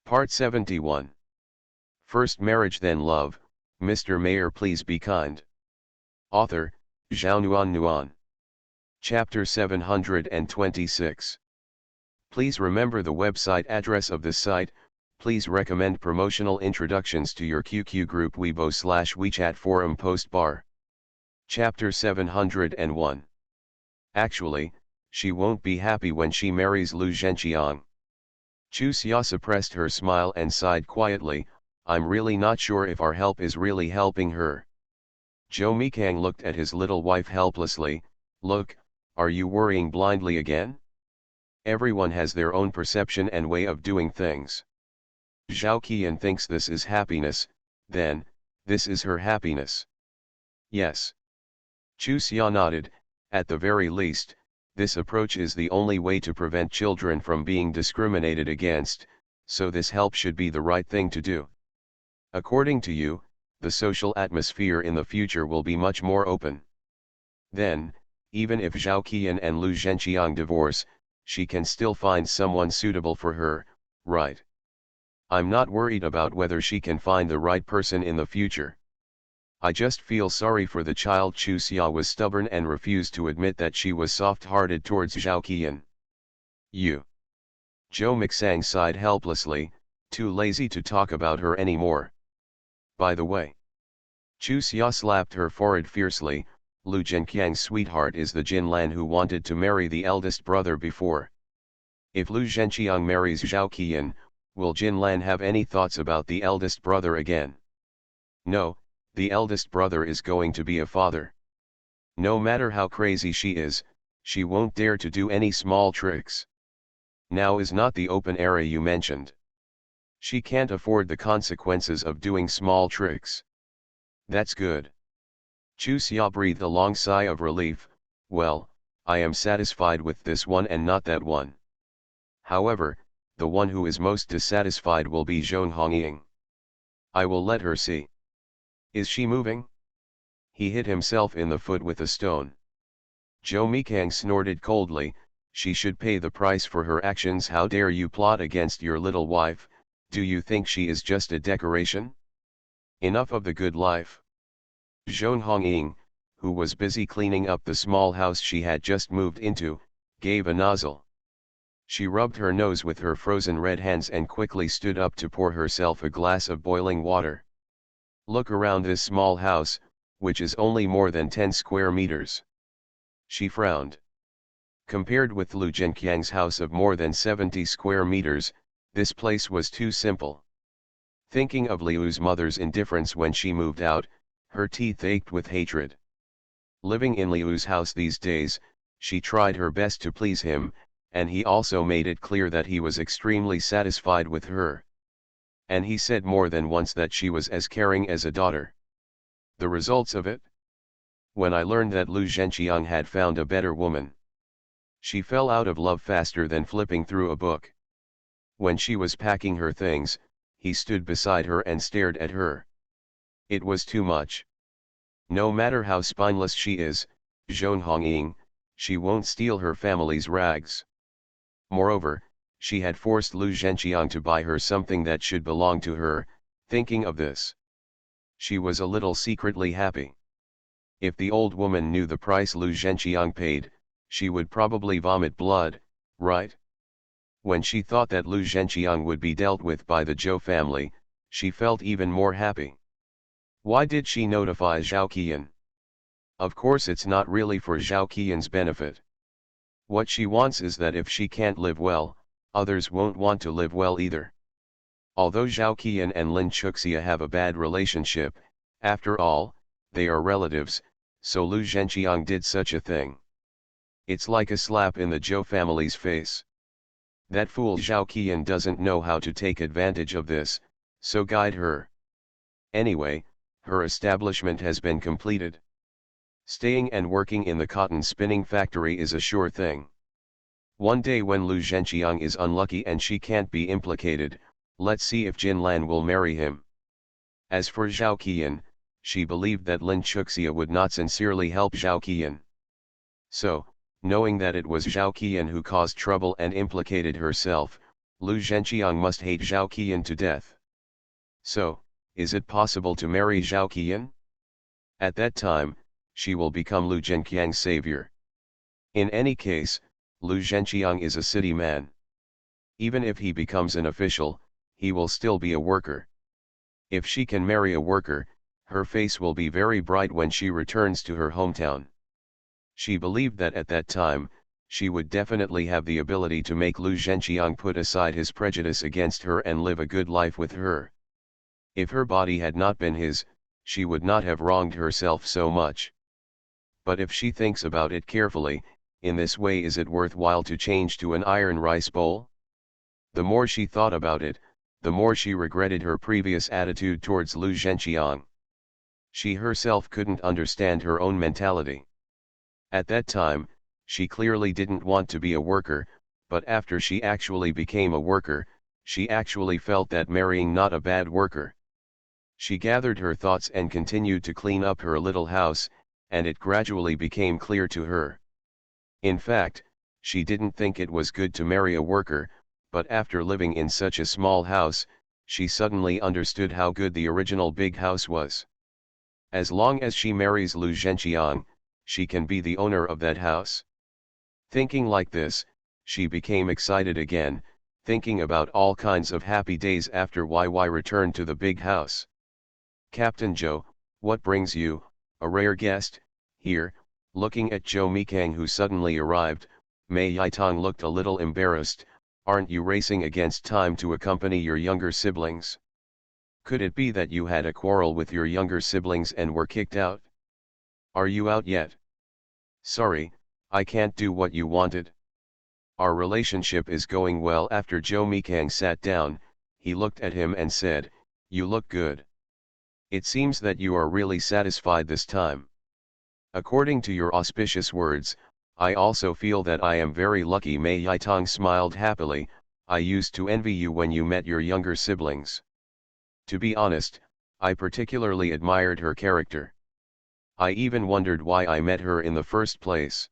Part 71. First Marriage Then Love, Mr. Mayor Please Be Kind. Author, Zhao Nuan. Chapter 726. Please remember the website address of this site. Please recommend promotional introductions to your QQ group Weibo/WeChat forum post bar. Chapter 701. Actually, she won't be happy when she marries Lu Zhenqiang. Chu Xia suppressed her smile and sighed quietly. I'm really not sure if our help is really helping her. Zhou Mikang looked at his little wife helplessly. Look, are you worrying blindly again? Everyone has their own perception and way of doing things. Zhao Qian thinks this is happiness, then, this is her happiness. Yes. Chu Xia nodded. At the very least, this approach is the only way to prevent children from being discriminated against, so this help should be the right thing to do. According to you, the social atmosphere in the future will be much more open. Then, even if Zhao Qian and Lu Zhenqiang divorce, she can still find someone suitable for her, right? I'm not worried about whether she can find the right person in the future. I just feel sorry for the child. Chu Xia was stubborn and refused to admit that she was soft-hearted towards Zhao Qian. You. Zhou Mixang sighed helplessly, too lazy to talk about her anymore. By the way. Chu Xia slapped her forehead fiercely. Lu Zhenqiang's sweetheart is the Jinlan who wanted to marry the eldest brother before. If Lu Zhenqiang marries Zhao Qian, will Jinlan have any thoughts about the eldest brother again? No. The eldest brother is going to be a father. No matter how crazy she is, she won't dare to do any small tricks. Now is not the open era you mentioned. She can't afford the consequences of doing small tricks. That's good. Chu Xia breathed a long sigh of relief. Well, I am satisfied with this one and not that one. However, the one who is most dissatisfied will be Zhong Hongying. I will let her see. Is she moving? He hit himself in the foot with a stone. Zhou Mikang snorted coldly. She should pay the price for her actions. How dare you plot against your little wife? Do you think she is just a decoration? Enough of the good life. Zhong Hongying, who was busy cleaning up the small house she had just moved into, gave a nozzle. She rubbed her nose with her frozen red hands and quickly stood up to pour herself a glass of boiling water. Look around this small house, which is only more than 10 square meters. She frowned. Compared with Lu Zhenqiang's house of more than 70 square meters, this place was too simple. Thinking of Liu's mother's indifference when she moved out, her teeth ached with hatred. Living in Liu's house these days, she tried her best to please him, and he also made it clear that he was extremely satisfied with her. And he said more than once that she was as caring as a daughter. The results of it? When I learned that Lu Zhenqiang had found a better woman. She fell out of love faster than flipping through a book. When she was packing her things, he stood beside her and stared at her. It was too much. No matter how spineless she is, Zhong Hongying, she won't steal her family's rags. Moreover, she had forced Lu Zhenqiang to buy her something that should belong to her. Thinking of this, she was a little secretly happy. If the old woman knew the price Lu Zhenqiang paid, she would probably vomit blood, right? When she thought that Lu Zhenqiang would be dealt with by the Zhou family, she felt even more happy. Why did she notify Zhao Qian? Of course it's not really for Zhao Qian's benefit. What she wants is that if she can't live well, others won't want to live well either. Although Zhao Qian and Lin Chuxia have a bad relationship, after all, they are relatives, so Lu Zhenqiang did such a thing. It's like a slap in the Zhou family's face. That fool Zhao Qian doesn't know how to take advantage of this, so guide her. Anyway, her establishment has been completed. Staying and working in the cotton spinning factory is a sure thing. One day when Lu Zhenqiang is unlucky and she can't be implicated, let's see if Jinlan will marry him. As for Zhao Qian, she believed that Lin Chuxia would not sincerely help Zhao Qian. So, knowing that it was Zhao Qian who caused trouble and implicated herself, Lu Zhenqiang must hate Zhao Qian to death. So, is it possible to marry Zhao Qian? At that time, she will become Lu Zhenqiang's savior. In any case, Lu Zhenqiang is a city man. Even if he becomes an official, he will still be a worker. If she can marry a worker, her face will be very bright when she returns to her hometown. She believed that at that time, she would definitely have the ability to make Lu Zhenqiang put aside his prejudice against her and live a good life with her. If her body had not been his, she would not have wronged herself so much. But if she thinks about it carefully, in this way is it worthwhile to change to an iron rice bowl? The more she thought about it, the more she regretted her previous attitude towards Lu Zhenqiang. She herself couldn't understand her own mentality. At that time, she clearly didn't want to be a worker, but after she actually became a worker, she actually felt that marrying not a bad worker. She gathered her thoughts and continued to clean up her little house, and it gradually became clear to her. In fact, she didn't think it was good to marry a worker, but after living in such a small house, she suddenly understood how good the original big house was. As long as she marries Lu Zhenqiang, she can be the owner of that house. Thinking like this, she became excited again, thinking about all kinds of happy days after YY returned to the big house. "Captain Joe, what brings you, a rare guest, here?" Looking at Zhou Mikang who suddenly arrived, Mei Yitong looked a little embarrassed. "Aren't you racing against time to accompany your younger siblings? Could it be that you had a quarrel with your younger siblings and were kicked out? Are you out yet?" "Sorry, I can't do what you wanted." "Our relationship is going well." After Zhou Mikang sat down, he looked at him and said, "You look good. It seems that you are really satisfied this time." "According to your auspicious words, I also feel that I am very lucky." Mei Yitong smiled happily. "I used to envy you when you met your younger siblings. To be honest, I particularly admired her character. I even wondered why I met her in the first place."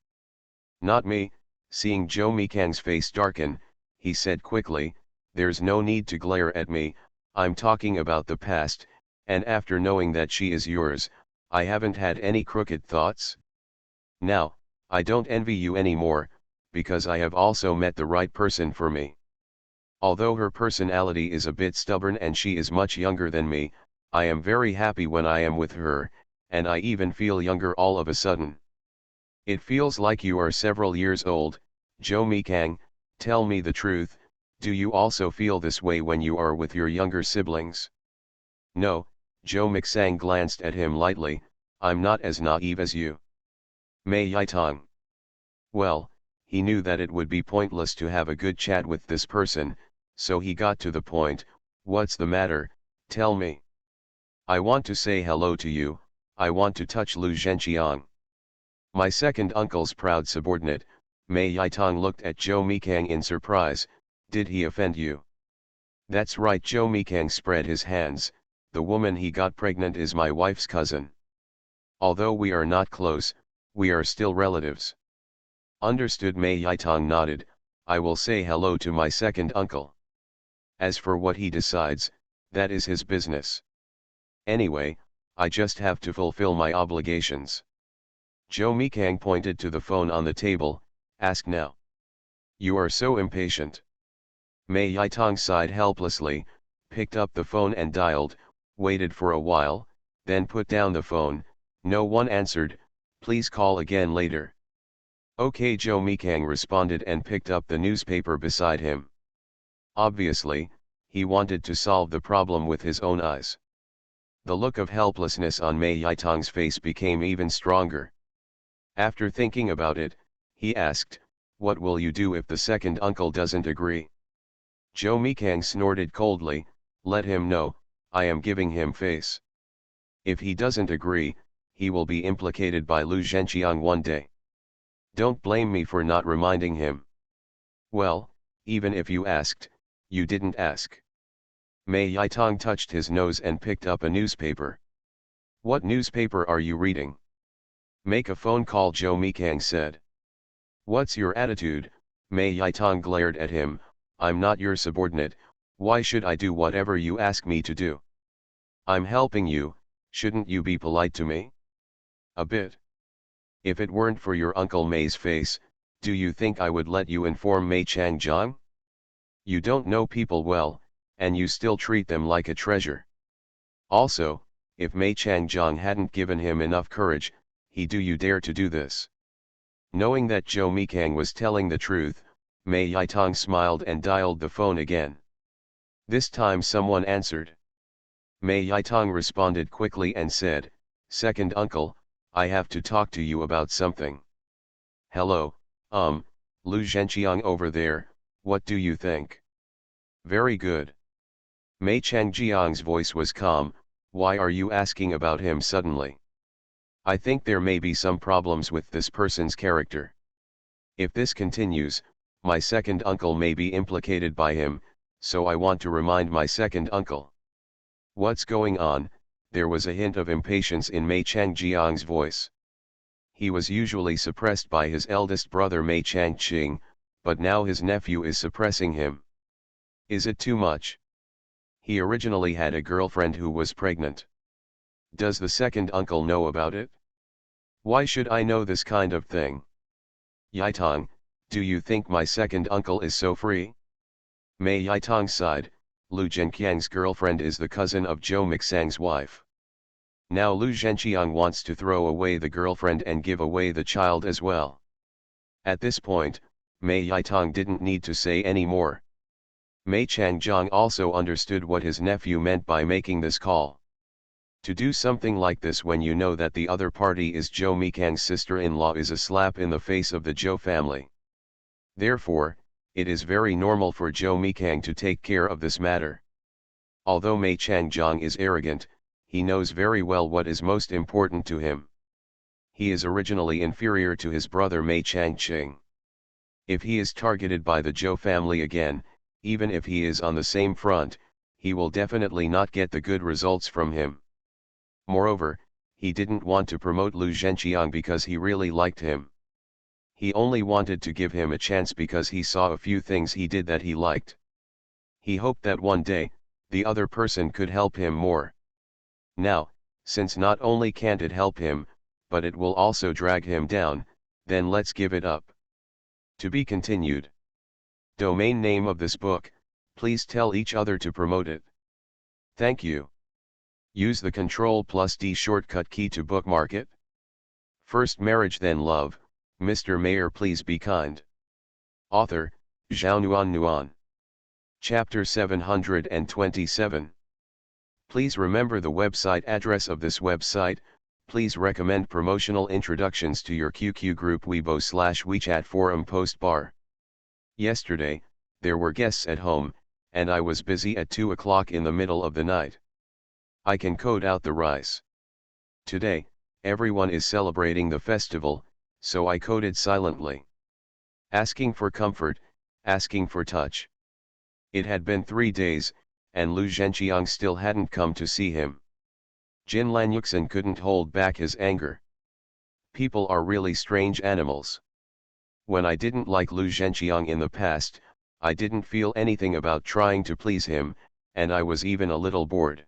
"Not me." Seeing Zhou Mikang's face darken, he said quickly, "There's no need to glare at me, I'm talking about the past, and after knowing that she is yours, I haven't had any crooked thoughts. Now, I don't envy you anymore, because I have also met the right person for me. Although her personality is a bit stubborn and she is much younger than me, I am very happy when I am with her, and I even feel younger all of a sudden." "It feels like you are several years old." "Zhou Mikang, tell me the truth, do you also feel this way when you are with your younger siblings?" "No." Zhou Mixang glanced at him lightly, "I'm not as naive as you." Mei Yitong. Well, he knew that it would be pointless to have a good chat with this person, so he got to the point. "What's the matter, tell me." "I want to say hello to you, I want to touch Lu Zhenqiang." "My second uncle's proud subordinate." Mei Yitong looked at Zhou Mikang in surprise. "Did he offend you?" "That's right." Zhou Mikang spread his hands. "The woman he got pregnant is my wife's cousin. Although we are not close, we are still relatives." "Understood." Mei Yitong nodded. "I will say hello to my second uncle. As for what he decides, that is his business. Anyway, I just have to fulfill my obligations." Zhou Mikang pointed to the phone on the table. "Ask now." "You are so impatient." Mei Yitong sighed helplessly, picked up the phone and dialed, waited for a while, then put down the phone. No one answered. "Please call again later." "Okay." Zhou Mikang responded and picked up the newspaper beside him. Obviously, he wanted to solve the problem with his own eyes. The look of helplessness on Mei Yitong's face became even stronger. After thinking about it, he asked, "What will you do if the second uncle doesn't agree?" Zhou Mikang snorted coldly, "Let him know, I am giving him face. If he doesn't agree, he will be implicated by Lu Zhenqiang one day. Don't blame me for not reminding him." "Well, even if you asked, you didn't ask." Mei Yitong touched his nose and picked up a newspaper. "What newspaper are you reading?" "Make a phone call." Zhou Mikang said. "What's your attitude?" Mei Yitong glared at him. I'm not your subordinate, why should I do whatever you ask me to do? I'm helping you, shouldn't you be polite to me? A bit. If it weren't for your Uncle May's face, do you think I would let you inform Mei Changjiang? You don't know people well, and you still treat them like a treasure. Also, if Mei Changjiang hadn't given him enough courage, do you dare to do this? Knowing that Zhou Mikang was telling the truth, Mei Yitong smiled and dialed the phone again. This time someone answered. Mei Yitong responded quickly and said, "Second uncle, I have to talk to you about something." "Hello, Lu Zhenqiang over there, what do you think?" "Very good." Mei Changjiang's voice was calm. "Why are you asking about him suddenly?" "I think there may be some problems with this person's character. If this continues, my second uncle may be implicated by him, so I want to remind my second uncle." "What's going on?" There was a hint of impatience in Mei Changjiang's voice. He was usually suppressed by his eldest brother Mei Changqing, but now his nephew is suppressing him. Is it too much? He originally had a girlfriend who was pregnant. Does the second uncle know about it? Why should I know this kind of thing? Yitong, do you think my second uncle is so free? Mei Yitong sighed. Lu Zhenqiang's girlfriend is the cousin of Zhou Mixang's wife. Now Lu Zhenqiang wants to throw away the girlfriend and give away the child as well. At this point, Mei Yitong didn't need to say any more. Mei Changjiang also understood what his nephew meant by making this call. To do something like this when you know that the other party is Zhou Mikang's sister-in-law is a slap in the face of the Zhou family. Therefore, it is very normal for Zhou Mikang to take care of this matter. Although Mei Changjiang is arrogant, he knows very well what is most important to him. He is originally inferior to his brother Mei Changqing. If he is targeted by the Zhou family again, even if he is on the same front, he will definitely not get the good results from him. Moreover, he didn't want to promote Lu Zhenqiang because he really liked him. He only wanted to give him a chance because he saw a few things he did that he liked. He hoped that one day, the other person could help him more. Now, since not only can't it help him, but it will also drag him down, then let's give it up. To be continued. Domain name of this book, please tell each other to promote it. Thank you. Use the Ctrl+D shortcut key to bookmark it. First marriage then love, Mr. Mayor please be kind. Author, Zhao Nuan. Chapter 727. Please remember the website address of this website. Please recommend promotional introductions to your QQ group Weibo/WeChat forum post bar. Yesterday, there were guests at home, and I was busy at 2 o'clock in the middle of the night. I can code out the rice. Today, everyone is celebrating the festival, so I coded silently. Asking for comfort, asking for touch. It had been 3 days, and Lu Zhenqiang still hadn't come to see him. Jin Lanyuxin couldn't hold back his anger. People are really strange animals. When I didn't like Lu Zhenqiang in the past, I didn't feel anything about trying to please him, and I was even a little bored.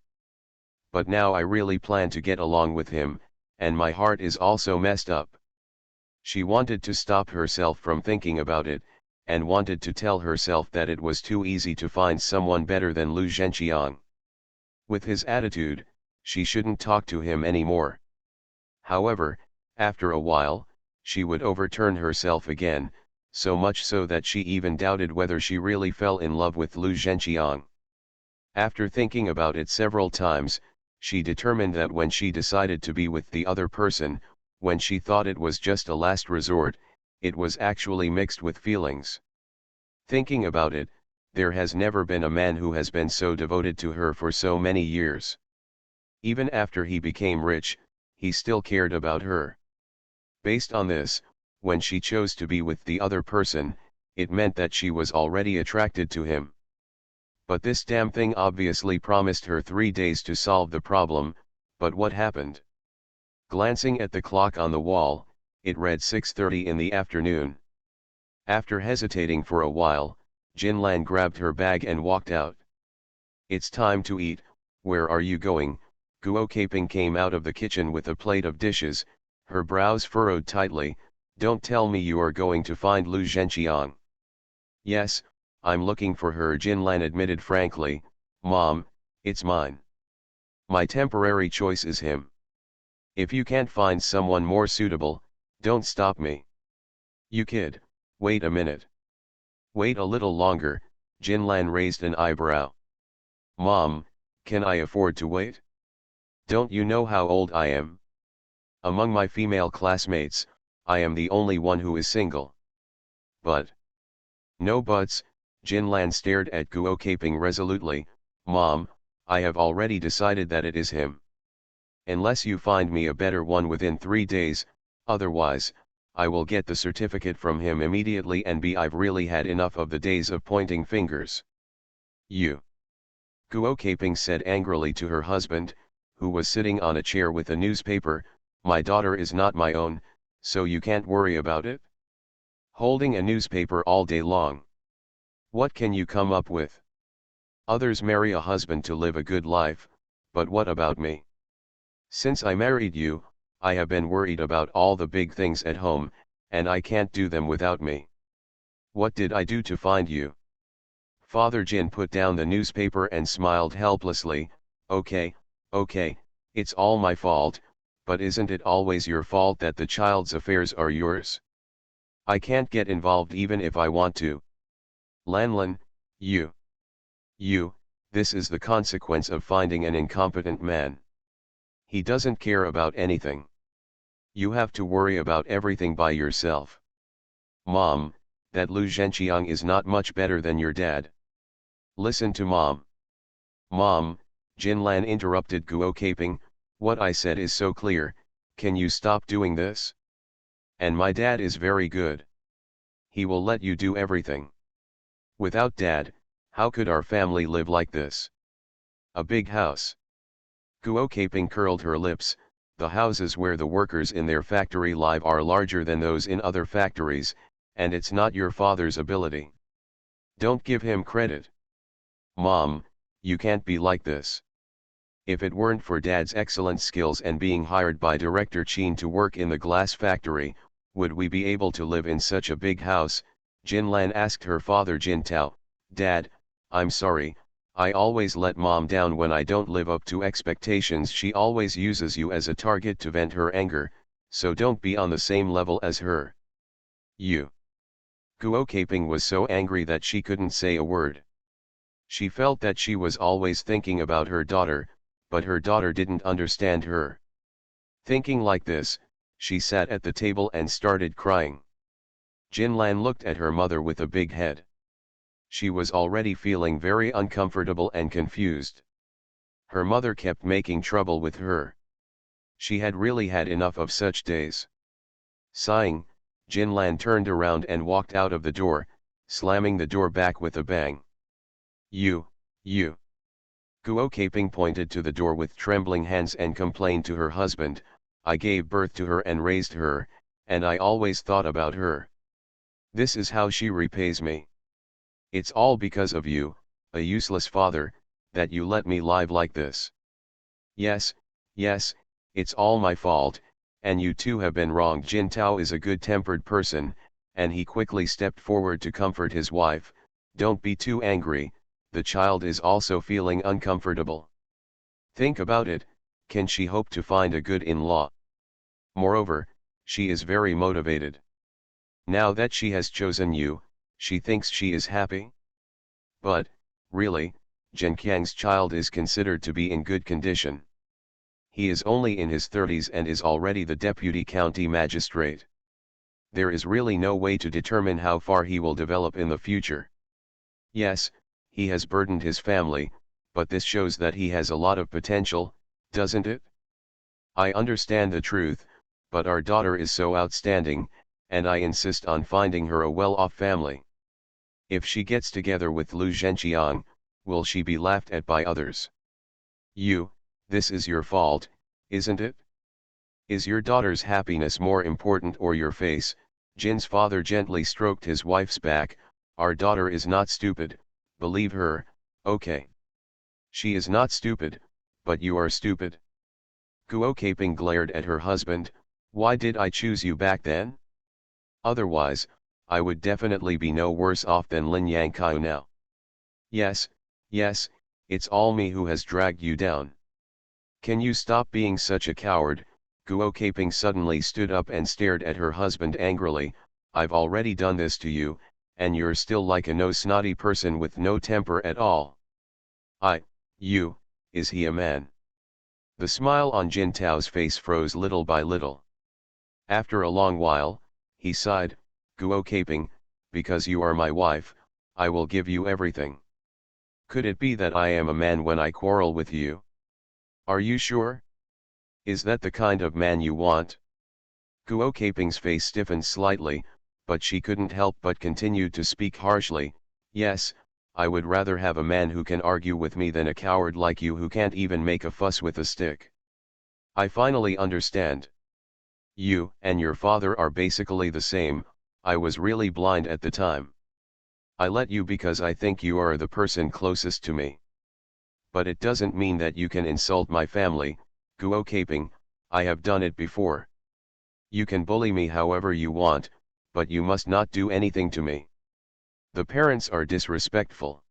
But now I really plan to get along with him, and my heart is also messed up. She wanted to stop herself from thinking about it, and wanted to tell herself that it was too easy to find someone better than Lu Zhenqiang. With his attitude, she shouldn't talk to him anymore. However, after a while, she would overturn herself again, so much so that she even doubted whether she really fell in love with Lu Zhenqiang. After thinking about it several times, she determined that when she decided to be with the other person, when she thought it was just a last resort, it was actually mixed with feelings. Thinking about it, there has never been a man who has been so devoted to her for so many years. Even after he became rich, he still cared about her. Based on this, when she chose to be with the other person, it meant that she was already attracted to him. But this damn thing obviously promised her 3 days to solve the problem, but what happened? Glancing at the clock on the wall, it read 6:30 in the afternoon. After hesitating for a while, Jinlan grabbed her bag and walked out. It's time to eat, where are you going? Guo Caping came out of the kitchen with a plate of dishes, her brows furrowed tightly. Don't tell me you are going to find Lu Zhenqiang. Yes, I'm looking for her, Jinlan admitted frankly. Mom, it's mine. My temporary choice is him. If you can't find someone more suitable, don't stop me. You kid, wait a minute. Wait a little longer, Jinlan raised an eyebrow. Mom, can I afford to wait? Don't you know how old I am? Among my female classmates, I am the only one who is single. But. No buts, Jinlan stared at Guo Caping resolutely. Mom, I have already decided that it is him. Unless you find me a better one within 3 days, otherwise, I will get the certificate from him immediately and I've really had enough of the days of pointing fingers. You. Guo Caping said angrily to her husband, who was sitting on a chair with a newspaper, my daughter is not my own, so you can't worry about it? Holding a newspaper all day long. What can you come up with? Others marry a husband to live a good life, but what about me? Since I married you, I have been worried about all the big things at home, and I can't do them without me. What did I do to find you? Father Jin put down the newspaper and smiled helplessly. Okay, it's all my fault, but isn't it always your fault that the child's affairs are yours? I can't get involved even if I want to. Lanlan, you, this is the consequence of finding an incompetent man. He doesn't care about anything. You have to worry about everything by yourself. Mom, that Lu Zhenqiang is not much better than your dad. Listen to Mom. Mom, Jinlan interrupted Guo Caping, what I said is so clear, can you stop doing this? And my dad is very good. He will let you do everything. Without Dad, how could our family live like this? A big house. Guo Caping curled her lips. The houses where the workers in their factory live are larger than those in other factories, and it's not your father's ability. Don't give him credit. Mom, you can't be like this. If it weren't for Dad's excellent skills and being hired by Director Qin to work in the glass factory, would we be able to live in such a big house? Jinlan asked her father Jin Tao. Dad, I'm sorry, I always let Mom down when I don't live up to expectations. She always uses you as a target to vent her anger, so don't be on the same level as her. You. Guo Caping was so angry that she couldn't say a word. She felt that she was always thinking about her daughter, but her daughter didn't understand her. Thinking like this, she sat at the table and started crying. Jinlan looked at her mother with a big head. She was already feeling very uncomfortable and confused. Her mother kept making trouble with her. She had really had enough of such days. Sighing, Jinlan turned around and walked out of the door, slamming the door back with a bang. You. Guo Caping pointed to the door with trembling hands and complained to her husband, I gave birth to her and raised her, and I always thought about her. This is how she repays me. It's all because of you, a useless father, that you let me live like this. Yes, it's all my fault, and you too have been wrong. Jin Tao is a good-tempered person, and he quickly stepped forward to comfort his wife. Don't be too angry, the child is also feeling uncomfortable. Think about it, can she hope to find a good in-law? Moreover, she is very motivated. Now that she has chosen you, she thinks she is happy? But, really, Zhenqiang's child is considered to be in good condition. He is only in his 30s and is already the deputy county magistrate. There is really no way to determine how far he will develop in the future. Yes, he has burdened his family, but this shows that he has a lot of potential, doesn't it? I understand the truth, but our daughter is so outstanding, and I insist on finding her a well-off family. If she gets together with Lu Zhenqiang, will she be laughed at by others? This is your fault, isn't it? Is your daughter's happiness more important or your face? Jin's father gently stroked his wife's back. Our daughter is not stupid, believe her, okay? She is not stupid, but you are stupid. Guo Caping glared at her husband. Why did I choose you back then? Otherwise, I would definitely be no worse off than Lin Yangqiu now. Yes, yes, it's all me who has dragged you down. Can you stop being such a coward? Guo Caping suddenly stood up and stared at her husband angrily. I've already done this to you, and you're still like a no-snotty person with no temper at all. Is he a man? The smile on Jin Tao's face froze little by little. After a long while, he sighed, Guo Caping, because you are my wife, I will give you everything. Could it be that I am a man when I quarrel with you? Are you sure? Is that the kind of man you want? Guo Caping's face stiffened slightly, but she couldn't help but continued to speak harshly. Yes, I would rather have a man who can argue with me than a coward like you who can't even make a fuss with a stick. I finally understand. You and your father are basically the same. I was really blind at the time. I let you because I think you are the person closest to me. But it doesn't mean that you can insult my family, Guo Caping. I have done it before. You can bully me however you want, but you must not do anything to me. The parents are disrespectful.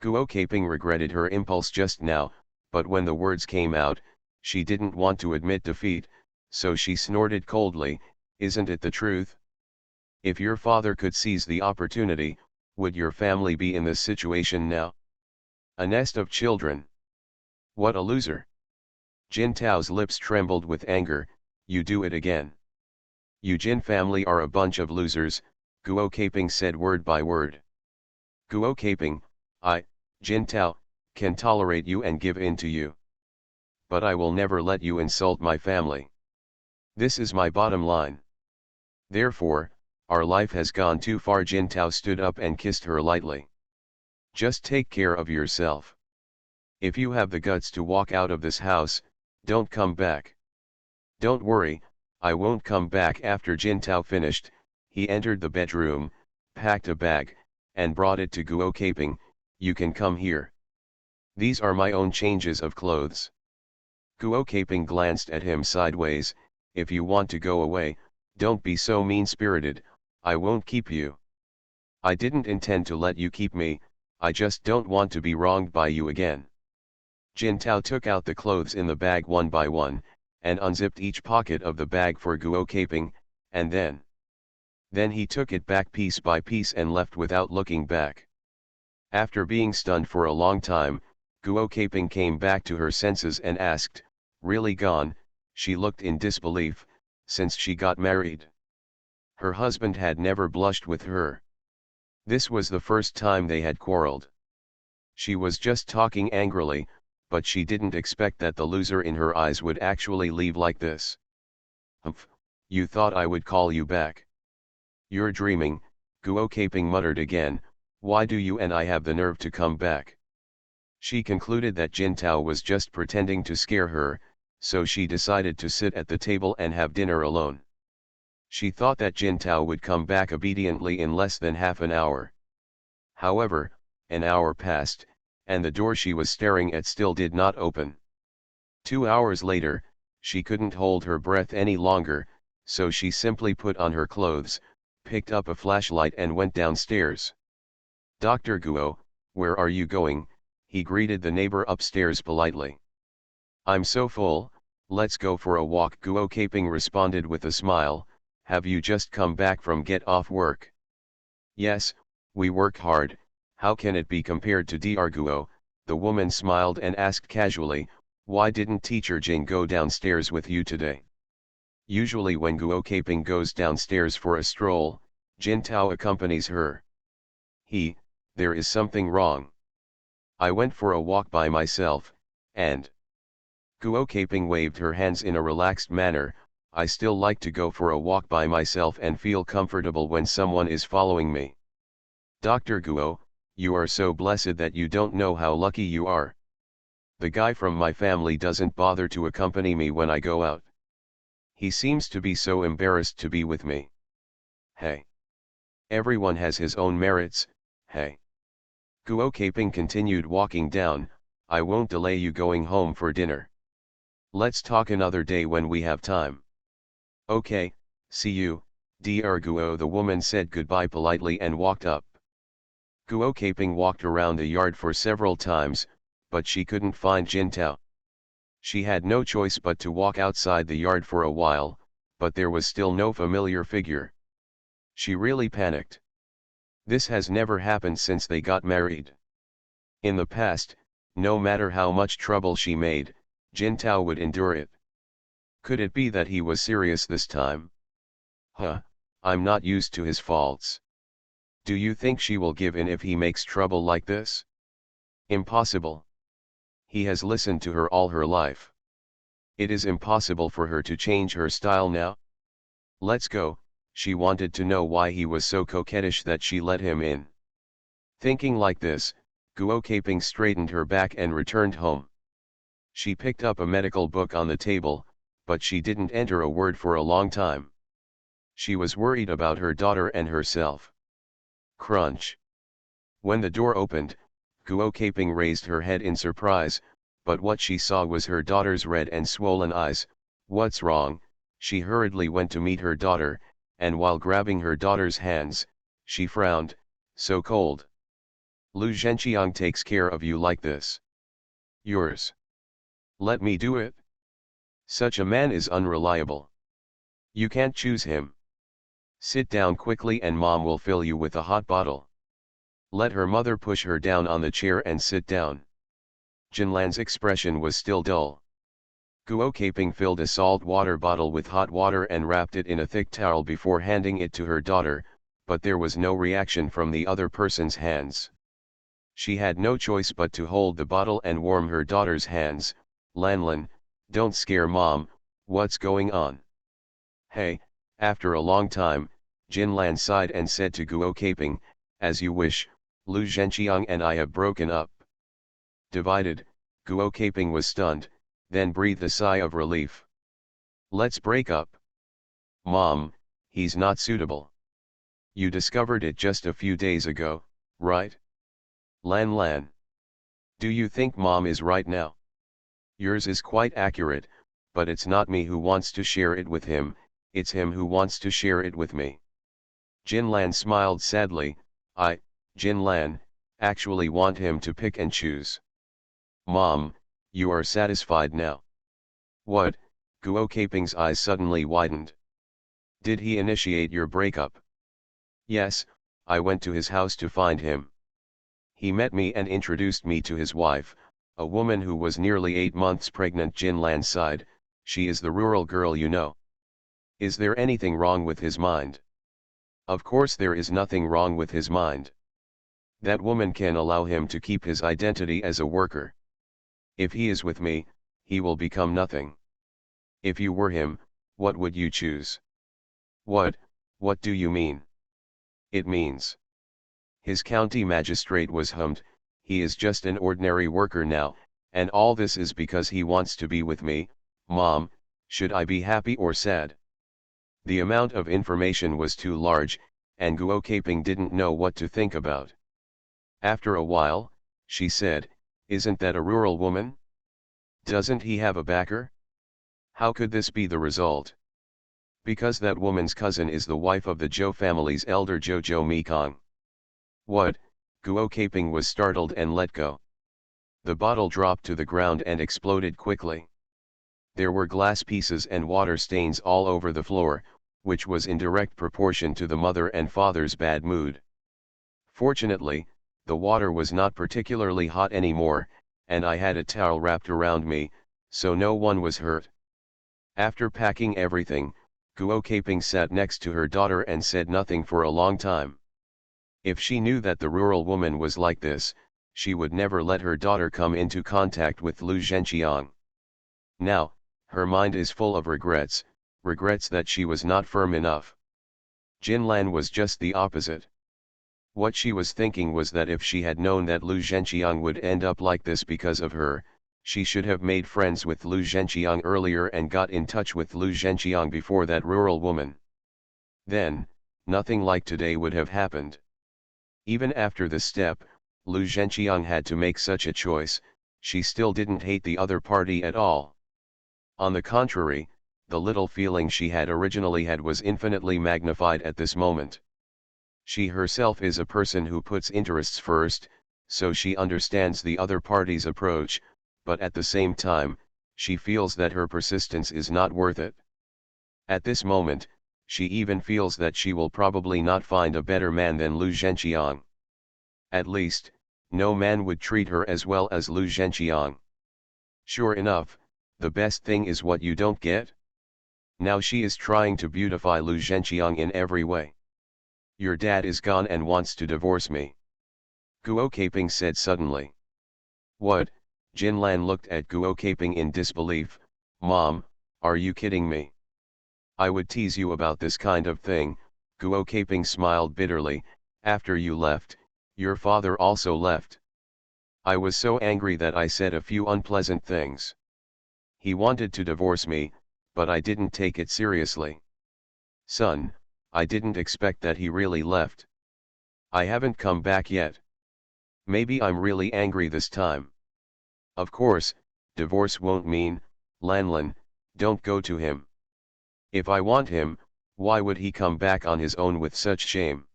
Guo Caping regretted her impulse just now, but when the words came out, she didn't want to admit defeat, so she snorted coldly, isn't it the truth? If your father could seize the opportunity, would your family be in this situation now? A nest of children. What a loser. Jin Tao's lips trembled with anger. You do it again. You Jin family are a bunch of losers, Guo Caping said word by word. Guo Caping, Jin Tao, can tolerate you and give in to you. But I will never let you insult my family. This is my bottom line. Therefore, our life has gone too far. Jin Tao stood up and kissed her lightly. Just take care of yourself. If you have the guts to walk out of this house, don't come back. Don't worry, I won't come back. After Jin Tao finished, he entered the bedroom, packed a bag, and brought it to Guo Caping. You can come here. These are my own changes of clothes. Guo Caping glanced at him sideways. If you want to go away, don't be so mean-spirited, I won't keep you. I didn't intend to let you keep me, I just don't want to be wronged by you again. Jin Tao took out the clothes in the bag one by one, and unzipped each pocket of the bag for Guo Caping, and then he took it back piece by piece and left without looking back. After being stunned for a long time, Guo Caping came back to her senses and asked, really gone? She looked in disbelief, since she got married. Her husband had never blushed with her. This was the first time they had quarreled. She was just talking angrily, but she didn't expect that the loser in her eyes would actually leave like this. Humph, you thought I would call you back. You're dreaming, Guo Caping muttered again. Why do you and I have the nerve to come back? She concluded that Jin Tao was just pretending to scare her, so she decided to sit at the table and have dinner alone. She thought that Jin Tao would come back obediently in less than half an hour. However, an hour passed, and the door she was staring at still did not open. 2 hours later, she couldn't hold her breath any longer, so she simply put on her clothes, picked up a flashlight and went downstairs. Dr. Guo, where are you going? He greeted the neighbor upstairs politely. I'm so full, let's go for a walk. Guo Caping responded with a smile. Have you just come back from get off work? Yes, we work hard, how can it be compared to Dr. Guo? The woman smiled and asked casually, why didn't teacher Jing go downstairs with you today? Usually when Guo Caping goes downstairs for a stroll, Jin Tao accompanies her. There is something wrong. I went for a walk by myself, and Guo Caping waved her hands in a relaxed manner. I still like to go for a walk by myself and feel comfortable when someone is following me. Dr. Guo, you are so blessed that you don't know how lucky you are. The guy from my family doesn't bother to accompany me when I go out. He seems to be so embarrassed to be with me. Hey. Everyone has his own merits, hey. Guo Caping continued walking down. I won't delay you going home for dinner. Let's talk another day when we have time. Okay, see you, Dr. Guo. The woman said goodbye politely and walked up. Guo Caping walked around the yard for several times, but she couldn't find Jintao. She had no choice but to walk outside the yard for a while, but there was still no familiar figure. She really panicked. This has never happened since they got married. In the past, no matter how much trouble she made, Jintao would endure it. Could it be that he was serious this time? I'm not used to his faults. Do you think she will give in if he makes trouble like this? Impossible. He has listened to her all her life. It is impossible for her to change her style now. Let's go. She wanted to know why he was so coquettish that she let him in. Thinking like this, Guo Caping straightened her back and returned home. She picked up a medical book on the table, but she didn't enter a word for a long time. She was worried about her daughter and herself. Crunch. When the door opened, Guo Caping raised her head in surprise, but what she saw was her daughter's red and swollen eyes. What's wrong? She hurriedly went to meet her daughter, and while grabbing her daughter's hands, she frowned, so cold. Lu Zhenqiang takes care of you like this. Yours. Let me do it. Such a man is unreliable. You can't choose him. Sit down quickly and mom will fill you with a hot bottle. Let her mother push her down on the chair and sit down. Jinlan's expression was still dull. Guo Caping filled a salt water bottle with hot water and wrapped it in a thick towel before handing it to her daughter, but there was no reaction from the other person's hands. She had no choice but to hold the bottle and warm her daughter's hands. Lanlan, don't scare mom, what's going on? Hey, after a long time, Jinlan sighed and said to Guo Caping, as you wish, Lu Zhenqiang and I have broken up. Divided, Guo Caping was stunned, then breathed a sigh of relief. Let's break up. Mom, he's not suitable. You discovered it just a few days ago, right? Lan. Do you think mom is right now? Yours is quite accurate, but it's not me who wants to share it with him, it's him who wants to share it with me. Jinlan smiled sadly. Jinlan, actually want him to pick and choose. Mom, you are satisfied now? What? Guo Caping's eyes suddenly widened. Did he initiate your breakup? Yes, I went to his house to find him. He met me and introduced me to his wife, a woman who was nearly 8 months pregnant. Jinlan sighed. She is the rural girl you know. Is there anything wrong with his mind? Of course there is nothing wrong with his mind. That woman can allow him to keep his identity as a worker. If he is with me, he will become nothing. If you were him, what would you choose? What do you mean? It means. His county magistrate was hummed. He is just an ordinary worker now, and all this is because he wants to be with me. Mom, should I be happy or sad? The amount of information was too large, and Guo Caping didn't know what to think about. After a while, she said, isn't that a rural woman? Doesn't he have a backer? How could this be the result? Because that woman's cousin is the wife of the Zhou family's elder Zhou Mikong. What? Guo Caping was startled and let go. The bottle dropped to the ground and exploded quickly. There were glass pieces and water stains all over the floor, which was in direct proportion to the mother and father's bad mood. Fortunately, the water was not particularly hot anymore, and I had a towel wrapped around me, so no one was hurt. After packing everything, Guo Caping sat next to her daughter and said nothing for a long time. If she knew that the rural woman was like this, she would never let her daughter come into contact with Lu Zhenqiang. Now, her mind is full of regrets that she was not firm enough. Jinlan was just the opposite. What she was thinking was that if she had known that Lu Zhenqiang would end up like this because of her, she should have made friends with Lu Zhenqiang earlier and got in touch with Lu Zhenqiang before that rural woman. Then, nothing like today would have happened. Even after the step, Lu Zhenqiang had to make such a choice, she still didn't hate the other party at all. On the contrary, the little feeling she had originally had was infinitely magnified at this moment. She herself is a person who puts interests first, so she understands the other party's approach, but at the same time, she feels that her persistence is not worth it. At this moment, she even feels that she will probably not find a better man than Lu Zhenqiang. At least, no man would treat her as well as Lu Zhenqiang. Sure enough, the best thing is what you don't get. Now she is trying to beautify Lu Zhenqiang in every way. Your dad is gone and wants to divorce me, Guo Caping said suddenly. What? Jinlan looked at Guo Caping in disbelief. Mom, are you kidding me? I would tease you about this kind of thing. Guo Caping smiled bitterly. After you left, your father also left. I was so angry that I said a few unpleasant things. He wanted to divorce me, but I didn't take it seriously. Son, I didn't expect that he really left. I haven't come back yet. Maybe I'm really angry this time. Of course, divorce won't mean, Lanlan, don't go to him. If I want him, why would he come back on his own with such shame?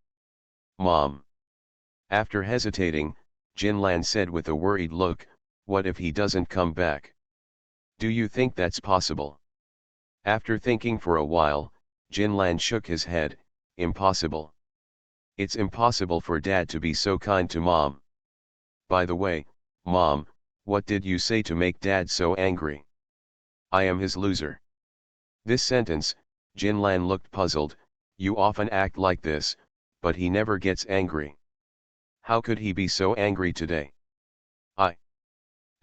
Mom. After hesitating, Jinlan said with a worried look, what if he doesn't come back? Do you think that's possible? After thinking for a while, Jinlan shook his head. Impossible. It's impossible for Dad to be so kind to Mom. By the way, Mom, what did you say to make Dad so angry? I am his loser. This sentence, Jinlan looked puzzled. You often act like this, but he never gets angry. How could he be so angry today?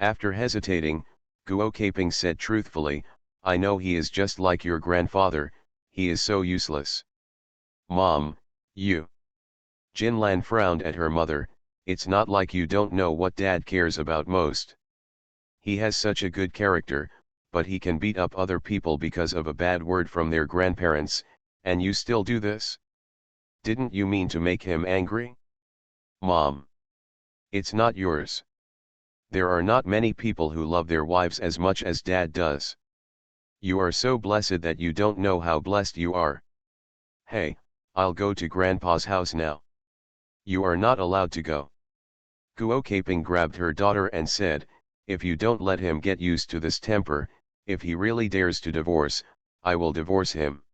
After hesitating, Guo Caping said truthfully, I know he is just like your grandfather, he is so useless. Mom, you. Jinlan frowned at her mother. It's not like you don't know what Dad cares about most. He has such a good character, but he can beat up other people because of a bad word from their grandparents, and you still do this? Didn't you mean to make him angry? Mom. It's not yours. There are not many people who love their wives as much as Dad does. You are so blessed that you don't know how blessed you are. Hey, I'll go to Grandpa's house now. You are not allowed to go. Guo Caping grabbed her daughter and said, if you don't let him get used to this temper, if he really dares to divorce, I will divorce him.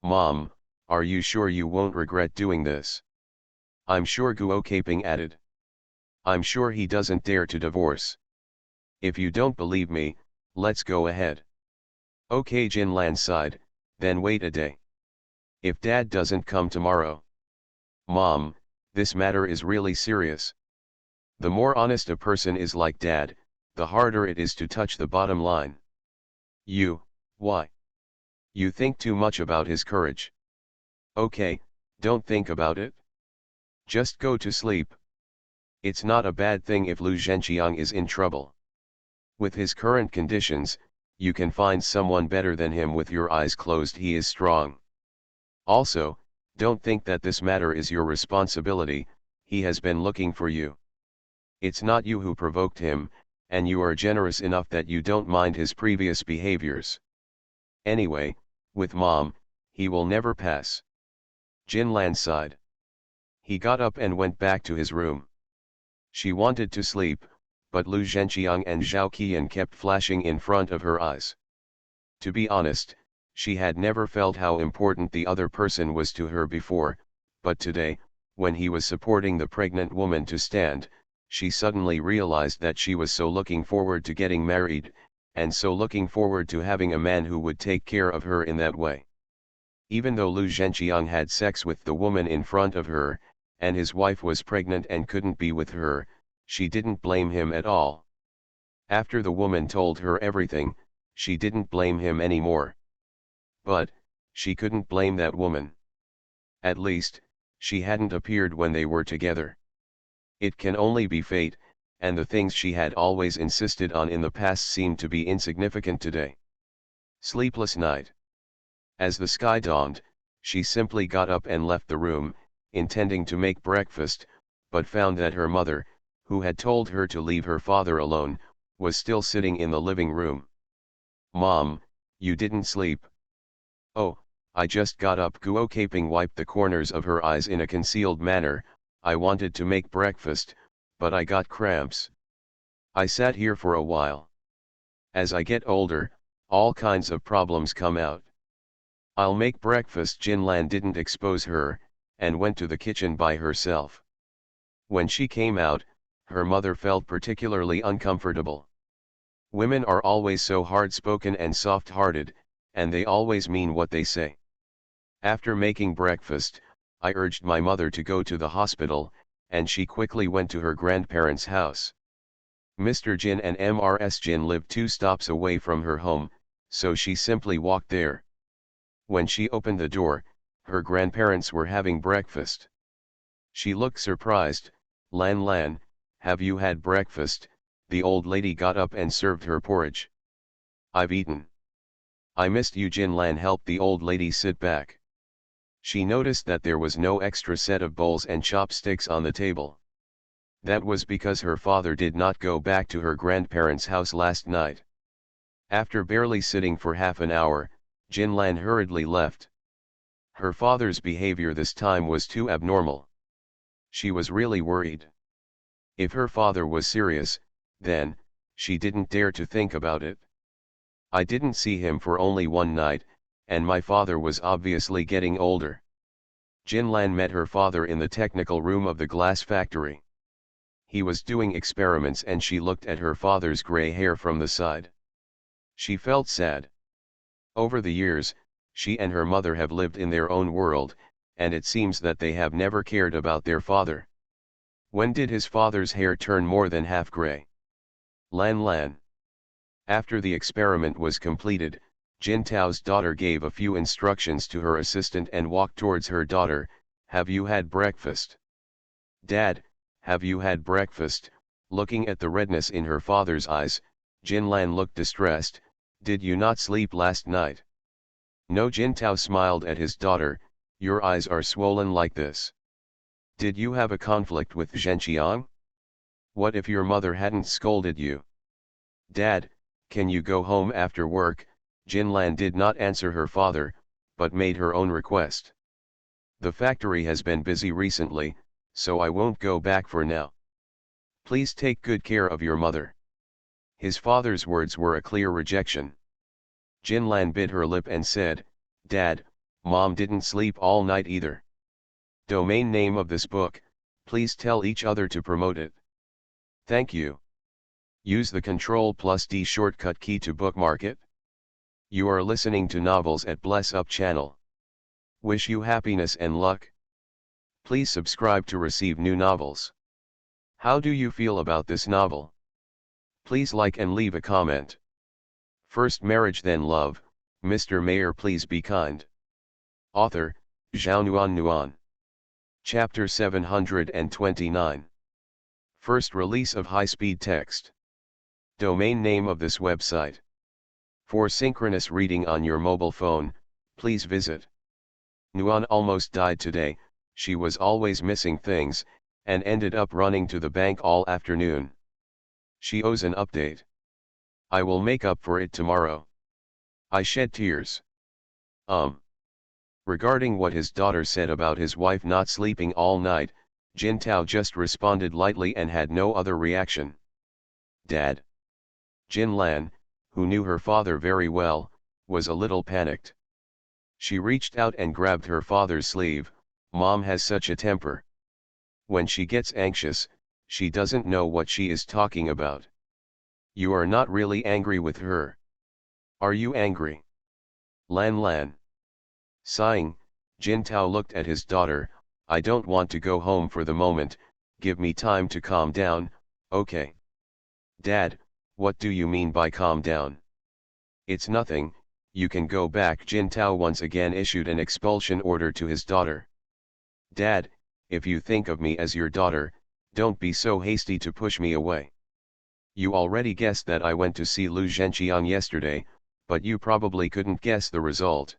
Mom, are you sure you won't regret doing this? I'm sure, Guo Caping added. I'm sure he doesn't dare to divorce. If you don't believe me, let's go ahead. Okay, Jinlan sighed, then wait a day. If Dad doesn't come tomorrow. Mom, this matter is really serious. The more honest a person is like Dad, the harder it is to touch the bottom line. Why? You think too much about his courage. Okay, don't think about it. Just go to sleep. It's not a bad thing if Lu Zhenqiang is in trouble. With his current conditions, you can find someone better than him with your eyes closed. He is strong. Also, don't think that this matter is your responsibility, he has been looking for you. It's not you who provoked him, and you are generous enough that you don't mind his previous behaviors. Anyway, with Mom, he will never pass. Jinlan sighed. He got up and went back to his room. She wanted to sleep, but Lu Zhenqiang and Zhao Qian kept flashing in front of her eyes. To be honest, she had never felt how important the other person was to her before, but today, when he was supporting the pregnant woman to stand, she suddenly realized that she was so looking forward to getting married, and so looking forward to having a man who would take care of her in that way. Even though Lu Zhenqiang had sex with the woman in front of her, and his wife was pregnant and couldn't be with her, she didn't blame him at all. After the woman told her everything, she didn't blame him anymore. But, she couldn't blame that woman. At least, she hadn't appeared when they were together. It can only be fate, and the things she had always insisted on in the past seemed to be insignificant today. Sleepless night. As the sky dawned, She simply got up and left the room, intending to make breakfast, but found that her mother, who had told her to leave her father alone, was still sitting in the living room. "Mom, you didn't sleep." "Oh, I just got up." Guo Caping wiped the corners of her eyes in a concealed manner. "I wanted to make breakfast, but I got cramps. I sat here for a while. As I get older, all kinds of problems come out. I'll make breakfast." Jinlan didn't expose her, and went to the kitchen by herself. When she came out, her mother felt particularly uncomfortable. Women are always so hard-spoken and soft-hearted, and they always mean what they say. After making breakfast, I urged my mother to go to the hospital, and she quickly went to her grandparents' house. Mr. Jin and Ms. Jin lived 2 stops away from her home, so she simply walked there. When she opened the door, her grandparents were having breakfast. She looked surprised. "Lan Lan, have you had breakfast?" The old lady got up and served her porridge. "I've eaten." "I missed you." Jinlan helped the old lady sit back. She noticed that there was no extra set of bowls and chopsticks on the table. That was because her father did not go back to her grandparents' house last night. After barely sitting for half an hour, Jinlan hurriedly left. Her father's behavior this time was too abnormal. She was really worried. If her father was serious, then, she didn't dare to think about it. "I didn't see him for only one night, and my father was obviously getting older." Jinlan met her father in the technical room of the glass factory. He was doing experiments and she looked at her father's gray hair from the side. She felt sad. Over the years, she and her mother have lived in their own world, and it seems that they have never cared about their father. When did his father's hair turn more than half gray? Lan Lan. After the experiment was completed, Jin Tao's daughter gave a few instructions to her assistant and walked towards her daughter. "Have you had breakfast?" "Dad, have you had breakfast?" Looking at the redness in her father's eyes, Jinlan looked distressed. "Did you not sleep last night?" "No." Jin Tao smiled at his daughter. "Your eyes are swollen like this. Did you have a conflict with Zhenqiang? What if your mother hadn't scolded you?" "Dad, can you go home after work?" Jinlan did not answer her father, but made her own request. "The factory has been busy recently, so I won't go back for now. Please take good care of your mother." His father's words were a clear rejection. Jinlan bit her lip and said, "Dad, Mom didn't sleep all night either." Domain name of this book, please tell each other to promote it. Thank you. Use the Ctrl+D shortcut key to bookmark it. You are listening to Novels at Bless Up channel. Wish you happiness and luck. Please subscribe to receive new novels. How do you feel about this novel? Please like and leave a comment. First marriage then love, Mr. Mayor please be kind. Author, Zhao Nuan. Chapter 729. First release of high-speed text. Domain name of this website. For synchronous reading on your mobile phone, please visit. Nuan almost died today. She was always missing things, and ended up running to the bank all afternoon. She owes an update. I will make up for it tomorrow. I shed tears. Regarding what his daughter said about his wife not sleeping all night, Jin Tao just responded lightly and had no other reaction. Dad. Jin Lan, who knew her father very well, was a little panicked. She reached out and grabbed her father's sleeve. Mom has such a temper. When she gets anxious, she doesn't know what she is talking about. You are not really angry with her. Are you angry? Lan Lan. Sighing, Jin Tao looked at his daughter. I don't want to go home for the moment, give me time to calm down, okay? Dad, what do you mean by calm down? It's nothing, you can go back. Jin Tao once again issued an expulsion order to his daughter. Dad, if you think of me as your daughter, don't be so hasty to push me away. You already guessed that I went to see Lu Zhenqiang yesterday, but you probably couldn't guess the result.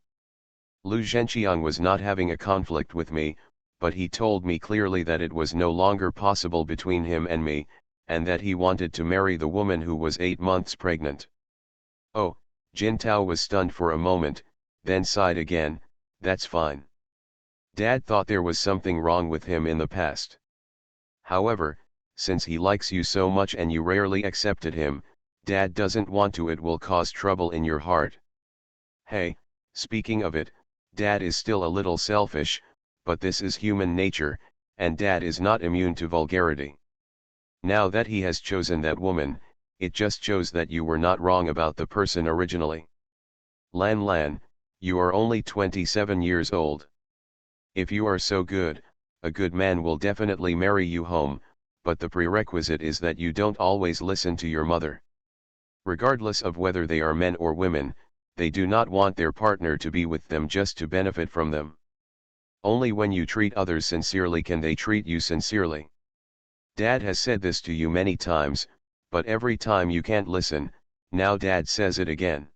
Lu Zhenqiang was not having a conflict with me, but he told me clearly that it was no longer possible between him and me, and that he wanted to marry the woman who was 8 months pregnant. Oh, Jin Tao was stunned for a moment, then sighed again. That's fine. Dad thought there was something wrong with him in the past. However, since he likes you so much and you rarely accepted him, Dad doesn't want to. It will cause trouble in your heart. Hey, speaking of it, Dad is still a little selfish, but this is human nature, and Dad is not immune to vulgarity. Now that he has chosen that woman, it just shows that you were not wrong about the person originally. Lan Lan, you are only 27 years old. If you are so good, a good man will definitely marry you home, but the prerequisite is that you don't always listen to your mother. Regardless of whether they are men or women, they do not want their partner to be with them just to benefit from them. Only when you treat others sincerely can they treat you sincerely. Dad has said this to you many times, but every time you can't listen. Now Dad says it again.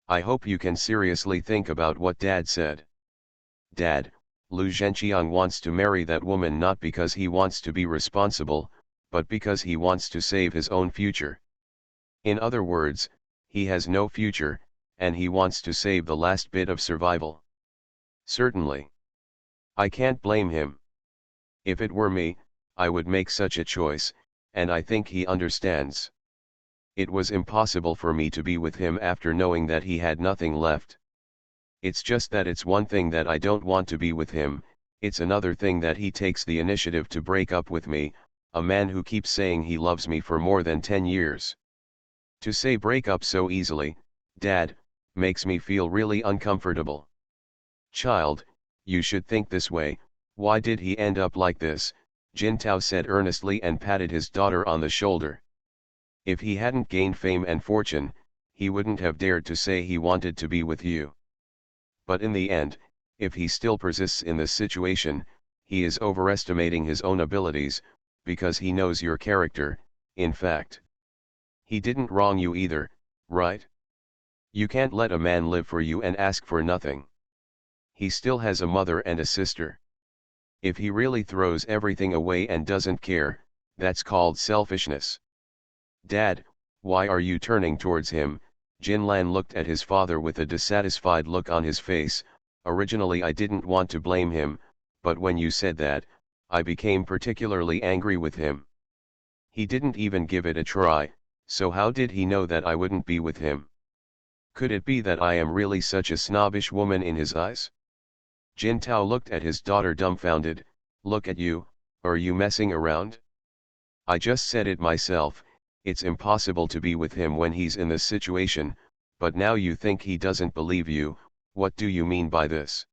I hope you can seriously think about what Dad said. Dad, Lu Zhenqiang wants to marry that woman not because he wants to be responsible, but because he wants to save his own future. In other words, he has no future, and he wants to save the last bit of survival. Certainly. I can't blame him. If it were me, I would make such a choice, and I think he understands. It was impossible for me to be with him after knowing that he had nothing left. It's just that it's one thing that I don't want to be with him, it's another thing that he takes the initiative to break up with me, a man who keeps saying he loves me for more than 10 years. To say break up so easily, Dad, makes me feel really uncomfortable. Child, you should think this way. Why did he end up like this? Jin Tao said earnestly and patted his daughter on the shoulder. If he hadn't gained fame and fortune, he wouldn't have dared to say he wanted to be with you. But in the end, if he still persists in this situation, he is overestimating his own abilities, because he knows your character. In fact, he didn't wrong you either, right? You can't let a man live for you and ask for nothing. He still has a mother and a sister. If he really throws everything away and doesn't care, that's called selfishness. Dad, why are you turning towards him? Jinlan looked at his father with a dissatisfied look on his face. Originally I didn't want to blame him, but when you said that, I became particularly angry with him. He didn't even give it a try, so how did he know that I wouldn't be with him? Could it be that I am really such a snobbish woman in his eyes? Jin Tao looked at his daughter dumbfounded. Look at you, are you messing around? I just said it myself. It's impossible to be with him when he's in this situation, but now you think he doesn't believe you. What do you mean by this?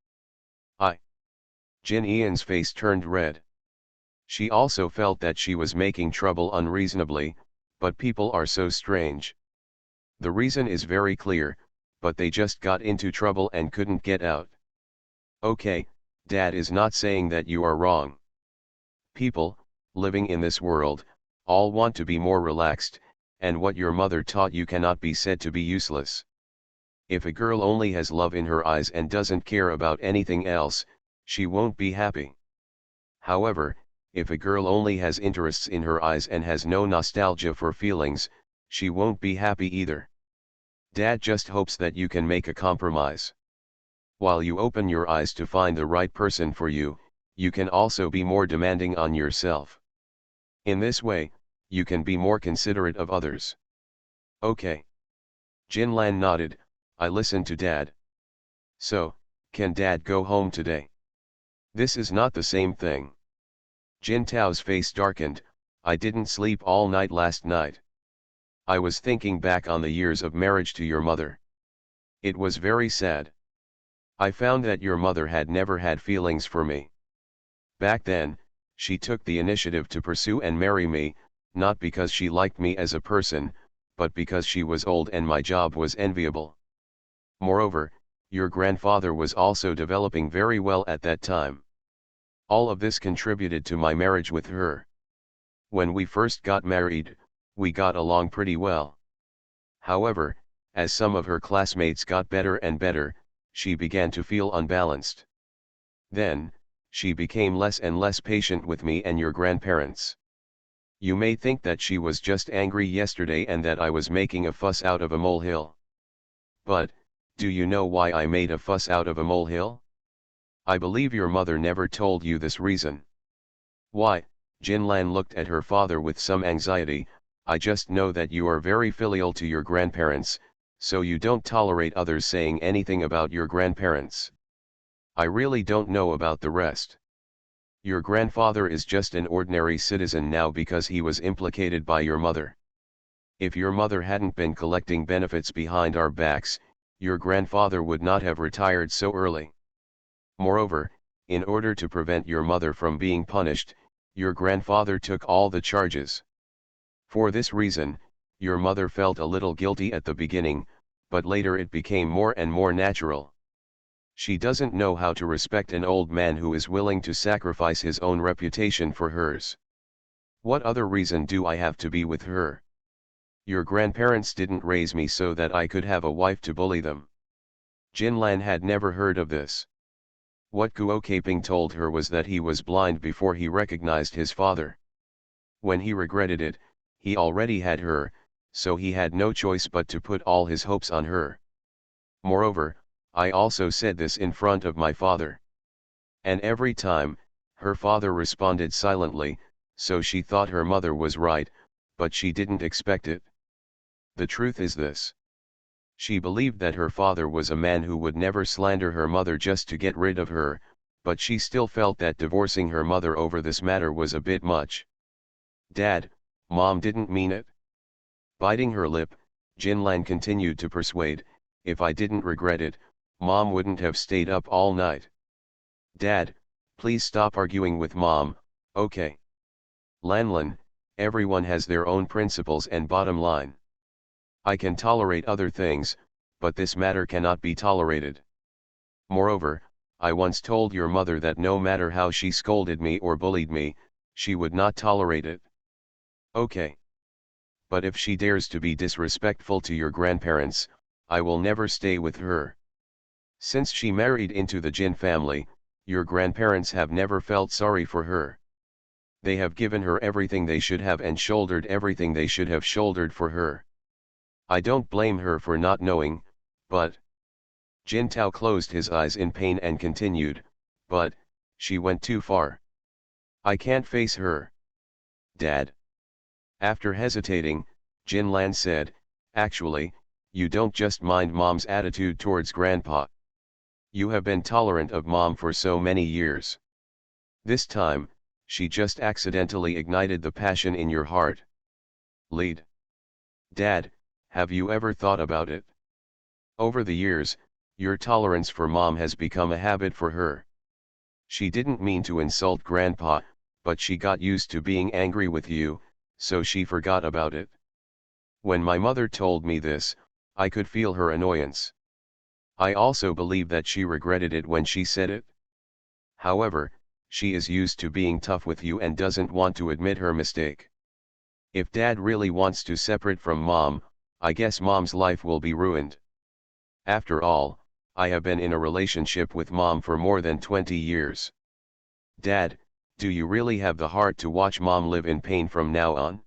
Jin Ian's face turned red. She also felt that she was making trouble unreasonably, but people are so strange. The reason is very clear, but they just got into trouble and couldn't get out. Okay, Dad is not saying that you are wrong. People, living in this world, all want to be more relaxed, and what your mother taught you cannot be said to be useless. If a girl only has love in her eyes and doesn't care about anything else, she won't be happy. However, if a girl only has interests in her eyes and has no nostalgia for feelings, she won't be happy either. Dad just hopes that you can make a compromise. While you open your eyes to find the right person for you, you can also be more demanding on yourself. In this way, you can be more considerate of others. Okay. Jinlan nodded. I listened to Dad. So, can Dad go home today? This is not the same thing. Jin Tao's face darkened. I didn't sleep all night last night. I was thinking back on the years of marriage to your mother. It was very sad. I found that your mother had never had feelings for me. Back then, she took the initiative to pursue and marry me, not because she liked me as a person, but because she was old and my job was enviable. Moreover, your grandfather was also developing very well at that time. All of this contributed to my marriage with her. When we first got married, we got along pretty well. However, as some of her classmates got better and better, she began to feel unbalanced. Then, she became less and less patient with me and your grandparents. You may think that she was just angry yesterday and that I was making a fuss out of a molehill. But, do you know why I made a fuss out of a molehill? I believe your mother never told you this reason. Why? Jinlan looked at her father with some anxiety. I just know that you are very filial to your grandparents, so you don't tolerate others saying anything about your grandparents. I really don't know about the rest. Your grandfather is just an ordinary citizen now because he was implicated by your mother. If your mother hadn't been collecting benefits behind our backs, your grandfather would not have retired so early. Moreover, in order to prevent your mother from being punished, your grandfather took all the charges. For this reason, your mother felt a little guilty at the beginning, but later it became more and more natural. She doesn't know how to respect an old man who is willing to sacrifice his own reputation for hers. What other reason do I have to be with her? Your grandparents didn't raise me so that I could have a wife to bully them. Jinlan had never heard of this. What Guo Caping told her was that he was blind before he recognized his father. When he regretted it, he already had her, so he had no choice but to put all his hopes on her. Moreover, I also said this in front of my father. And every time, her father responded silently, so she thought her mother was right, but she didn't expect it. The truth is this. She believed that her father was a man who would never slander her mother just to get rid of her, but she still felt that divorcing her mother over this matter was a bit much. Dad, Mom didn't mean it. Biting her lip, Jinlan continued to persuade, if I didn't regret it, Mom wouldn't have stayed up all night. Dad, please stop arguing with Mom, okay? Lanlan, everyone has their own principles and bottom line. I can tolerate other things, but this matter cannot be tolerated. Moreover, I once told your mother that no matter how she scolded me or bullied me, she would not tolerate it. Okay. But if she dares to be disrespectful to your grandparents, I will never stay with her. Since she married into the Jin family, your grandparents have never felt sorry for her. They have given her everything they should have and shouldered everything they should have shouldered for her. I don't blame her for not knowing, but... Jin Tao closed his eyes in pain and continued, but, she went too far. I can't face her. Dad. After hesitating, Jin Lan said, actually, you don't just mind Mom's attitude towards Grandpa. You have been tolerant of Mom for so many years. This time, she just accidentally ignited the passion in your heart. Lead. Dad, have you ever thought about it? Over the years, your tolerance for Mom has become a habit for her. She didn't mean to insult Grandpa, but she got used to being angry with you, so she forgot about it. When my mother told me this, I could feel her annoyance. I also believe that she regretted it when she said it. However, she is used to being tough with you and doesn't want to admit her mistake. If Dad really wants to separate from Mom, I guess Mom's life will be ruined. After all, I have been in a relationship with Mom for more than 20 years. Dad, do you really have the heart to watch Mom live in pain from now on?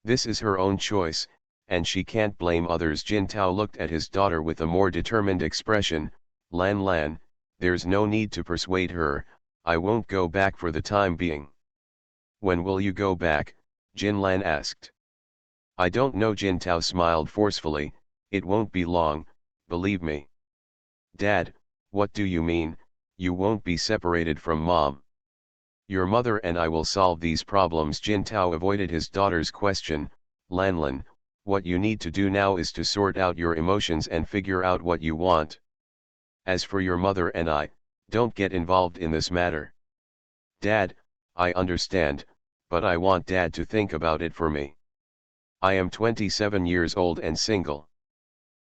This is her own choice, and she can't blame others. Jin Tao looked at his daughter with a more determined expression. Lan, there's no need to persuade her, I won't go back for the time being. When will you go back? Jin Lan asked. I don't know. Jin Tao smiled forcefully, it won't be long, believe me. Dad, what do you mean, you won't be separated from Mom? Your mother and I will solve these problems. Jin Tao avoided his daughter's question. Lanlan, what you need to do now is to sort out your emotions and figure out what you want. As for your mother and I, don't get involved in this matter. Dad, I understand, but I want Dad to think about it for me. I am 27 years old and single.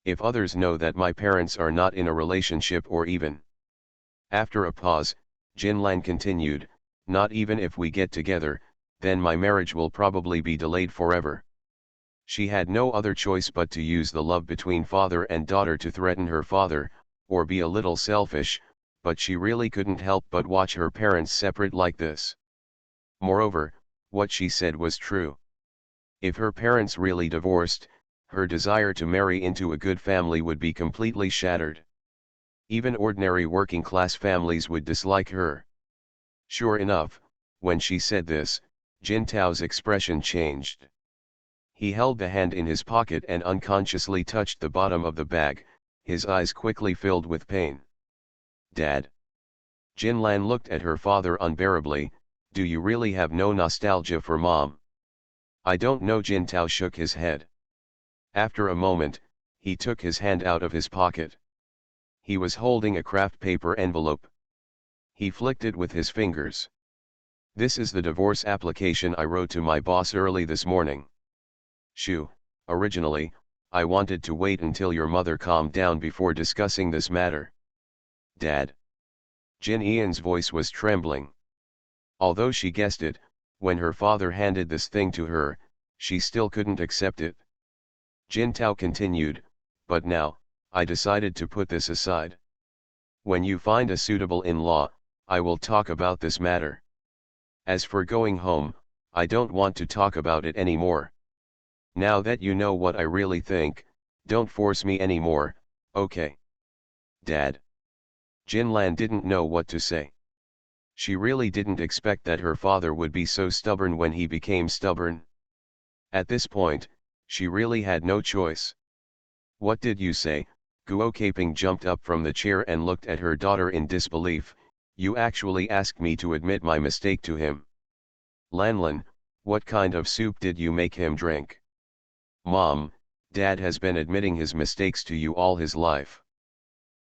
If others know that my parents are not in a relationship or even... After a pause, Jinlan continued, not even if we get together, then my marriage will probably be delayed forever. She had no other choice but to use the love between father and daughter to threaten her father. or be a little selfish, but she really couldn't help but watch her parents separate like this. Moreover, what she said was true. If her parents really divorced, her desire to marry into a good family would be completely shattered. Even ordinary working-class families would dislike her. Sure enough, when she said this, Jintao's expression changed. He held the hand in his pocket and unconsciously touched the bottom of the bag, his eyes quickly filled with pain. Dad. Jinlan looked at her father unbearably. Do you really have no nostalgia for mom? I don't know. Jintao shook his head. After a moment, he took his hand out of his pocket. He was holding a craft paper envelope. He flicked it with his fingers. This is the divorce application I wrote to my boss early this morning. Shoo, originally, I wanted to wait until your mother calmed down before discussing this matter. Dad. Jin Ian's voice was trembling. Although she guessed it, when her father handed this thing to her, she still couldn't accept it. Jintao continued, but now, I decided to put this aside. When you find a suitable in-law, I will talk about this matter. As for going home, I don't want to talk about it anymore. Now that you know what I really think, don't force me anymore, okay? Dad. Jinlan didn't know what to say. She really didn't expect that her father would be so stubborn when he became stubborn. At this point, she really had no choice. What did you say? Guo Caping jumped up from the chair and looked at her daughter in disbelief. You actually asked me to admit my mistake to him. Lanlan, what kind of soup did you make him drink? Mom, Dad has been admitting his mistakes to you all his life.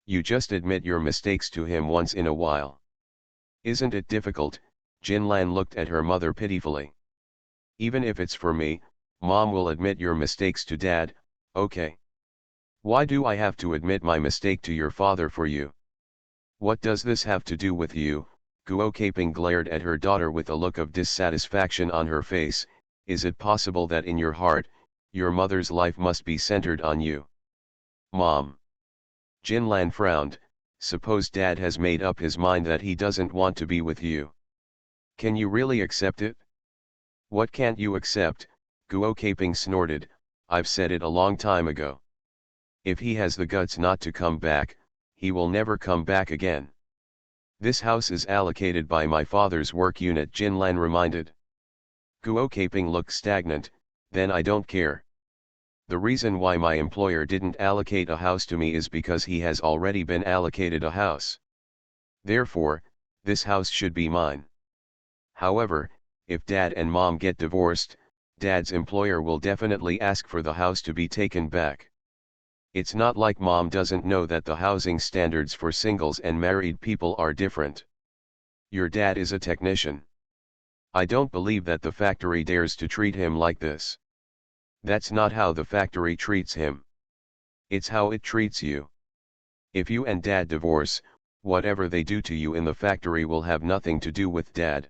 You just admit your mistakes to him once in a while. Isn't it difficult? Jinlan looked at her mother pitifully. Even if it's for me, Mom will admit your mistakes to Dad, okay? Why do I have to admit my mistake to your father for you? What does this have to do with you? Guo Caping glared at her daughter with a look of dissatisfaction on her face. Is it possible that in your heart, your mother's life must be centered on you? Mom. Jinlan frowned. Suppose Dad has made up his mind that he doesn't want to be with you. Can you really accept it? What can't you accept? Guo Caping snorted. I've said it a long time ago. If he has the guts not to come back, he will never come back again. This house is allocated by my father's work unit, Jinlan reminded. Guo Caping looked stagnant. Then I don't care. The reason why my employer didn't allocate a house to me is because he has already been allocated a house. Therefore, this house should be mine. However, if Dad and Mom get divorced, Dad's employer will definitely ask for the house to be taken back. It's not like Mom doesn't know that the housing standards for singles and married people are different. Your dad is a technician. I don't believe that the factory dares to treat him like this. That's not how the factory treats him. It's how it treats you. If you and Dad divorce, whatever they do to you in the factory will have nothing to do with Dad.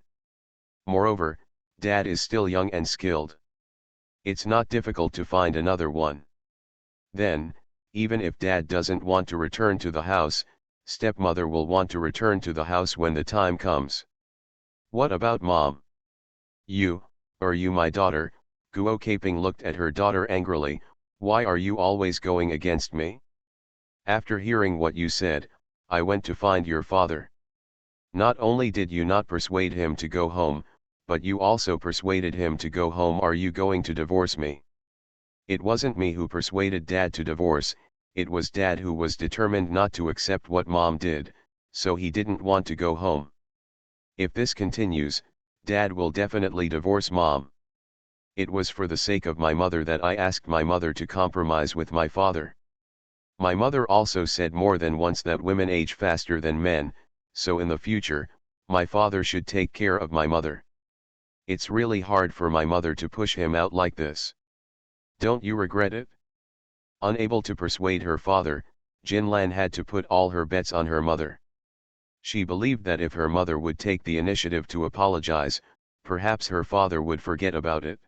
Moreover, Dad is still young and skilled. It's not difficult to find another one. Then, even if Dad doesn't want to return to the house, stepmother will want to return to the house when the time comes. What about Mom? You my daughter? Guo Caping looked at her daughter angrily. Why are you always going against me? After hearing what you said, I went to find your father. Not only did you not persuade him to go home, but you also persuaded him to go home. Are you going to divorce me? It wasn't me who persuaded Dad to divorce, it was Dad who was determined not to accept what Mom did, so he didn't want to go home. If this continues, Dad will definitely divorce Mom. It was for the sake of my mother that I asked my mother to compromise with my father. My mother also said more than once that women age faster than men, so in the future, my father should take care of my mother. It's really hard for my mother to push him out like this. Don't you regret it? Unable to persuade her father, Jinlan had to put all her bets on her mother. She believed that if her mother would take the initiative to apologize, perhaps her father would forget about it.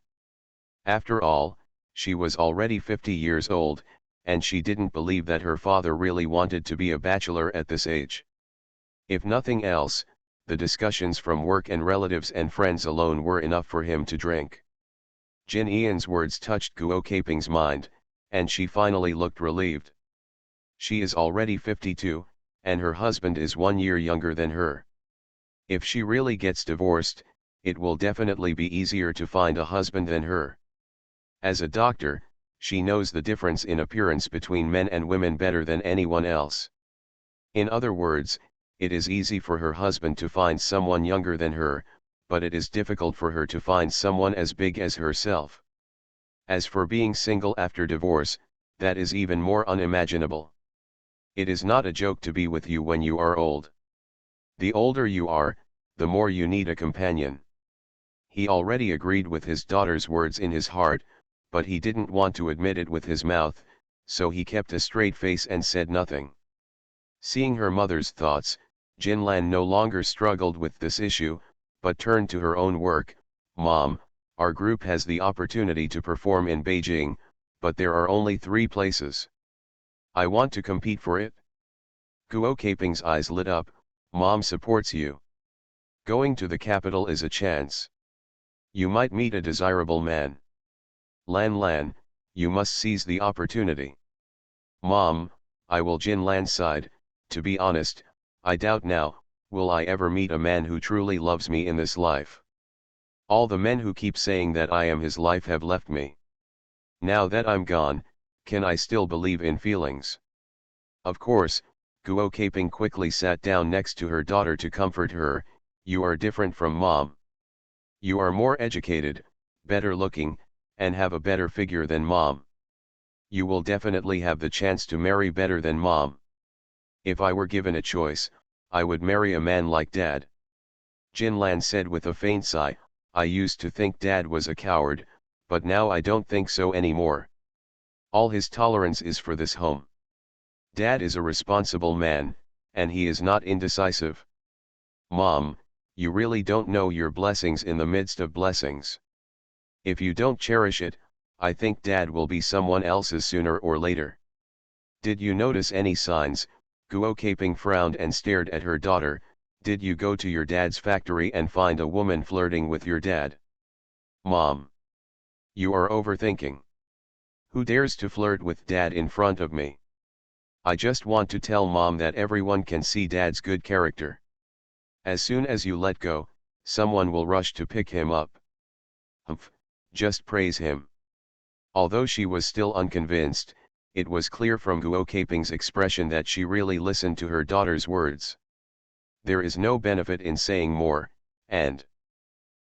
After all, she was already 50 years old, and she didn't believe that her father really wanted to be a bachelor at this age. If nothing else, the discussions from work and relatives and friends alone were enough for him to drink. Jin Ian's words touched Guo Caping's mind, and she finally looked relieved. She is already 52, and her husband is 1 year younger than her. If she really gets divorced, it will definitely be easier to find a husband than her. As a doctor, she knows the difference in appearance between men and women better than anyone else. In other words, it is easy for her husband to find someone younger than her, but it is difficult for her to find someone as big as herself. As for being single after divorce, that is even more unimaginable. It is not a joke to be with you when you are old. The older you are, the more you need a companion. He already agreed with his daughter's words in his heart, but he didn't want to admit it with his mouth, so he kept a straight face and said nothing. Seeing her mother's thoughts, Jinlan no longer struggled with this issue, but turned to her own work. Mom, our group has the opportunity to perform in Beijing, but there are only 3 places. I want to compete for it. Guo Caping's eyes lit up. Mom supports you. Going to the capital is a chance. You might meet a desirable man. Lan, you must seize the opportunity. Mom, I will. Jinlan sighed. To be honest, I doubt now, will I ever meet a man who truly loves me in this life. All the men who keep saying that I am his life have left me. Now that I'm gone, can I still believe in feelings? Of course. Guo Caping quickly sat down next to her daughter to comfort her. You are different from Mom. You are more educated, better looking, and have a better figure than Mom. You will definitely have the chance to marry better than Mom. If I were given a choice, I would marry a man like Dad. Jinlan said with a faint sigh. I used to think Dad was a coward, but now I don't think so anymore. All his tolerance is for this home. Dad is a responsible man, and he is not indecisive. Mom, you really don't know your blessings in the midst of blessings. If you don't cherish it, I think Dad will be someone else's sooner or later. Did you notice any signs? Guo Caping frowned and stared at her daughter. Did you go to your dad's factory and find a woman flirting with your dad? Mom. You are overthinking. Who dares to flirt with Dad in front of me? I just want to tell Mom that everyone can see Dad's good character. As soon as you let go, someone will rush to pick him up. Humph, just praise him. Although she was still unconvinced, it was clear from Guo Caping's expression that she really listened to her daughter's words. There is no benefit in saying more, and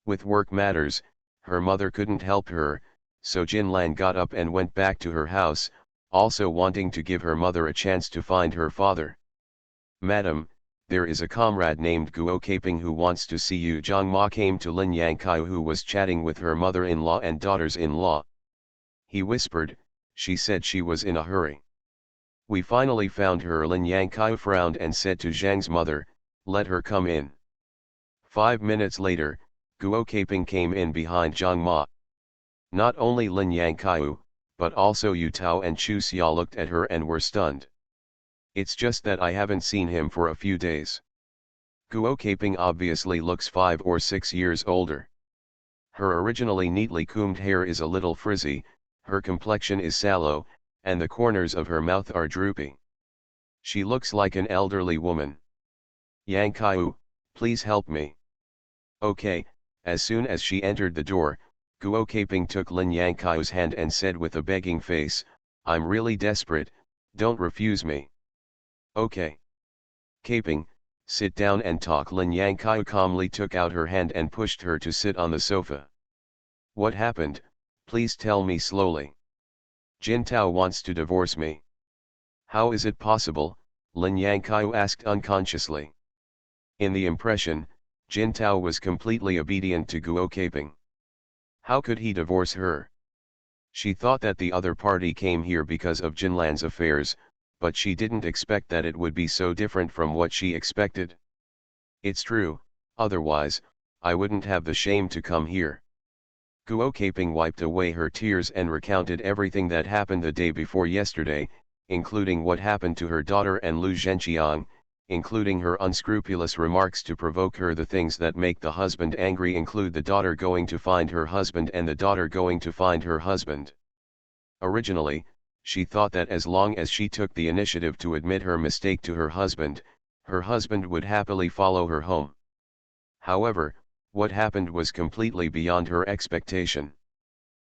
with work matters, her mother couldn't help her, so Jinlan got up and went back to her house, also wanting to give her mother a chance to find her father. Madam, there is a comrade named Guo Caping who wants to see you. Zhang Ma came to Lin Yangkai, who was chatting with her mother-in-law and daughters-in-law. He whispered. She said she was in a hurry. We finally found her. Lin Yangkai frowned and said to Zhang's mother, let her come in. 5 minutes later, Guo Caping came in behind Zhang Ma. Not only Lin Yangkai, but also Yu Tao and Chu Xia looked at her and were stunned. It's just that I haven't seen him for a few days. Guo Caping obviously looks 5 or 6 years older. Her originally neatly combed hair is a little frizzy, her complexion is sallow, and the corners of her mouth are droopy. She looks like an elderly woman. Yang Kaiu, please help me. Okay. As soon as she entered the door, Guo Caping took Lin Yangkaiu's hand and said with a begging face, I'm really desperate, don't refuse me. Okay. Caping, sit down and talk. Lin Yangkaiu calmly took out her hand and pushed her to sit on the sofa. What happened? Please tell me slowly. Jin Tao wants to divorce me. How is it possible? Lin Yangkaiu asked unconsciously. In the impression, Jin Tao was completely obedient to Guo Caping. How could he divorce her? She thought that the other party came here because of Jinlan's affairs, but she didn't expect that it would be so different from what she expected. It's true, otherwise, I wouldn't have the shame to come here. Guo Caping wiped away her tears and recounted everything that happened the day before yesterday, including what happened to her daughter and Lu Zhenqiang, including her unscrupulous remarks to provoke her. The things that make the husband angry include the daughter going to find her husband and the daughter going to find her husband. Originally, she thought that as long as she took the initiative to admit her mistake to her husband would happily follow her home. However, what happened was completely beyond her expectation.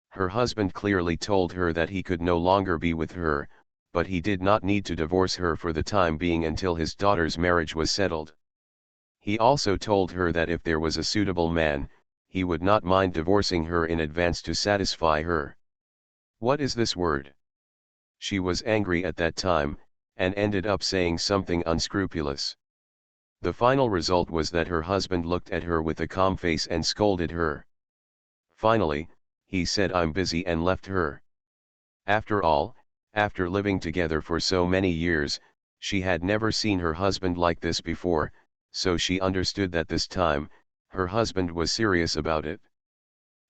Her husband clearly told her that he could no longer be with her, but he did not need to divorce her for the time being until his daughter's marriage was settled. He also told her that if there was a suitable man, he would not mind divorcing her in advance to satisfy her. What is this word? She was angry at that time, and ended up saying something unscrupulous. The final result was that her husband looked at her with a calm face and scolded her. Finally, he said I'm busy and left her. After all, after living together for so many years, she had never seen her husband like this before, so she understood that this time, her husband was serious about it.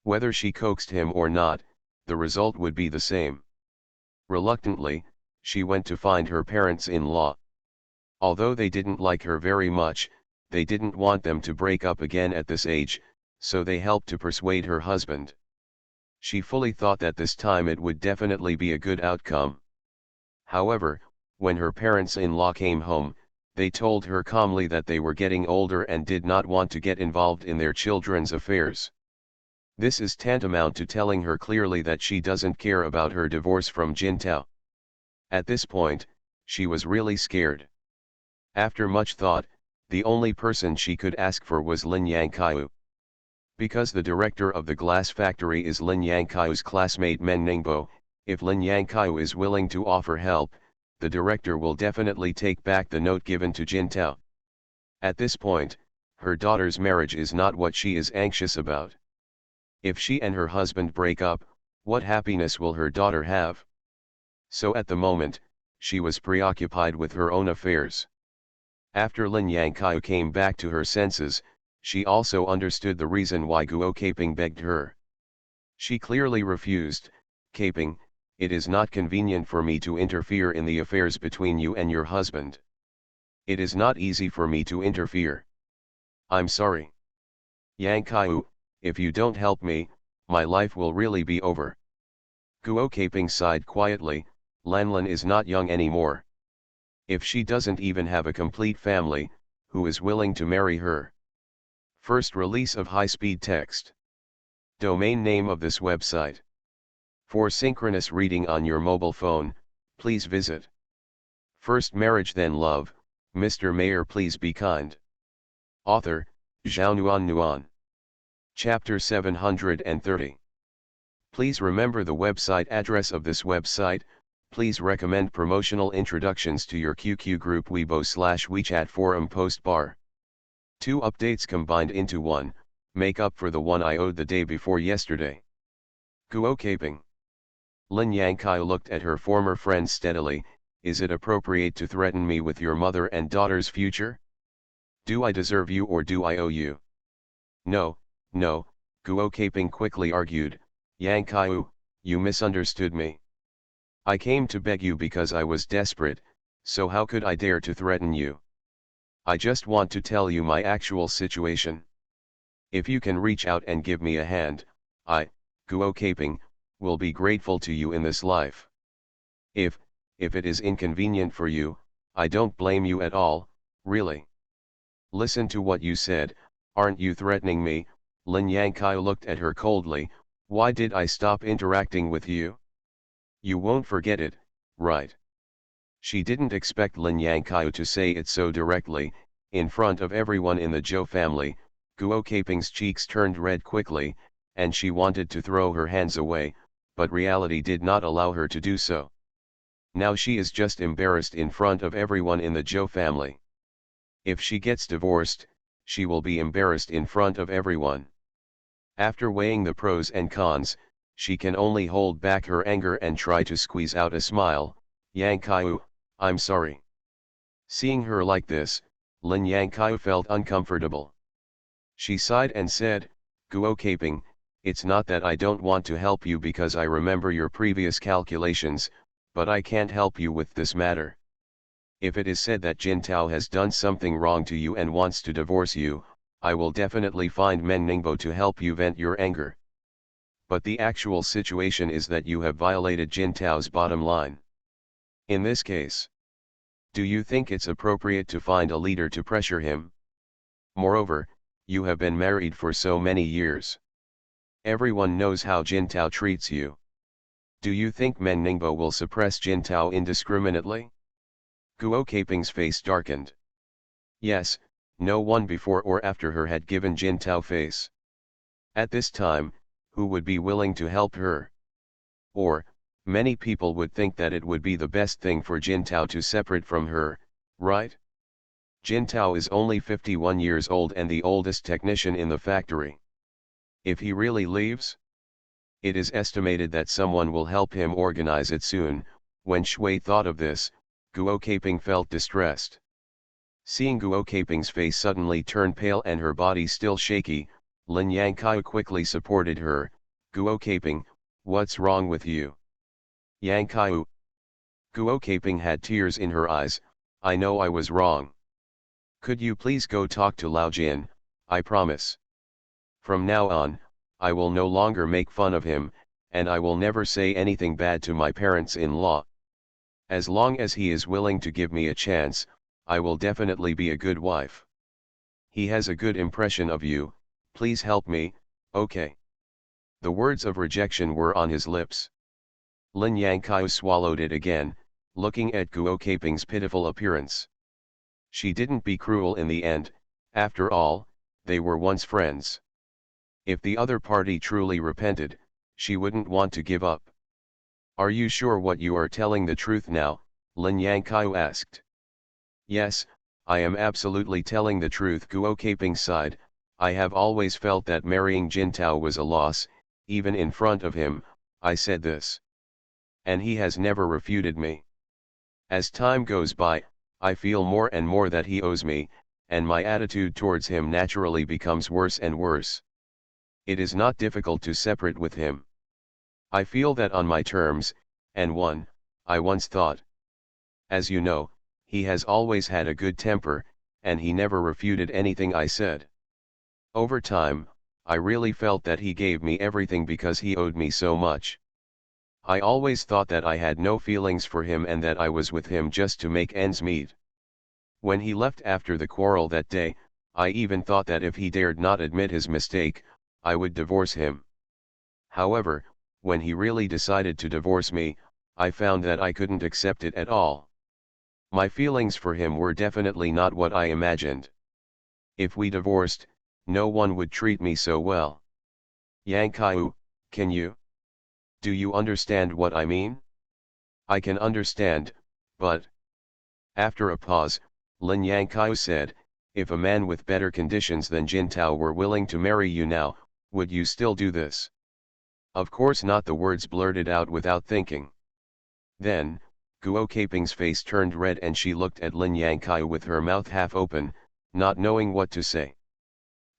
Whether she coaxed him or not, the result would be the same. Reluctantly, she went to find her parents-in-law. Although they didn't like her very much, they didn't want them to break up again at this age, so they helped to persuade her husband. She fully thought that this time it would definitely be a good outcome. However, when her parents-in-law came home, they told her calmly that they were getting older and did not want to get involved in their children's affairs. This is tantamount to telling her clearly that she doesn't care about her divorce from Jintao. At this point, she was really scared. After much thought, the only person she could ask for was Lin Yangqiu. Because the director of the glass factory is Lin Yangqiu's classmate Men Ningbo, if Lin Yangqiu is willing to offer help, the director will definitely take back the note given to Jintao. At this point, her daughter's marriage is not what she is anxious about. If she and her husband break up, what happiness will her daughter have? So at the moment, she was preoccupied with her own affairs. After Lin Yangqiu came back to her senses, she also understood the reason why Guo Caping begged her. She clearly refused. Caping, it is not convenient for me to interfere in the affairs between you and your husband. It is not easy for me to interfere. I'm sorry. Yangqiu, if you don't help me, my life will really be over. Guo Caping sighed quietly. Lanlin is not young anymore. If she doesn't even have a complete family, who is willing to marry her? First release of high-speed text. Domain name of this website. For synchronous reading on your mobile phone, please visit. First marriage then love, Mr. Mayor please be kind. Author, Zhao Nuan. Chapter 730. Please remember the website address of this website. Please recommend promotional introductions to your QQ group Weibo/WeChat forum post bar. 2 updates combined into one, make up for the one I owed the day before yesterday. Guo Caping. Lin Yangqiu looked at her former friend steadily. Is it appropriate to threaten me with your mother and daughter's future? Do I deserve you or do I owe you? No, no, Guo Caping quickly argued. Yangqiu, you misunderstood me. I came to beg you because I was desperate, so how could I dare to threaten you? I just want to tell you my actual situation. If you can reach out and give me a hand, I, Guo Caping, will be grateful to you in this life. If it is inconvenient for you, I don't blame you at all, really. Listen to what you said, aren't you threatening me? Lin Yangqiu looked at her coldly. Why did I stop interacting with you? You won't forget it, right? She didn't expect Lin Yangqiu to say it so directly, in front of everyone in the Zhou family. Guo Caping's cheeks turned red quickly, and she wanted to throw her hands away, but reality did not allow her to do so. Now she is just embarrassed in front of everyone in the Zhou family. If she gets divorced, she will be embarrassed in front of everyone. After weighing the pros and cons, she can only hold back her anger and try to squeeze out a smile. Yangqiu, I'm sorry. Seeing her like this, Lin Yangqiu felt uncomfortable. She sighed and said, Guo Caping, It's not that I don't want to help you because I remember your previous calculations, but I can't help you with this matter. If it is said that Jintao has done something wrong to you and wants to divorce you, I will definitely find Men Ningbo to help you vent your anger. But the actual situation is that you have violated Jintao's bottom line. In this case, do you think it's appropriate to find a leader to pressure him? Moreover, you have been married for so many years. Everyone knows how Jintao treats you. Do you think Men Ningbo will suppress Jintao indiscriminately? Guo Caping's face darkened. Yes, no one before or after her had given Jintao face. At this time, who would be willing to help her? Or, many people would think that it would be the best thing for Jintao to separate from her, right? Jintao is only 51 years old and the oldest technician in the factory. If he really leaves? It is estimated that someone will help him organize it soon. When Shui thought of this, Guo Caping felt distressed. Seeing Guo Caping's face suddenly turn pale and her body still shaky, Lin Yangkai quickly supported her. Guo Caping, what's wrong with you? Yangkai. Guo Caping had tears in her eyes. I know I was wrong. Could you please go talk to Lao Jin? I promise. From now on, I will no longer make fun of him, and I will never say anything bad to my parents-in-law. As long as he is willing to give me a chance, I will definitely be a good wife. He has a good impression of you, please help me, okay? The words of rejection were on his lips. Lin Yangkai swallowed it again, looking at Guo Caping's pitiful appearance. She didn't be cruel in the end, after all, they were once friends. If the other party truly repented, she wouldn't want to give up. Are you sure what you are telling the truth now? Lin Yangkai asked. Yes, I am absolutely telling the truth, Guo Caping sighed. I have always felt that marrying Jintao was a loss. Even in front of him, I said this. And he has never refuted me. As time goes by, I feel more and more that he owes me, and my attitude towards him naturally becomes worse and worse. It is not difficult to separate with him. I feel that on my terms, and I once thought. As you know, he has always had a good temper, and he never refuted anything I said. Over time, I really felt that he gave me everything because he owed me so much. I always thought that I had no feelings for him and that I was with him just to make ends meet. When he left after the quarrel that day, I even thought that if he dared not admit his mistake, I would divorce him. However, when he really decided to divorce me, I found that I couldn't accept it at all. My feelings for him were definitely not what I imagined. If we divorced, no one would treat me so well. Yang Kai, can you? Do you understand what I mean? I can understand, but... After a pause, Lin Yangkai said, if a man with better conditions than Jintao were willing to marry you now, would you still do this? Of course not, the words blurted out without thinking. Then, Guo Caping's face turned red and she looked at Lin Yangkai with her mouth half open, not knowing what to say.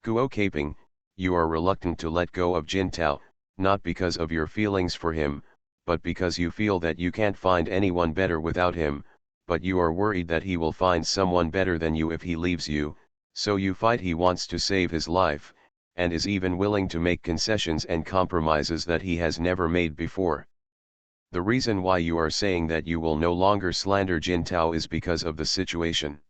Guo Caping, you are reluctant to let go of Jintao, not because of your feelings for him, but because you feel that you can't find anyone better without him, but you are worried that he will find someone better than you if he leaves you, so you fight. He wants to save his life, and is even willing to make concessions and compromises that he has never made before. The reason why you are saying that you will no longer slander Jintao is because of the situation.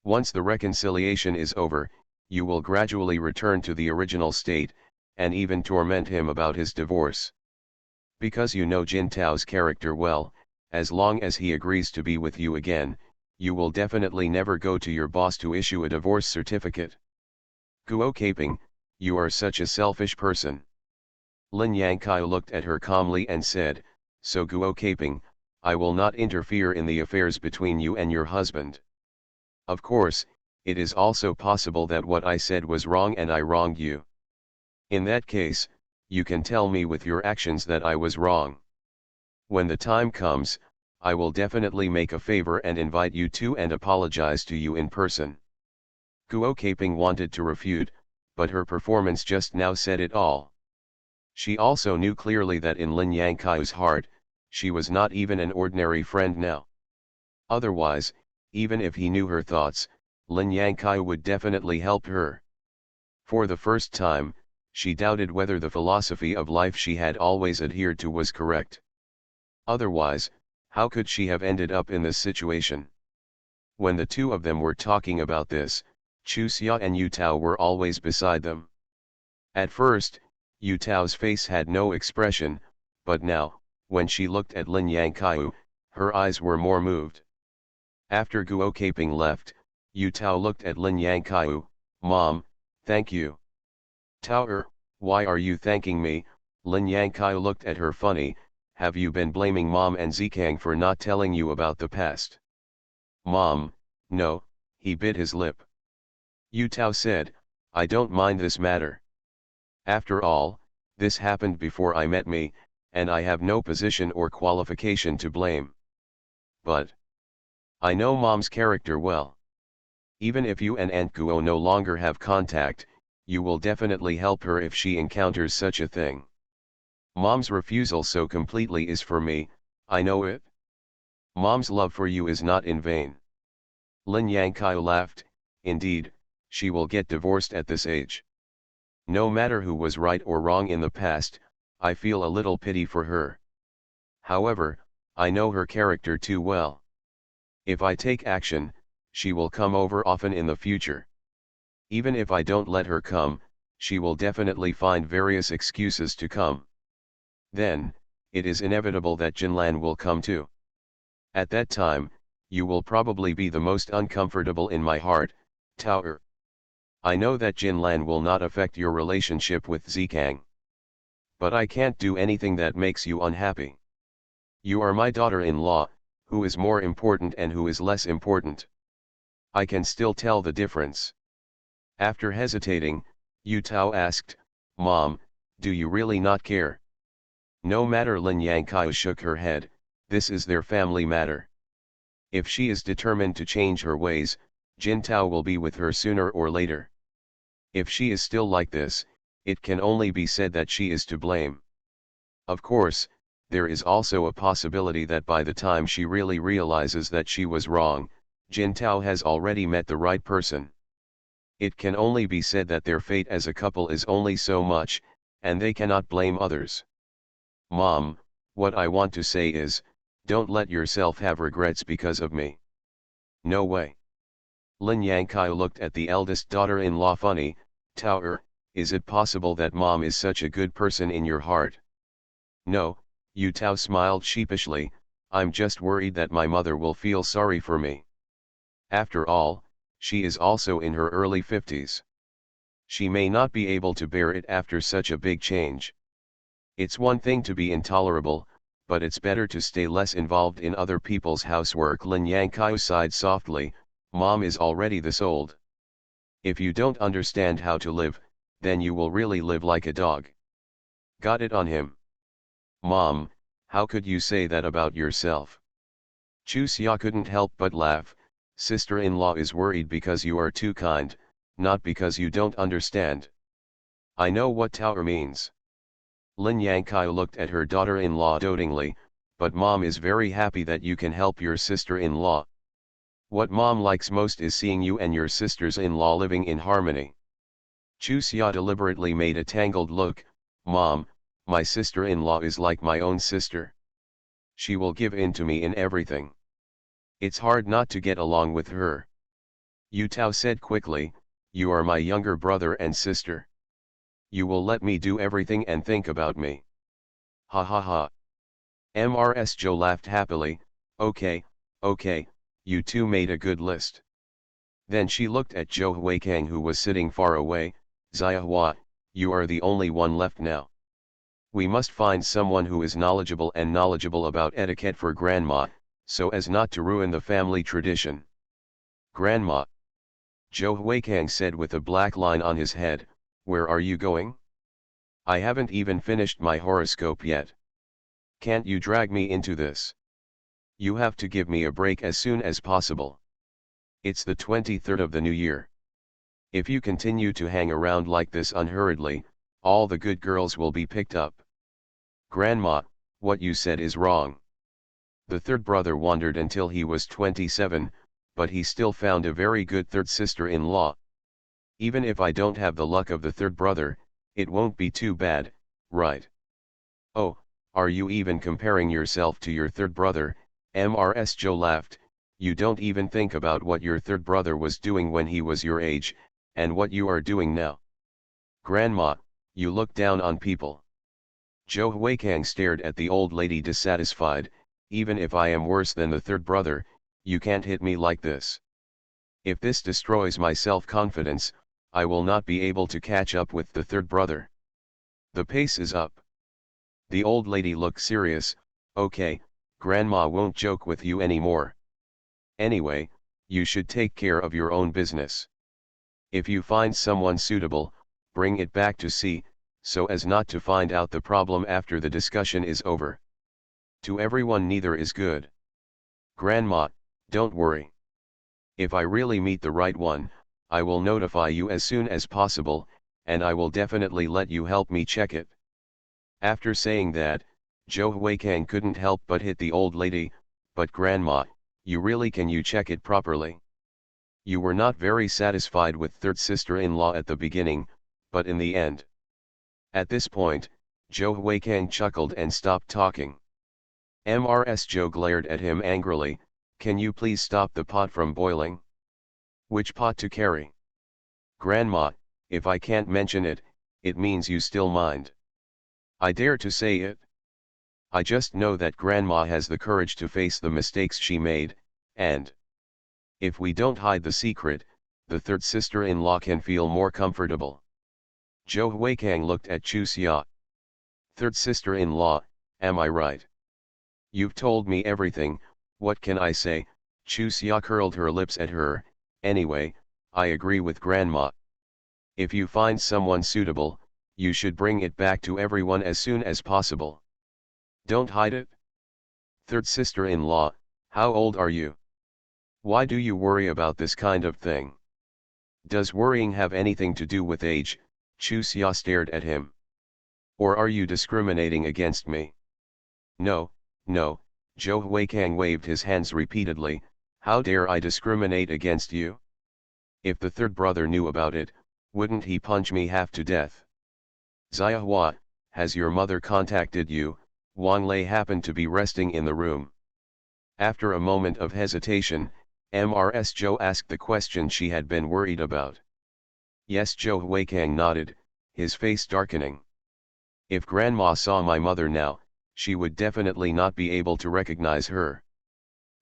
Once the reconciliation is over, you will gradually return to the original state, and even torment him about his divorce. Because you know Jintao's character well, as long as he agrees to be with you again, you will definitely never go to your boss to issue a divorce certificate. Guo Caping, you are such a selfish person. Lin Yangkai looked at her calmly and said, so Guo Caping, I will not interfere in the affairs between you and your husband. Of course, it is also possible that what I said was wrong and I wronged you. In that case, you can tell me with your actions that I was wrong. When the time comes, I will definitely make a favor and invite you to and apologize to you in person. Guo Caping wanted to refute, but her performance just now said it all. She also knew clearly that in Lin Yangkai's heart, she was not even an ordinary friend now. Otherwise, even if he knew her thoughts, Lin Yangkai would definitely help her. For the first time, she doubted whether the philosophy of life she had always adhered to was correct. Otherwise, how could she have ended up in this situation? When the two of them were talking about this, Chu Xia and Yu Tao were always beside them. At first, Yu Tao's face had no expression, but now, when she looked at Lin Yangkai, her eyes were more moved. After Guo Caping left, Yu Tao looked at Lin Yangkai. Mom, thank you. Tao, why are you thanking me? Lin Yangkai looked at her funny. Have you been blaming Mom and Zikang for not telling you about the past? Mom, no, he bit his lip. Yu Tao said, I don't mind this matter. After all, this happened before I met me, and I have no position or qualification to blame. But I know Mom's character well. Even if you and Aunt Guo no longer have contact, you will definitely help her if she encounters such a thing. Mom's refusal so completely is for me, I know it. Mom's love for you is not in vain. Lin Yangkai laughed. Indeed, she will get divorced at this age. No matter who was right or wrong in the past, I feel a little pity for her. However, I know her character too well. If I take action, she will come over often in the future. Even if I don't let her come, she will definitely find various excuses to come. Then, it is inevitable that Jinlan will come too. At that time, you will probably be the most uncomfortable in my heart, Tao. I know that Jinlan will not affect your relationship with Zikang. But I can't do anything that makes you unhappy. You are my daughter-in-law, who is more important and who is less important. I can still tell the difference. After hesitating, Yu Tao asked, Mom, do you really not care? No matter. Lin Yangkai shook her head, this is their family matter. If she is determined to change her ways, Jin Tao will be with her sooner or later. If she is still like this, it can only be said that she is to blame. Of course, there is also a possibility that by the time she really realizes that she was wrong, Jin Tao has already met the right person. It can only be said that their fate as a couple is only so much, and they cannot blame others. Mom, what I want to say is, don't let yourself have regrets because of me. No way. Lin Yangkai looked at the eldest daughter-in-law funny. Tao, is it possible that Mom is such a good person in your heart? No, Yu Tao smiled sheepishly, I'm just worried that my mother will feel sorry for me. After all, she is also in her early 50s. She may not be able to bear it after such a big change. It's one thing to be intolerable, but it's better to stay less involved in other people's housework. Lin Yangkai sighed softly, Mom is already this old. If you don't understand how to live, then you will really live like a dog. Got it on him. Mom, how could you say that about yourself? Chu Xia couldn't help but laugh. Sister-in-law is worried because you are too kind, not because you don't understand. I know what Tao means. Lin Yangkai looked at her daughter-in-law dotingly, but Mom is very happy that you can help your sister-in-law. What Mom likes most is seeing you and your sisters-in-law living in harmony. Chu Xia deliberately made a tangled look. Mom, my sister-in-law is like my own sister. She will give in to me in everything. It's hard not to get along with her. Yu Tao said quickly, you are my younger brother and sister. You will let me do everything and think about me. Ha ha ha. Mrs. Zhou laughed happily, okay, you two made a good list. Then she looked at Zhou Huikang who was sitting far away. Xiahua, you are the only one left now. We must find someone who is knowledgeable about etiquette for Grandma, so as not to ruin the family tradition. Grandma. Zhou Huikang said with a black line on his head, where are you going? I haven't even finished my horoscope yet. Can't you drag me into this? You have to give me a break as soon as possible. It's the 23rd of the new year. If you continue to hang around like this unhurriedly, All the good girls will be picked up. Grandma, what you said is wrong. The third brother wandered until he was 27, but he still found a very good third sister-in-law. Even if I don't have the luck of the third brother, it won't be too bad, right? Oh, are you even comparing yourself to your third brother? Mrs. Joe laughed. You don't even think about what your third brother was doing when he was your age, and what you are doing now. Grandma, you look down on people. Joe Huikang stared at the old lady dissatisfied. Even if I am worse than the third brother, you can't hit me like this. If this destroys my self-confidence, I will not be able to catch up with the third brother. The pace is up. The old lady looked serious. Okay, Grandma won't joke with you anymore. Anyway, you should take care of your own business. If you find someone suitable, bring it back to C, so as not to find out the problem after the discussion is over. To everyone neither is good. Grandma, don't worry. If I really meet the right one, I will notify you as soon as possible, and I will definitely let you help me check it. After saying that, Joe Huikang couldn't help but hit the old lady. But Grandma, can you check it properly? You were not very satisfied with third sister-in-law at the beginning, but in the end. At this point, Joe Huikang chuckled and stopped talking. Mrs. Joe glared at him angrily. Can you please stop the pot from boiling? Which pot to carry? Grandma, if I can't mention it, it means you still mind. I dare to say it. I just know that Grandma has the courage to face the mistakes she made, and if we don't hide the secret, the third sister-in-law can feel more comfortable. Joe Huikang looked at Chu Xia. Third sister-in-law, am I right? You've told me everything, what can I say? Chu Xia curled her lips at her. Anyway, I agree with Grandma. If you find someone suitable, you should bring it back to everyone as soon as possible. Don't hide it. Third sister-in-law, how old are you? Why do you worry about this kind of thing? Does worrying have anything to do with age? Chu Xia stared at him. Or are you discriminating against me? No, no, Joe Huikang waved his hands repeatedly. How dare I discriminate against you? If the third brother knew about it, wouldn't he punch me half to death? Xiahua, has your mother contacted you? Wang Lei happened to be resting in the room. After a moment of hesitation, Mrs. Joe asked the question she had been worried about. Yes, Joe Huikang nodded, his face darkening. If Grandma saw my mother now, she would definitely not be able to recognize her.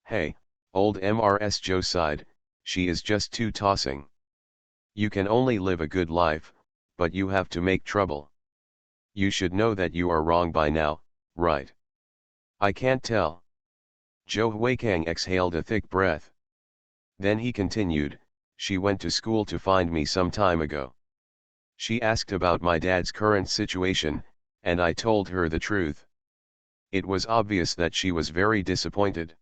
Hey, old Mrs. Joe sighed, she is just too tossing. You can only live a good life, but you have to make trouble. You should know that you are wrong by now, right? I can't tell. Joe Huikang exhaled a thick breath. Then he continued, she went to school to find me some time ago. She asked about my dad's current situation, and I told her the truth. It was obvious that she was very disappointed.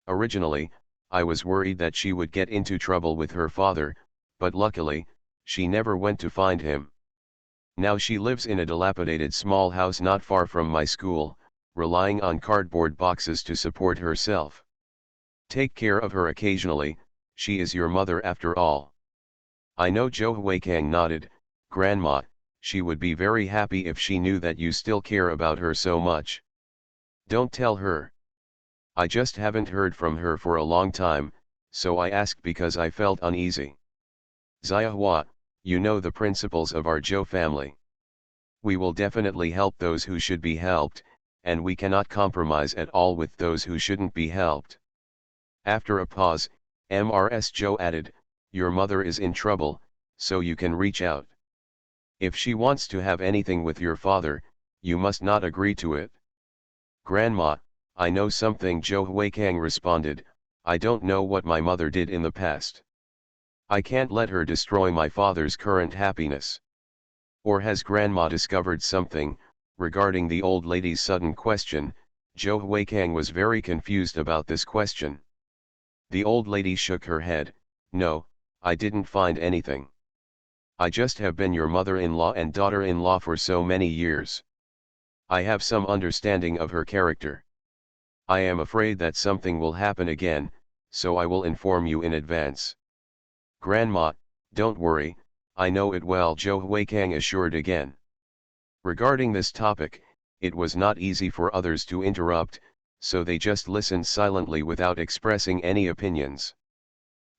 Originally, I was worried that she would get into trouble with her father, but luckily, she never went to find him. Now she lives in a dilapidated small house not far from my school, relying on cardboard boxes to support herself. Take care of her occasionally, she is your mother after all. I know. Joe Huikang nodded. Grandma, she would be very happy if she knew that you still care about her so much. Don't tell her. I just haven't heard from her for a long time, so I asked because I felt uneasy. Xiahua, you know the principles of our Zhou family. We will definitely help those who should be helped, and we cannot compromise at all with those who shouldn't be helped. After a pause, Mrs. Zhou added, your mother is in trouble, so you can reach out. If she wants to have anything with your father, you must not agree to it. Grandma, I know something. Zhou Huikang responded, I don't know what my mother did in the past. I can't let her destroy my father's current happiness. Or has Grandma discovered something? Regarding the old lady's sudden question, Zhou Huikang was very confused about this question. The old lady shook her head. No, I didn't find anything. I just have been your mother-in-law and daughter-in-law for so many years. I have some understanding of her character. I am afraid that something will happen again, so I will inform you in advance. Grandma, don't worry, I know it well, Zhou Huikang assured again. Regarding this topic, it was not easy for others to interrupt, so they just listened silently without expressing any opinions.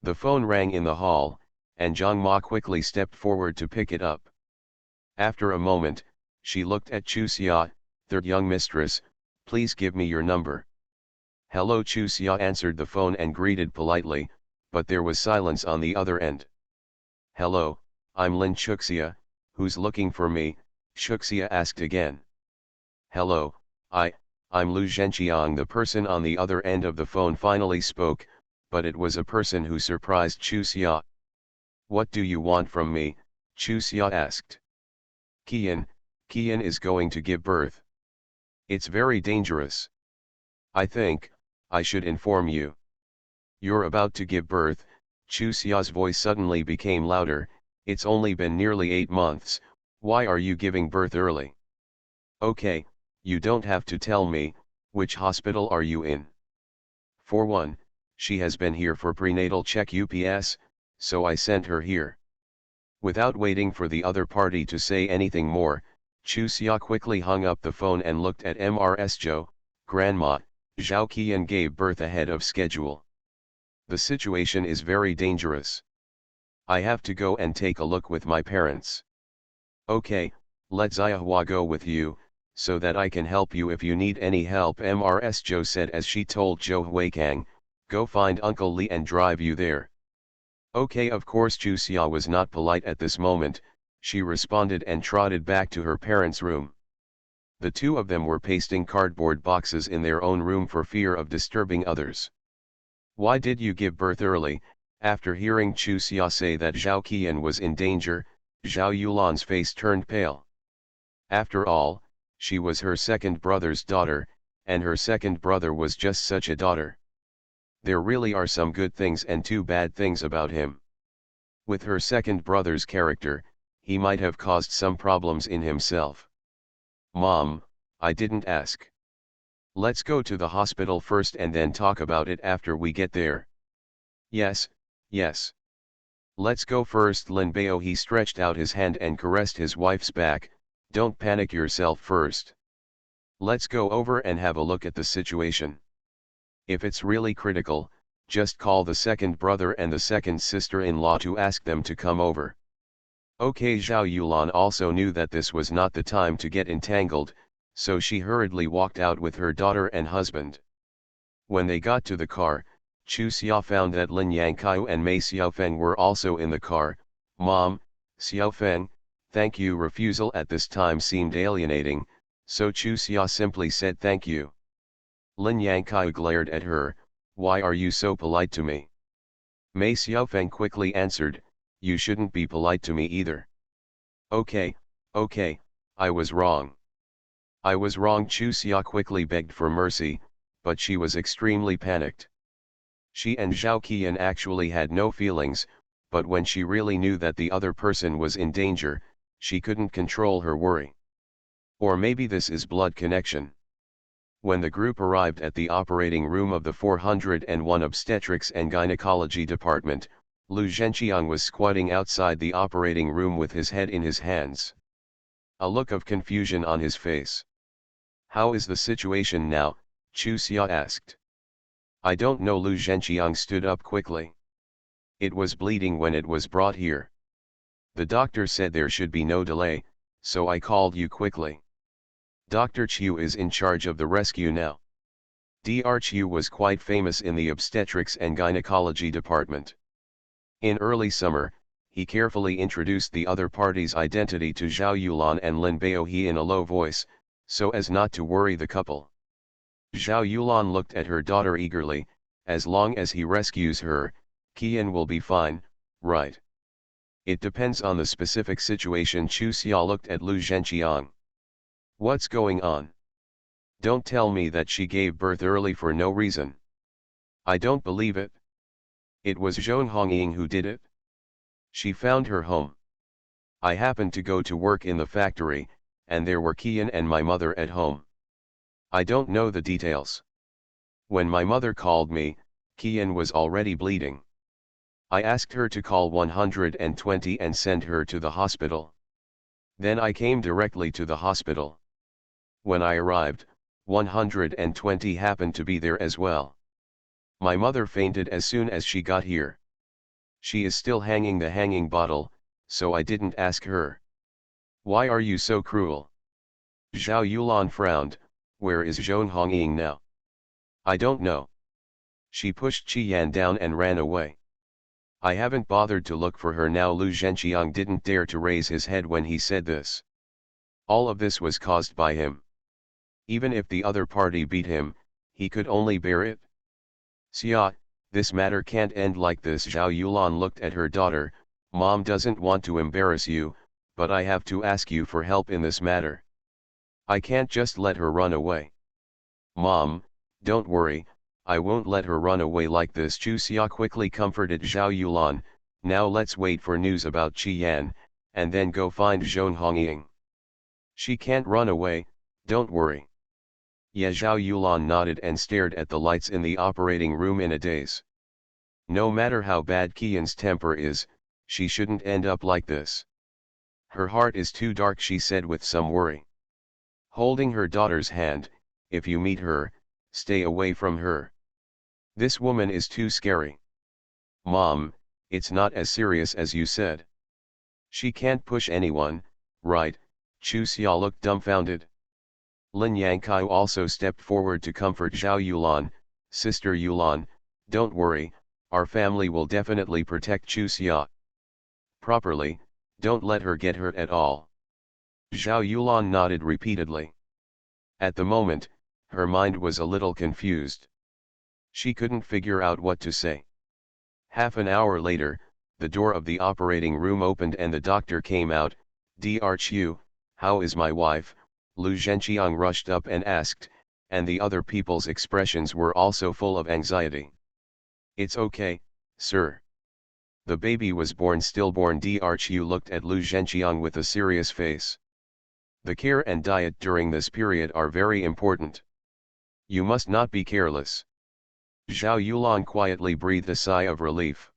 The phone rang in the hall, and Zhang Ma xiquickly stepped forward to pick it up. After a moment, she looked at Chu Xia, "Third young mistress, please give me your number." "Hello," Chu Xia answered the phone and greeted politely, but there was silence on the other end. "Hello, I'm Lin Chuxia, who's looking for me?" Chuxia asked again. "Hello, I'm Lu Zhenqiang." The person on the other end of the phone finally spoke, but it was a person who surprised Chu Xia. "What do you want from me?" Chu Xia asked. Qian is going to give birth. It's very dangerous. I think I should inform you. You're about to give birth." Chu Xia's voice suddenly became louder. "It's only been nearly 8 months, why are you giving birth early?" "Okay, you don't have to tell me. Which hospital are you in?" "For one, she has been here for prenatal check UPS, so I sent her here." Without waiting for the other party to say anything more, Chu Xia quickly hung up the phone and looked at Mrs. Zhou. "Grandma, Zhao Qian gave birth ahead of schedule. The situation is very dangerous. I have to go and take a look with my parents." "Okay, let Xiahua go with you, so that I can help you if you need any help," Mrs. Zhou said as she told Zhou Huikang, "Go find Uncle Li and drive you there." "Okay." Of course Chu Xia was not polite at this moment, she responded and trotted back to her parents' room. The two of them were pasting cardboard boxes in their own room for fear of disturbing others. "Why did you give birth early?" After hearing Chu Xia say that Zhao Qian was in danger, Zhao Yulan's face turned pale. After all, she was her second brother's daughter, and her second brother was just such a daughter. There really are some good things and two bad things about him. With her second brother's character, he might have caused some problems in himself. "Mom, I didn't ask. Let's go to the hospital first and then talk about it after we get there." Yes. "Let's go first." Lin Bao he stretched out his hand and caressed his wife's back. "Don't panic yourself first. Let's go over and have a look at the situation. If it's really critical, just call the second brother and the second sister-in-law to ask them to come over." Okay. Zhao Yulan also knew that this was not the time to get entangled, so she hurriedly walked out with her daughter and husband. When they got to the car, Chu Xia found that Lin Yangqiu and Mei Xiaofeng were also in the car. "Mom, Xiaofeng, thank you." Refusal at this time seemed alienating, so Chu Xia simply said thank you. Lin Yangqiu glared at her. "Why are you so polite to me?" Mei Xiaofeng quickly answered, "You shouldn't be polite to me either." Okay, I was wrong. Chu Xia quickly begged for mercy, but she was extremely panicked. She and Zhao Qian actually had no feelings, but when she really knew that the other person was in danger, she couldn't control her worry. Or maybe this is blood connection. When the group arrived at the operating room of the 401 Obstetrics and Gynecology Department, Lu Zhenqiang was squatting outside the operating room with his head in his hands. A look of confusion on his face. "How is the situation now?" Chu Xia asked. "I don't know." Lu Zhenqiang stood up quickly. "It was bleeding when it was brought here. The doctor said there should be no delay, so I called you quickly. Dr. Chiu is in charge of the rescue now." Dr. Chiu was quite famous in the obstetrics and gynecology department. In early summer, he carefully introduced the other party's identity to Zhao Yulan and Lin Baohe in a low voice, so as not to worry the couple. Zhao Yulan looked at her daughter eagerly. "As long as he rescues her, Qian will be fine, right?" "It depends on the specific situation." Chu Xia looked at Lu Zhenqiang. "What's going on? Don't tell me that she gave birth early for no reason." "I don't believe it. It was Zhong Hongying who did it. She found her home. I happened to go to work in the factory, and there were Kian and my mother at home. I don't know the details. When my mother called me, Kian was already bleeding. I asked her to call 120 and send her to the hospital. Then I came directly to the hospital. When I arrived, 120 happened to be there as well. My mother fainted as soon as she got here. She is still hanging the hanging bottle, so I didn't ask her. Why are you so cruel? Zhao Yulan frowned. Where is Zhong Hongying now? I don't know. She pushed Qi Yan down and ran away. I haven't bothered to look for her now. Lu Zhenqiang didn't dare to raise his head when he said this. All of this was caused by him. Even if the other party beat him, he could only bear it. Xia, this matter can't end like this. Zhao Yulan looked at her daughter. Mom doesn't want to embarrass you, but I have to ask you for help in this matter. I can't just let her run away. Mom, don't worry, I won't let her run away like this. Chu Xia quickly comforted Zhao Yulan. Now let's wait for news about Qi Yan, and then go find Zhong Hongying. She can't run away, don't worry. Yeah, Zhao Yulan nodded and stared at the lights in the operating room in a daze. No matter how bad Qian's temper is, she shouldn't end up like this. Her heart is too dark, she said with some worry. Holding her daughter's hand, if you meet her, stay away from her. This woman is too scary. Mom, it's not as serious as you said. She can't push anyone, right? Chu Xia looked dumbfounded. Lin Yangkai also stepped forward to comfort Zhao Yulan. Sister Yulan, don't worry, our family will definitely protect Chu Xia. Properly, don't let her get hurt at all. Zhao Yulan nodded repeatedly. At the moment, her mind was a little confused. She couldn't figure out what to say. Half an hour later, the door of the operating room opened and the doctor came out. Dr. Chu, how is my wife? Lu Zhenqiang rushed up and asked, and the other people's expressions were also full of anxiety. It's okay, sir. The baby was born stillborn. Dr. Chu looked at Lu Zhenqiang with a serious face. The care and diet during this period are very important. You must not be careless. Zhao Yulan quietly breathed a sigh of relief.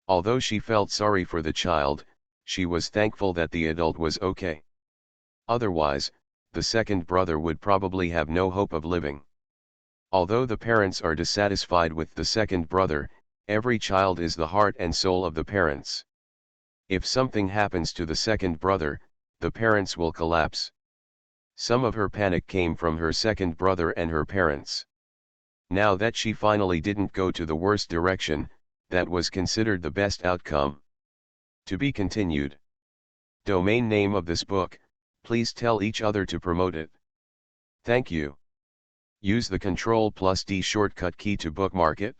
Although she felt sorry for the child, she was thankful that the adult was okay. Otherwise, the second brother would probably have no hope of living. Although the parents are dissatisfied with the second brother, every child is the heart and soul of the parents. If something happens to the second brother, the parents will collapse. Some of her panic came from her second brother and her parents. Now that she finally didn't go to the worst direction, that was considered the best outcome. To be continued. Domain name of this book, please tell each other to promote it. Thank you. Use the Ctrl+D shortcut key to bookmark it.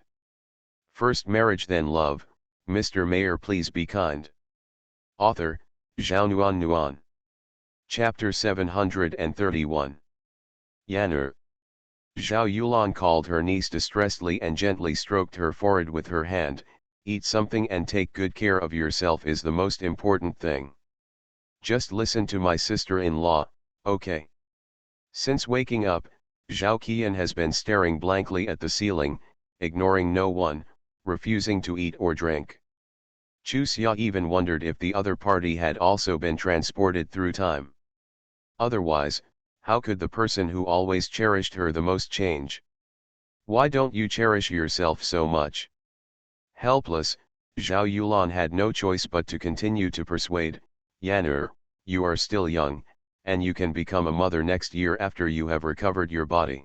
First marriage then love, Mr. Mayor please be kind. Author, Zhao Nuan. Chapter 731. Yanner. Zhao Yulan called her niece distressedly and gently stroked her forehead with her hand. Eat something and take good care of yourself is the most important thing. Just listen to my sister-in-law, okay? Since waking up, Zhao Qian has been staring blankly at the ceiling, ignoring no one, refusing to eat or drink. Chu Xia even wondered if the other party had also been transported through time. Otherwise, how could the person who always cherished her the most change? Why don't you cherish yourself so much? Helpless, Zhao Yulan had no choice but to continue to persuade. Yanner, you are still young, and you can become a mother next year after you have recovered your body.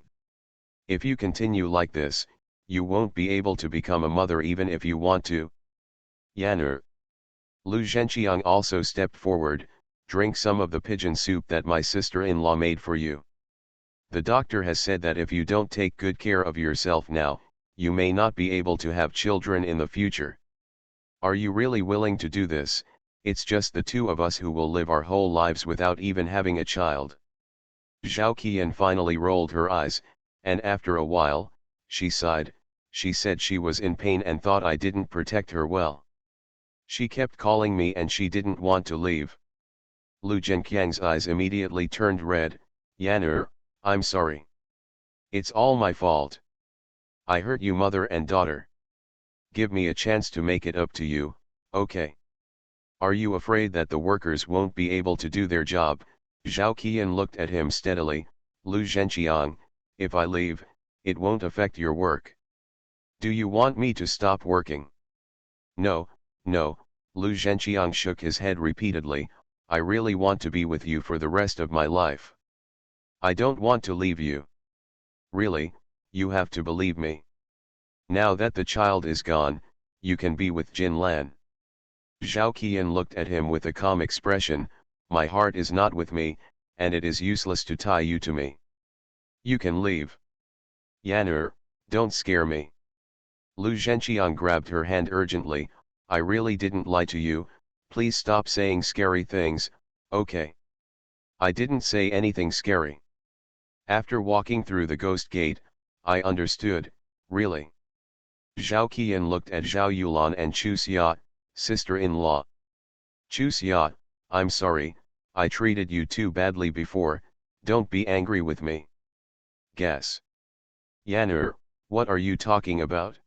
If you continue like this, you won't be able to become a mother even if you want to. Yanner. Lu Zhenqiang also stepped forward. Drink some of the pigeon soup that my sister-in-law made for you. The doctor has said that if you don't take good care of yourself now, you may not be able to have children in the future. Are you really willing to do this? It's just the two of us who will live our whole lives without even having a child. Zhao Qian finally rolled her eyes, and after a while, she sighed. She said she was in pain and thought I didn't protect her well. She kept calling me and she didn't want to leave. Lu Zhenqiang's eyes immediately turned red. Yan'er, I'm sorry. It's all my fault. I hurt you mother and daughter. Give me a chance to make it up to you, okay? Are you afraid that the workers won't be able to do their job? Zhao Qian looked at him steadily. Lu Zhenqiang, if I leave, it won't affect your work. Do you want me to stop working? No, no, Lu Zhenqiang shook his head repeatedly. I really want to be with you for the rest of my life. I don't want to leave you. Really, you have to believe me. Now that the child is gone, you can be with Jin Lan. Zhao Qian looked at him with a calm expression. My heart is not with me, and it is useless to tie you to me. You can leave. Yan'er, don't scare me. Lu Zhenqiang grabbed her hand urgently. I really didn't lie to you, please stop saying scary things, okay? I didn't say anything scary. After walking through the ghost gate, I understood, really. Zhao Qian looked at Zhao Yulan and Chu Xia, sister-in-law. Chu Xia, I'm sorry, I treated you too badly before, don't be angry with me. Guess. Yan'er, what are you talking about?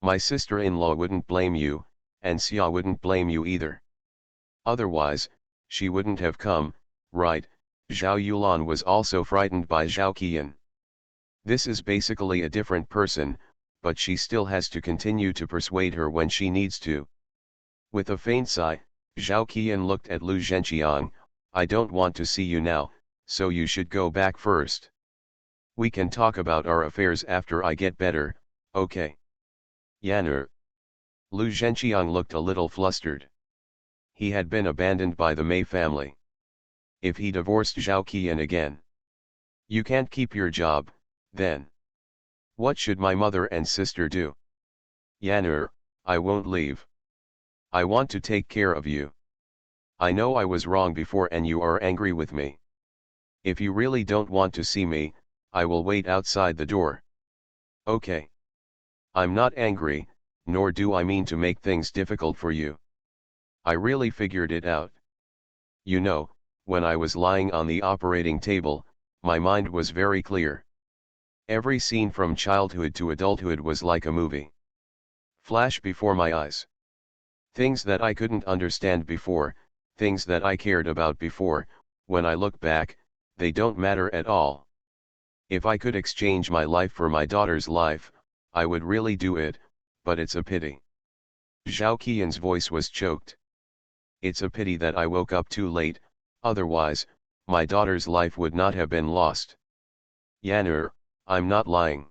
My sister-in-law wouldn't blame you, and Xia wouldn't blame you either. Otherwise, she wouldn't have come, right? Zhao Yulan was also frightened by Zhao Qian. This is basically a different person, but she still has to continue to persuade her when she needs to. With a faint sigh, Zhao Qian looked at Lu Zhenqiang. I don't want to see you now, so you should go back first. We can talk about our affairs after I get better, okay? Yan'er. Lu Zhenqiang looked a little flustered. He had been abandoned by the Mei family. If he divorced Zhao Qian again, you can't keep your job, then. What should my mother and sister do? Yan'er, I won't leave. I want to take care of you. I know I was wrong before and you are angry with me. If you really don't want to see me, I will wait outside the door. Okay. I'm not angry, nor do I mean to make things difficult for you. I really figured it out. You know, when I was lying on the operating table, my mind was very clear. Every scene from childhood to adulthood was like a movie. Flash before my eyes. Things that I couldn't understand before, things that I cared about before, when I look back, they don't matter at all. If I could exchange my life for my daughter's life, I would really do it, but it's a pity. Zhao Qian's voice was choked. It's a pity that I woke up too late, otherwise, my daughter's life would not have been lost. Yan'er, I'm not lying.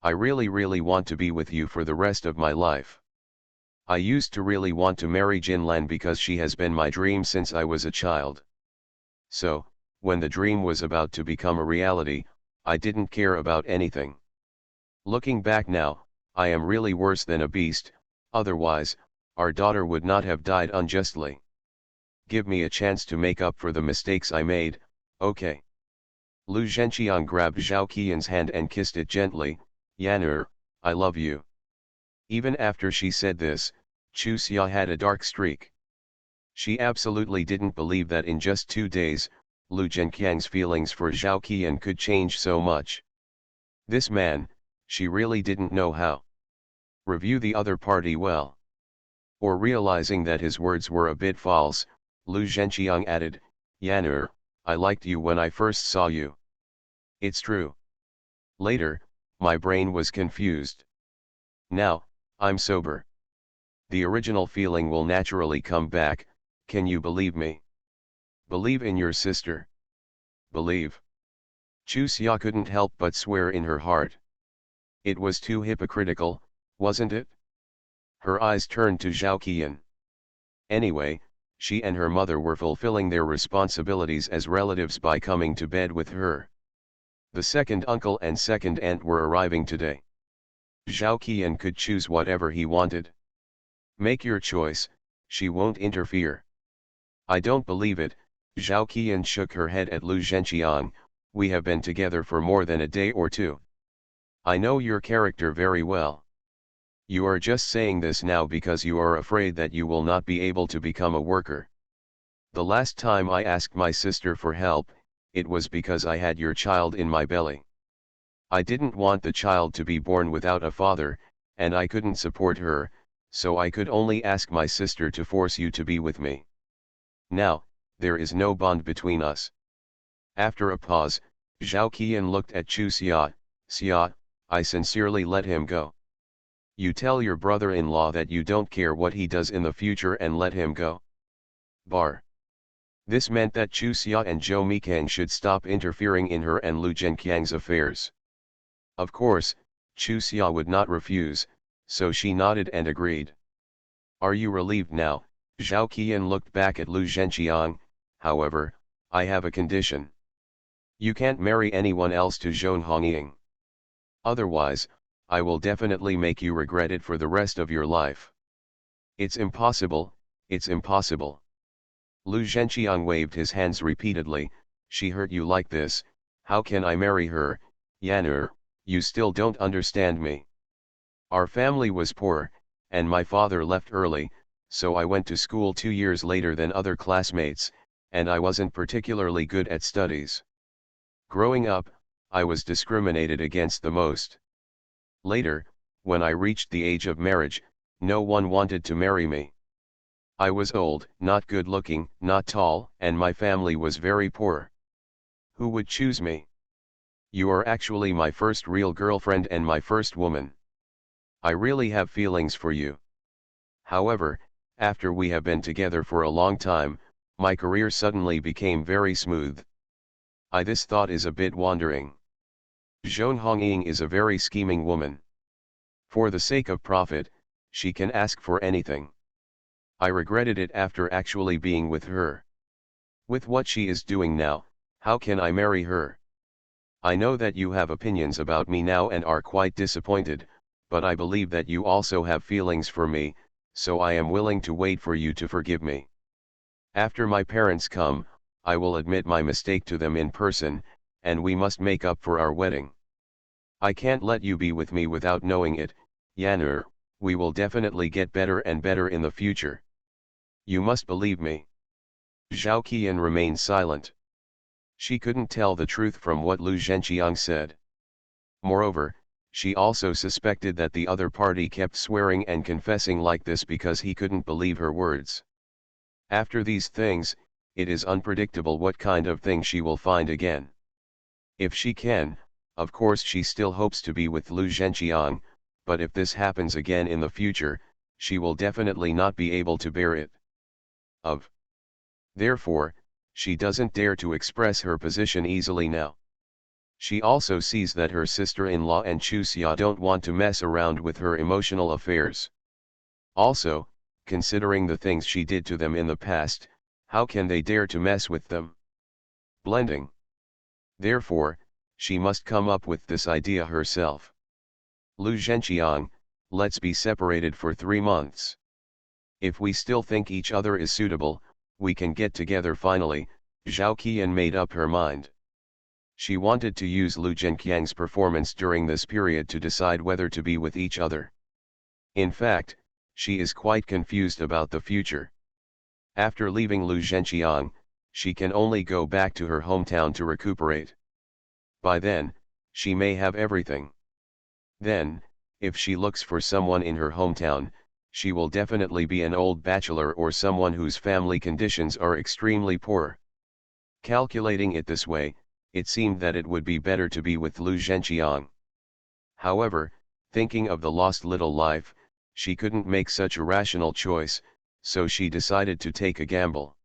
I really want to be with you for the rest of my life. I used to really want to marry Jin Lan because she has been my dream since I was a child. So, when the dream was about to become a reality, I didn't care about anything. Looking back now, I am really worse than a beast, otherwise, our daughter would not have died unjustly. Give me a chance to make up for the mistakes I made, okay? Lu Zhenqiang grabbed Zhao Qian's hand and kissed it gently. Yan'er, I love you. Even after she said this, Chu Xia had a dark streak. She absolutely didn't believe that in just 2 days, Lu Zhenqiang's feelings for Zhao Qian could change so much. This man, she really didn't know how. Review the other party well. Or realizing that his words were a bit false, Lu Zhenqiang added, Yan'er, I liked you when I first saw you. It's true. Later, my brain was confused. Now, I'm sober. The original feeling will naturally come back, can you believe me? Believe in your sister. Believe. Chu Xia couldn't help but swear in her heart. It was too hypocritical, wasn't it? Her eyes turned to Zhao Qian. Anyway, she and her mother were fulfilling their responsibilities as relatives by coming to bed with her. The second uncle and second aunt were arriving today. Zhao Qian could choose whatever he wanted. Make your choice, she won't interfere. I don't believe it, Zhao Qian shook her head at Lu Zhenqiang, we have been together for more than a day or two. I know your character very well. You are just saying this now because you are afraid that you will not be able to become a worker. The last time I asked my sister for help, it was because I had your child in my belly. I didn't want the child to be born without a father, and I couldn't support her, so I could only ask my sister to force you to be with me. Now, there is no bond between us. After a pause, Zhao Qian looked at Chu Xia. Xia, I sincerely let him go. You tell your brother-in-law that you don't care what he does in the future and let him go. Bar. This meant that Chu Xia and Zhou Mikang should stop interfering in her and Lu Zhenqiang's affairs. Of course, Chu Xia would not refuse, so she nodded and agreed. Are you relieved now? Zhao Qian looked back at Lu Zhenqiang. However, I have a condition. You can't marry anyone else to Zhong Hongying. Otherwise, I will definitely make you regret it for the rest of your life. It's impossible, it's impossible. Lu Zhenqiang waved his hands repeatedly. She hurt you like this, how can I marry her? Yan'er, you still don't understand me. Our family was poor, and my father left early, so I went to school 2 years later than other classmates, and I wasn't particularly good at studies. Growing up, I was discriminated against the most. Later, when I reached the age of marriage, no one wanted to marry me. I was old, not good looking, not tall, and my family was very poor. Who would choose me? You are actually my first real girlfriend and my first woman. I really have feelings for you. However, after we have been together for a long time, my career suddenly became very smooth. This thought is a bit wandering. Zhong Hongying is a very scheming woman. For the sake of profit, she can ask for anything. I regretted it after actually being with her. With what she is doing now, how can I marry her? I know that you have opinions about me now and are quite disappointed, but I believe that you also have feelings for me, so I am willing to wait for you to forgive me. After my parents come, I will admit my mistake to them in person, and we must make up for our wedding. I can't let you be with me without knowing it, Yan'er, we will definitely get better and better in the future. You must believe me. Zhao Qian remained silent. She couldn't tell the truth from what Lu Zhenqiang said. Moreover, she also suspected that the other party kept swearing and confessing like this because he couldn't believe her words. After these things, it is unpredictable what kind of thing she will find again. If she can, of course she still hopes to be with Lu Zhenqiang, but if this happens again in the future, she will definitely not be able to bear it. Therefore, she doesn't dare to express her position easily now. She also sees that her sister-in-law and Chu Xia don't want to mess around with her emotional affairs. Also, considering the things she did to them in the past, how can they dare to mess with them? Blending. Therefore, she must come up with this idea herself. Lu Zhenqiang, let's be separated for 3 months. If we still think each other is suitable, we can get together finally. Zhao Qian made up her mind. She wanted to use Lu Zhenqiang's performance during this period to decide whether to be with each other. In fact, she is quite confused about the future. After leaving Lu Zhenqiang, she can only go back to her hometown to recuperate. By then, she may have everything. Then, if she looks for someone in her hometown, she will definitely be an old bachelor or someone whose family conditions are extremely poor. Calculating it this way, it seemed that it would be better to be with Lu Zhenqiang. However, thinking of the lost little life, she couldn't make such a rational choice, so she decided to take a gamble.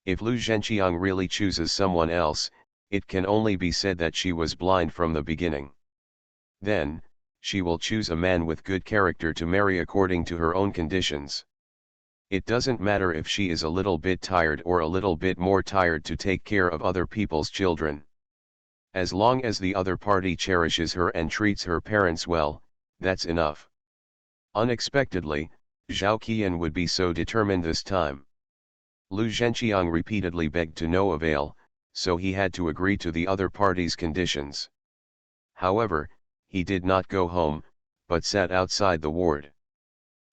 If Lu Zhenqiang really chooses someone else, it can only be said that she was blind from the beginning. Then, she will choose a man with good character to marry according to her own conditions. It doesn't matter if she is a little bit tired or a little bit more tired to take care of other people's children. As long as the other party cherishes her and treats her parents well, that's enough. Unexpectedly, Zhao Qian would be so determined this time. Lu Zhenqiang repeatedly begged to no avail, so he had to agree to the other party's conditions. However, he did not go home, but sat outside the ward.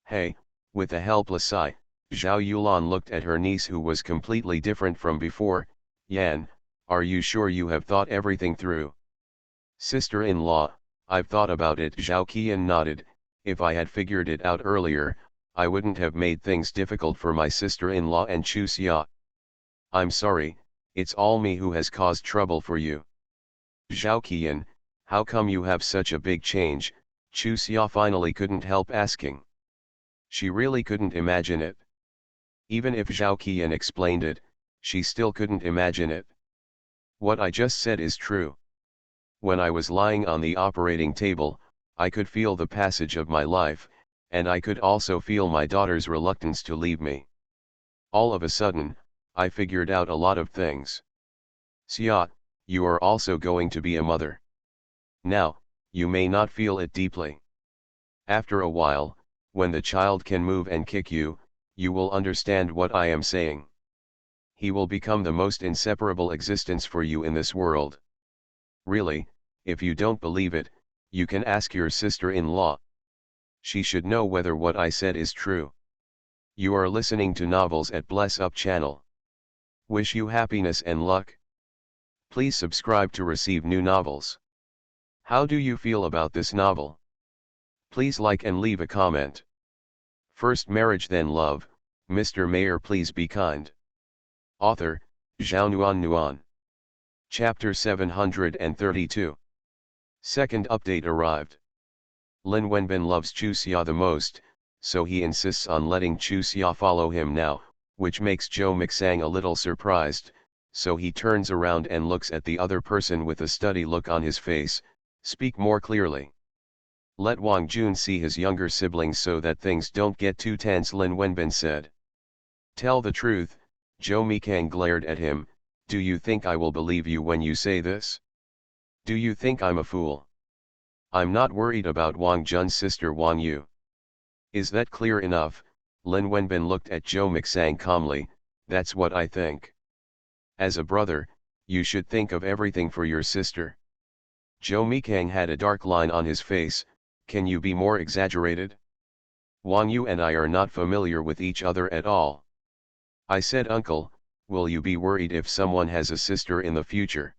Hey, with a helpless sigh, Zhao Yulan looked at her niece who was completely different from before. Yan, are you sure you have thought everything through? Sister-in-law, I've thought about it. Zhao Qian nodded. If I had figured it out earlier, I wouldn't have made things difficult for my sister-in-law and Chu Xia. I'm sorry, it's all me who has caused trouble for you. Zhao Qian, how come you have such a big change? Chu Xia finally couldn't help asking. She really couldn't imagine it. Even if Zhao Qian explained it, she still couldn't imagine it. What I just said is true. When I was lying on the operating table, I could feel the passage of my life, and I could also feel my daughter's reluctance to leave me. All of a sudden, I figured out a lot of things. Xia, you are also going to be a mother. Now, you may not feel it deeply. After a while, when the child can move and kick you, you will understand what I am saying. He will become the most inseparable existence for you in this world. Really, if you don't believe it, you can ask your sister-in-law. She should know whether what I said is true. You are listening to Novels at Bless Up channel. Wish you happiness and luck. Please subscribe to receive new novels. How do you feel about this novel? Please like and leave a comment. First Marriage Then Love, Mr. Mayor Please Be Kind. Author, Zhao Nuan. Chapter 732. Second update arrived. Lin Wenbin loves Chu Xia the most, so he insists on letting Chu Xia follow him now, which makes Zhou Mixang a little surprised, so he turns around and looks at the other person with a steady look on his face. Speak more clearly. Let Wang Jun see his younger siblings so that things don't get too tense, Lin Wenbin said. Tell the truth, Zhou Mixang glared at him. Do you think I will believe you when you say this? Do you think I'm a fool? I'm not worried about Wang Jun's sister Wang Yu. Is that clear enough? Lin Wenbin looked at Zhou Mixang calmly. That's what I think. As a brother, you should think of everything for your sister. Zhou Mixang had a dark line on his face. Can you be more exaggerated? Wang Yu and I are not familiar with each other at all. I said, uncle, will you be worried if someone has a sister in the future?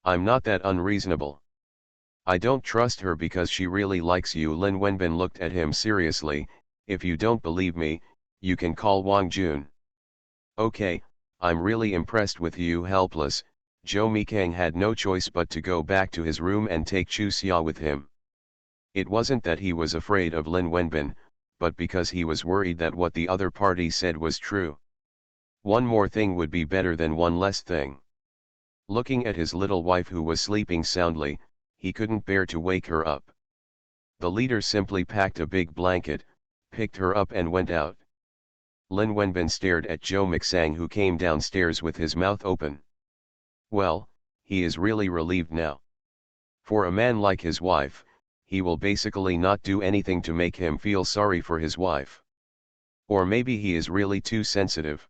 I'm not that unreasonable. I don't trust her because she really likes you. Lin Wenbin looked at him seriously. If you don't believe me, you can call Wang Jun. Okay, I'm really impressed with you. Helpless, Zhou Mixang had no choice but to go back to his room and take Chu Xia with him. It wasn't that he was afraid of Lin Wenbin, but because he was worried that what the other party said was true. One more thing would be better than one less thing. Looking at his little wife who was sleeping soundly, he couldn't bear to wake her up. The leader simply packed a big blanket, picked her up and went out. Lin Wenbin stared at Zhou Mixang who came downstairs with his mouth open. Well, he is really relieved now. For a man like his wife, he will basically not do anything to make him feel sorry for his wife. Or maybe he is really too sensitive.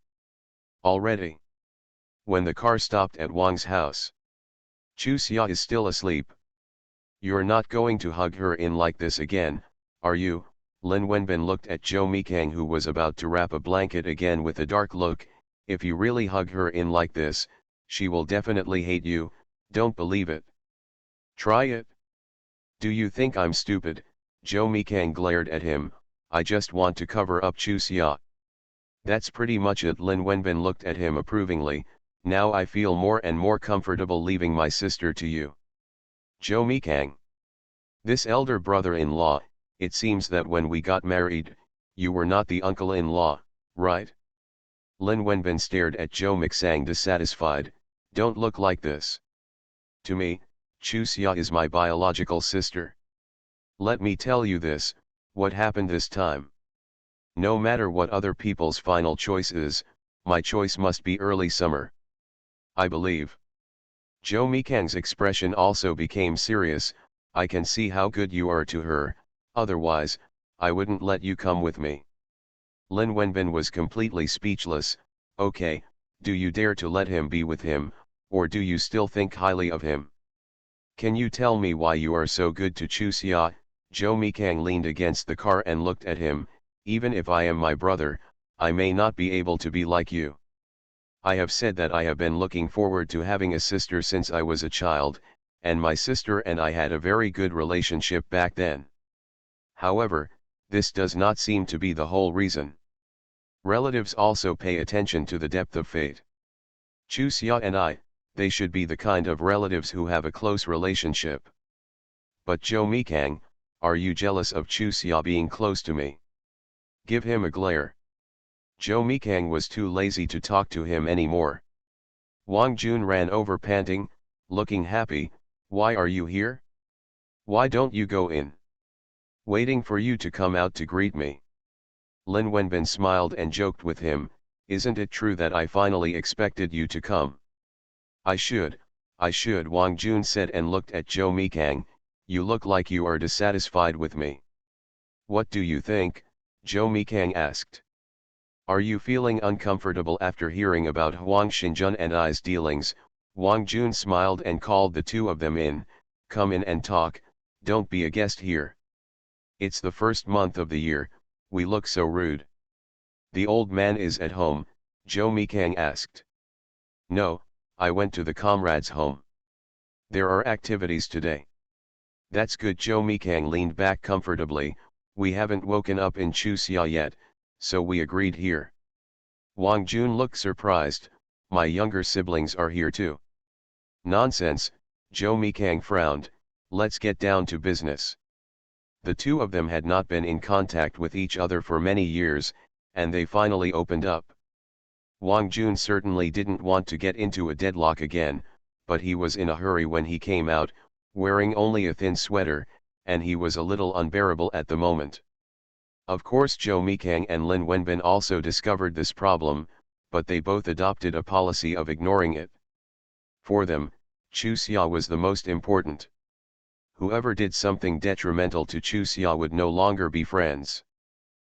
Already. When the car stopped at Wang's house. Chu Xia is still asleep. You're not going to hug her in like this again, are you? Lin Wenbin looked at Zhou Mixang who was about to wrap a blanket again with a dark look. If you really hug her in like this, she will definitely hate you. Don't believe it. Try it. Do you think I'm stupid? Zhou Mixang glared at him. I just want to cover up Chu Xia. That's pretty much it. Lin Wenbin looked at him approvingly. Now I feel more and more comfortable leaving my sister to you. Zhou Mixang. This elder brother-in-law, it seems that when we got married, you were not the uncle-in-law, right? Lin Wenbin stared at Zhou Mixang dissatisfied. Don't look like this. To me, Chu Xia is my biological sister. Let me tell you this, what happened this time? No matter what other people's final choice is, my choice must be early summer. I believe. Zhou Mixang's expression also became serious. I can see how good you are to her, otherwise, I wouldn't let you come with me. Lin Wenbin was completely speechless. Okay, do you dare to let him be with him, or do you still think highly of him? Can you tell me why you are so good to Chu Xia? Joe Mikang leaned against the car and looked at him. Even if I am my brother, I may not be able to be like you. I have said that I have been looking forward to having a sister since I was a child, and my sister and I had a very good relationship back then. However, this does not seem to be the whole reason. Relatives also pay attention to the depth of fate. Chu Xia and I, they should be the kind of relatives who have a close relationship. But Joe Mikang, are you jealous of Chu Xia being close to me? Give him a glare. Joe Mikang was too lazy to talk to him anymore. Wang Jun ran over panting, looking happy. Why are you here? Why don't you go in? Waiting for you to come out to greet me. Lin Wenbin smiled and joked with him. Isn't it true that I finally expected you to come? I should, Wang Jun said and looked at Joe Mikang. You look like you are dissatisfied with me. What do you think? Joe Mikang asked. Are you feeling uncomfortable after hearing about Huang Xinjun and I's dealings? Wang Jun smiled and called the two of them in. Come in and talk, don't be a guest here. It's the first month of the year, we look so rude. The old man is at home, Joe Mikang asked. No, I went to the comrade's home. There are activities today. That's good. Joe Mikang leaned back comfortably. We haven't woken up in Chu Xia yet, so we agreed here. Wang Jun looked surprised. My younger siblings are here too. Nonsense, Joe Mikang frowned. Let's get down to business. The two of them had not been in contact with each other for many years, and they finally opened up. Wang Jun certainly didn't want to get into a deadlock again, but he was in a hurry when he came out, wearing only a thin sweater, and he was a little unbearable at the moment. Of course Joe Mikang and Lin Wenbin also discovered this problem, but they both adopted a policy of ignoring it. For them, Chu Xia was the most important. Whoever did something detrimental to Chu Xia would no longer be friends.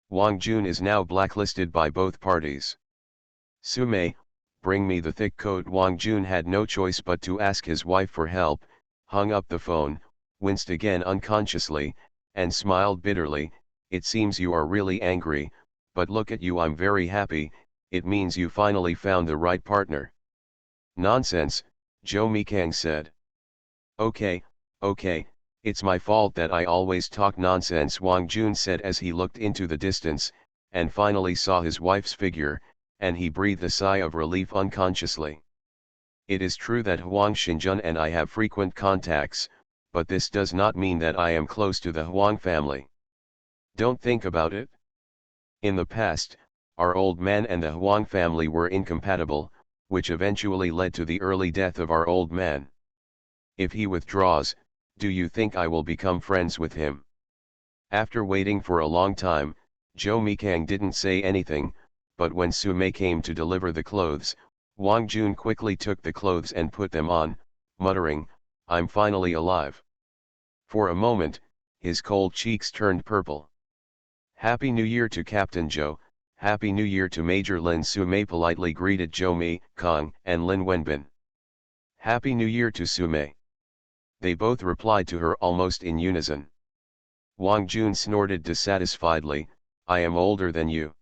Wang Jun is now blacklisted by both parties. Sumei, bring me the thick coat. Wang Jun had no choice but to ask his wife for help, hung up the phone, winced again unconsciously, and smiled bitterly. It seems you are really angry, but look at you, I'm very happy, it means you finally found the right partner. Nonsense, Joe Mikang said. Okay, it's my fault that I always talk nonsense, Wang Jun said as he looked into the distance, and finally saw his wife's figure, and he breathed a sigh of relief unconsciously. It is true that Huang Xinjun and I have frequent contacts, but this does not mean that I am close to the Huang family. Don't think about it. In the past, our old man and the Huang family were incompatible, which eventually led to the early death of our old man. If he withdraws, do you think I will become friends with him? After waiting for a long time, Joe Mikang didn't say anything, but when Sumei came to deliver the clothes, Wang Jun quickly took the clothes and put them on, muttering, I'm finally alive. For a moment, his cold cheeks turned purple. Happy New Year to Captain Joe, Happy New Year to Major Lin. Sumei politely greeted Joe Mikang and Lin Wenbin. Happy New Year to Sumei. They both replied to her almost in unison. Wang Jun snorted dissatisfiedly, I am older than you.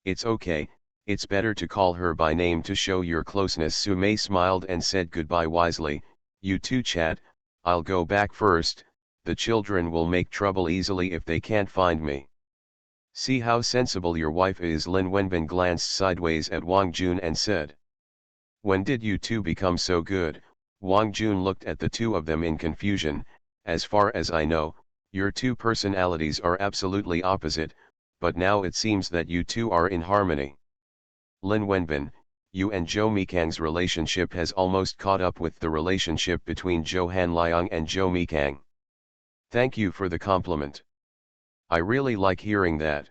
It's okay, it's better to call her by name to show your closeness. Sumei smiled and said goodbye wisely, you two chat, I'll go back first, the children will make trouble easily if they can't find me. See how sensible your wife is. Lin Wenbin glanced sideways at Wang Jun and said. When did you two become so good? Wang Jun looked at the two of them in confusion. As far as I know, your two personalities are absolutely opposite, but now it seems that you two are in harmony. Lin Wenbin, you and Joe Mikang's relationship has almost caught up with the relationship between Zhou Hanliang and Joe Mikang. Thank you for the compliment. I really like hearing that.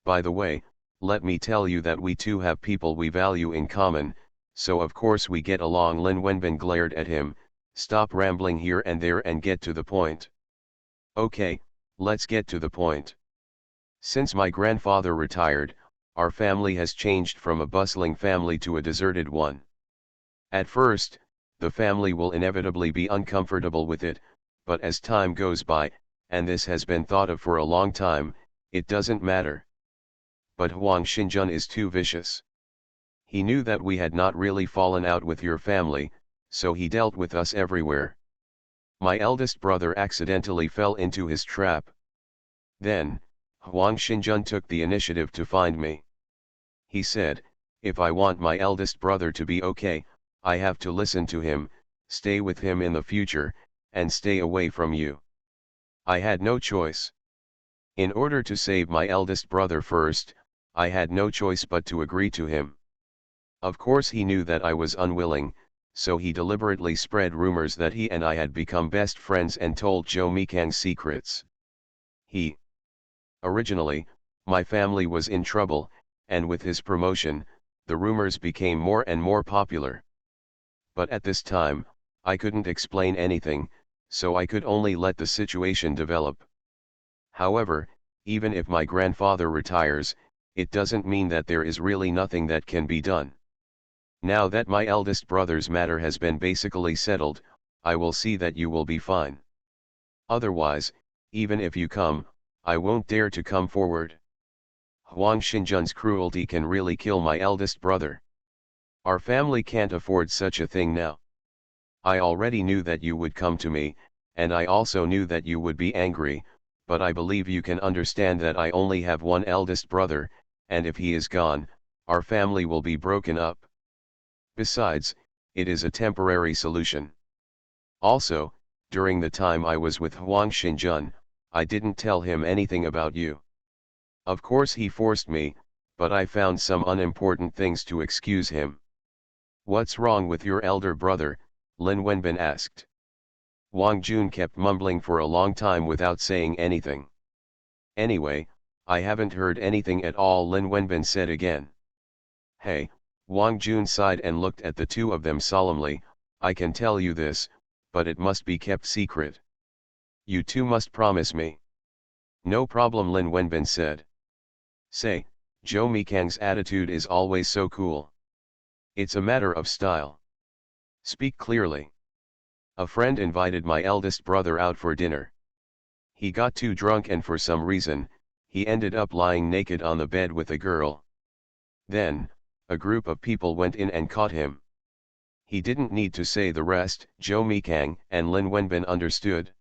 By the way, let me tell you that we two have people we value in common, so of course we get along. Lin Wenbin glared at him, stop rambling here and there and get to the point. Okay, let's get to the point. Since my grandfather retired, our family has changed from a bustling family to a deserted one. At first, the family will inevitably be uncomfortable with it, but as time goes by, and this has been thought of for a long time, it doesn't matter. But Huang Xinjun is too vicious. He knew that we had not really fallen out with your family, so he dealt with us everywhere. My eldest brother accidentally fell into his trap. Then, Huang Xinjun took the initiative to find me. He said, if I want my eldest brother to be okay, I have to listen to him, stay with him in the future, and stay away from you. I had no choice. In order to save my eldest brother first, I had no choice but to agree to him. Of course he knew that I was unwilling, so he deliberately spread rumors that he and I had become best friends and told Zhou Mikang's secrets. Originally, my family was in trouble, and with his promotion, the rumors became more and more popular. But at this time, I couldn't explain anything, so I could only let the situation develop. However, even if my grandfather retires, it doesn't mean that there is really nothing that can be done. Now that my eldest brother's matter has been basically settled, I will see that you will be fine. Otherwise, even if you come, I won't dare to come forward. Huang Xinjun's cruelty can really kill my eldest brother. Our family can't afford such a thing now. I already knew that you would come to me, and I also knew that you would be angry, but I believe you can understand that I only have one eldest brother, and if he is gone, our family will be broken up. Besides, it is a temporary solution. Also, during the time I was with Huang Xinjun, I didn't tell him anything about you. Of course he forced me, but I found some unimportant things to excuse him. What's wrong with your elder brother? Lin Wenbin asked. Wang Jun kept mumbling for a long time without saying anything. Anyway, I haven't heard anything at all, Lin Wenbin said again. Hey, Wang Jun sighed and looked at the two of them solemnly. I can tell you this, but it must be kept secret. You two must promise me. No problem, Lin Wenbin said. Say, Zhou Mikang's attitude is always so cool. It's a matter of style. Speak clearly. A friend invited my eldest brother out for dinner. He got too drunk and for some reason, he ended up lying naked on the bed with a girl. Then, a group of people went in and caught him. He didn't need to say the rest. Zhou Mikang and Lin Wenbin understood.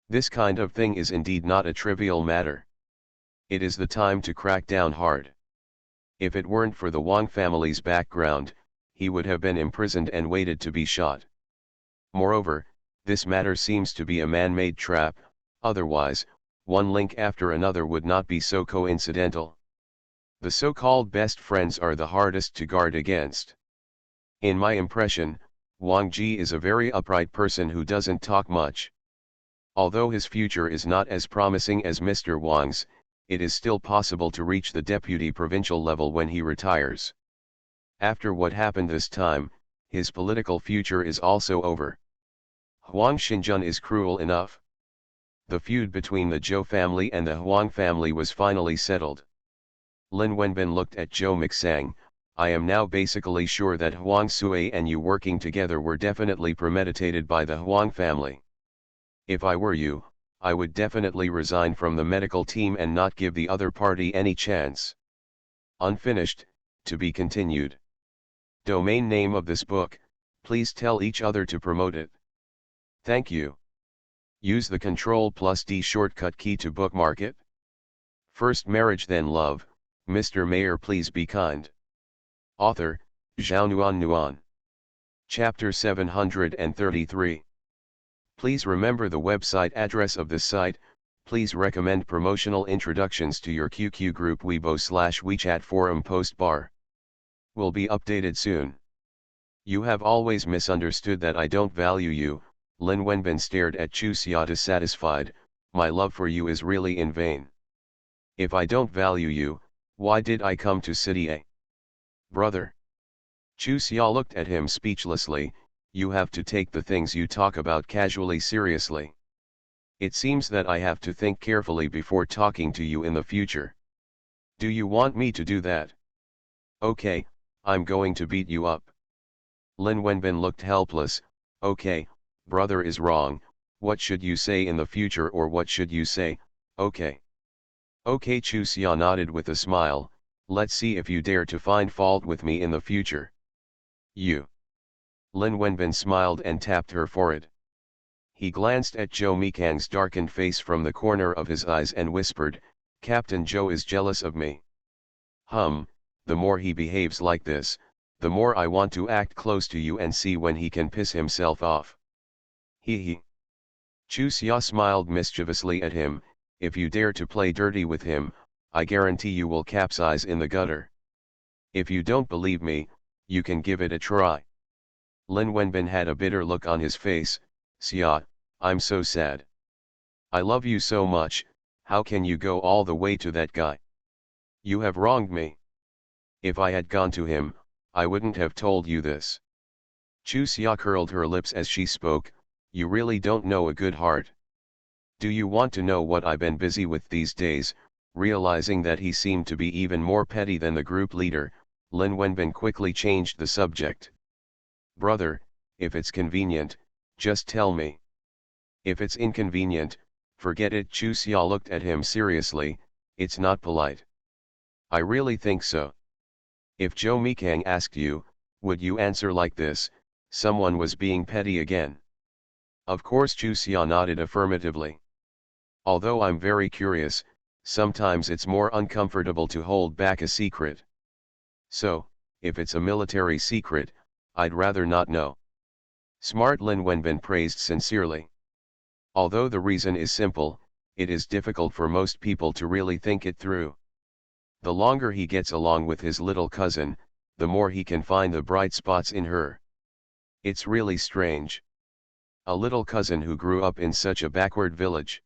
This kind of thing is indeed not a trivial matter. It is the time to crack down hard. If it weren't for the Wang family's background, he would have been imprisoned and waited to be shot. Moreover, this matter seems to be a man-made trap, otherwise, one link after another would not be so coincidental. The so-called best friends are the hardest to guard against. In my impression, Wang Ji is a very upright person who doesn't talk much. Although his future is not as promising as Mr. Wang's, it is still possible to reach the deputy provincial level when he retires. After what happened this time, his political future is also over. Huang Xinjun is cruel enough. The feud between the Zhou family and the Huang family was finally settled. Lin Wenbin looked at Zhou Mixang. I am now basically sure that Huang Sui and you working together were definitely premeditated by the Huang family. If I were you, I would definitely resign from the medical team and not give the other party any chance. Unfinished, to be continued. Domain name of this book, please tell each other to promote it. Thank you. Use the Ctrl+D shortcut key to bookmark it. First marriage then love, Mr. Mayor please be kind. Author, Zhao Nuan. Chapter 733. Please remember the website address of this site. Please recommend promotional introductions to your QQ group Weibo/WeChat forum post bar. Will be updated soon. You have always misunderstood that I don't value you. Lin Wenbin stared at Chu Xia dissatisfied. My love for you is really in vain. If I don't value you, why did I come to City A? Brother. Chu Xia looked at him speechlessly. You have to take the things you talk about casually seriously. It seems that I have to think carefully before talking to you in the future. Do you want me to do that? Okay, I'm going to beat you up. Lin Wenbin looked helpless. Okay, brother is wrong, What should you say in the future, or what should you say? Okay. Okay, Chu Xia nodded with a smile. Let's see if you dare to find fault with me in the future. You. Lin Wenbin smiled and tapped her forehead. He glanced at Zhou Mikang's darkened face from the corner of his eyes and whispered, Captain Zhou is jealous of me. The more he behaves like this, the more I want to act close to you and see when he can piss himself off. He. Chu Xia smiled mischievously at him. If you dare to play dirty with him, I guarantee you will capsize in the gutter. If you don't believe me, you can give it a try. Lin Wenbin had a bitter look on his face. Xia, I'm so sad. I love you so much, how can you go all the way to that guy? You have wronged me. If I had gone to him, I wouldn't have told you this. Chu Xia curled her lips as she spoke. You really don't know a good heart. Do you want to know what I've been busy with these days? Realizing that he seemed to be even more petty than the group leader, Lin Wenbin quickly changed the subject. Brother, if it's convenient, just tell me. If it's inconvenient, forget it. Chu Xia looked at him seriously. It's not polite. I really think so. If Zhou Mikang asked you, would you answer like this? Someone was being petty again. Of course, Chu Xia nodded affirmatively. Although I'm very curious, sometimes it's more uncomfortable to hold back a secret. So, if it's a military secret, I'd rather not know. Smart, Lin Wenbin praised sincerely. Although the reason is simple, it is difficult for most people to really think it through. The longer he gets along with his little cousin, the more he can find the bright spots in her. It's really strange. A little cousin who grew up in such a backward village.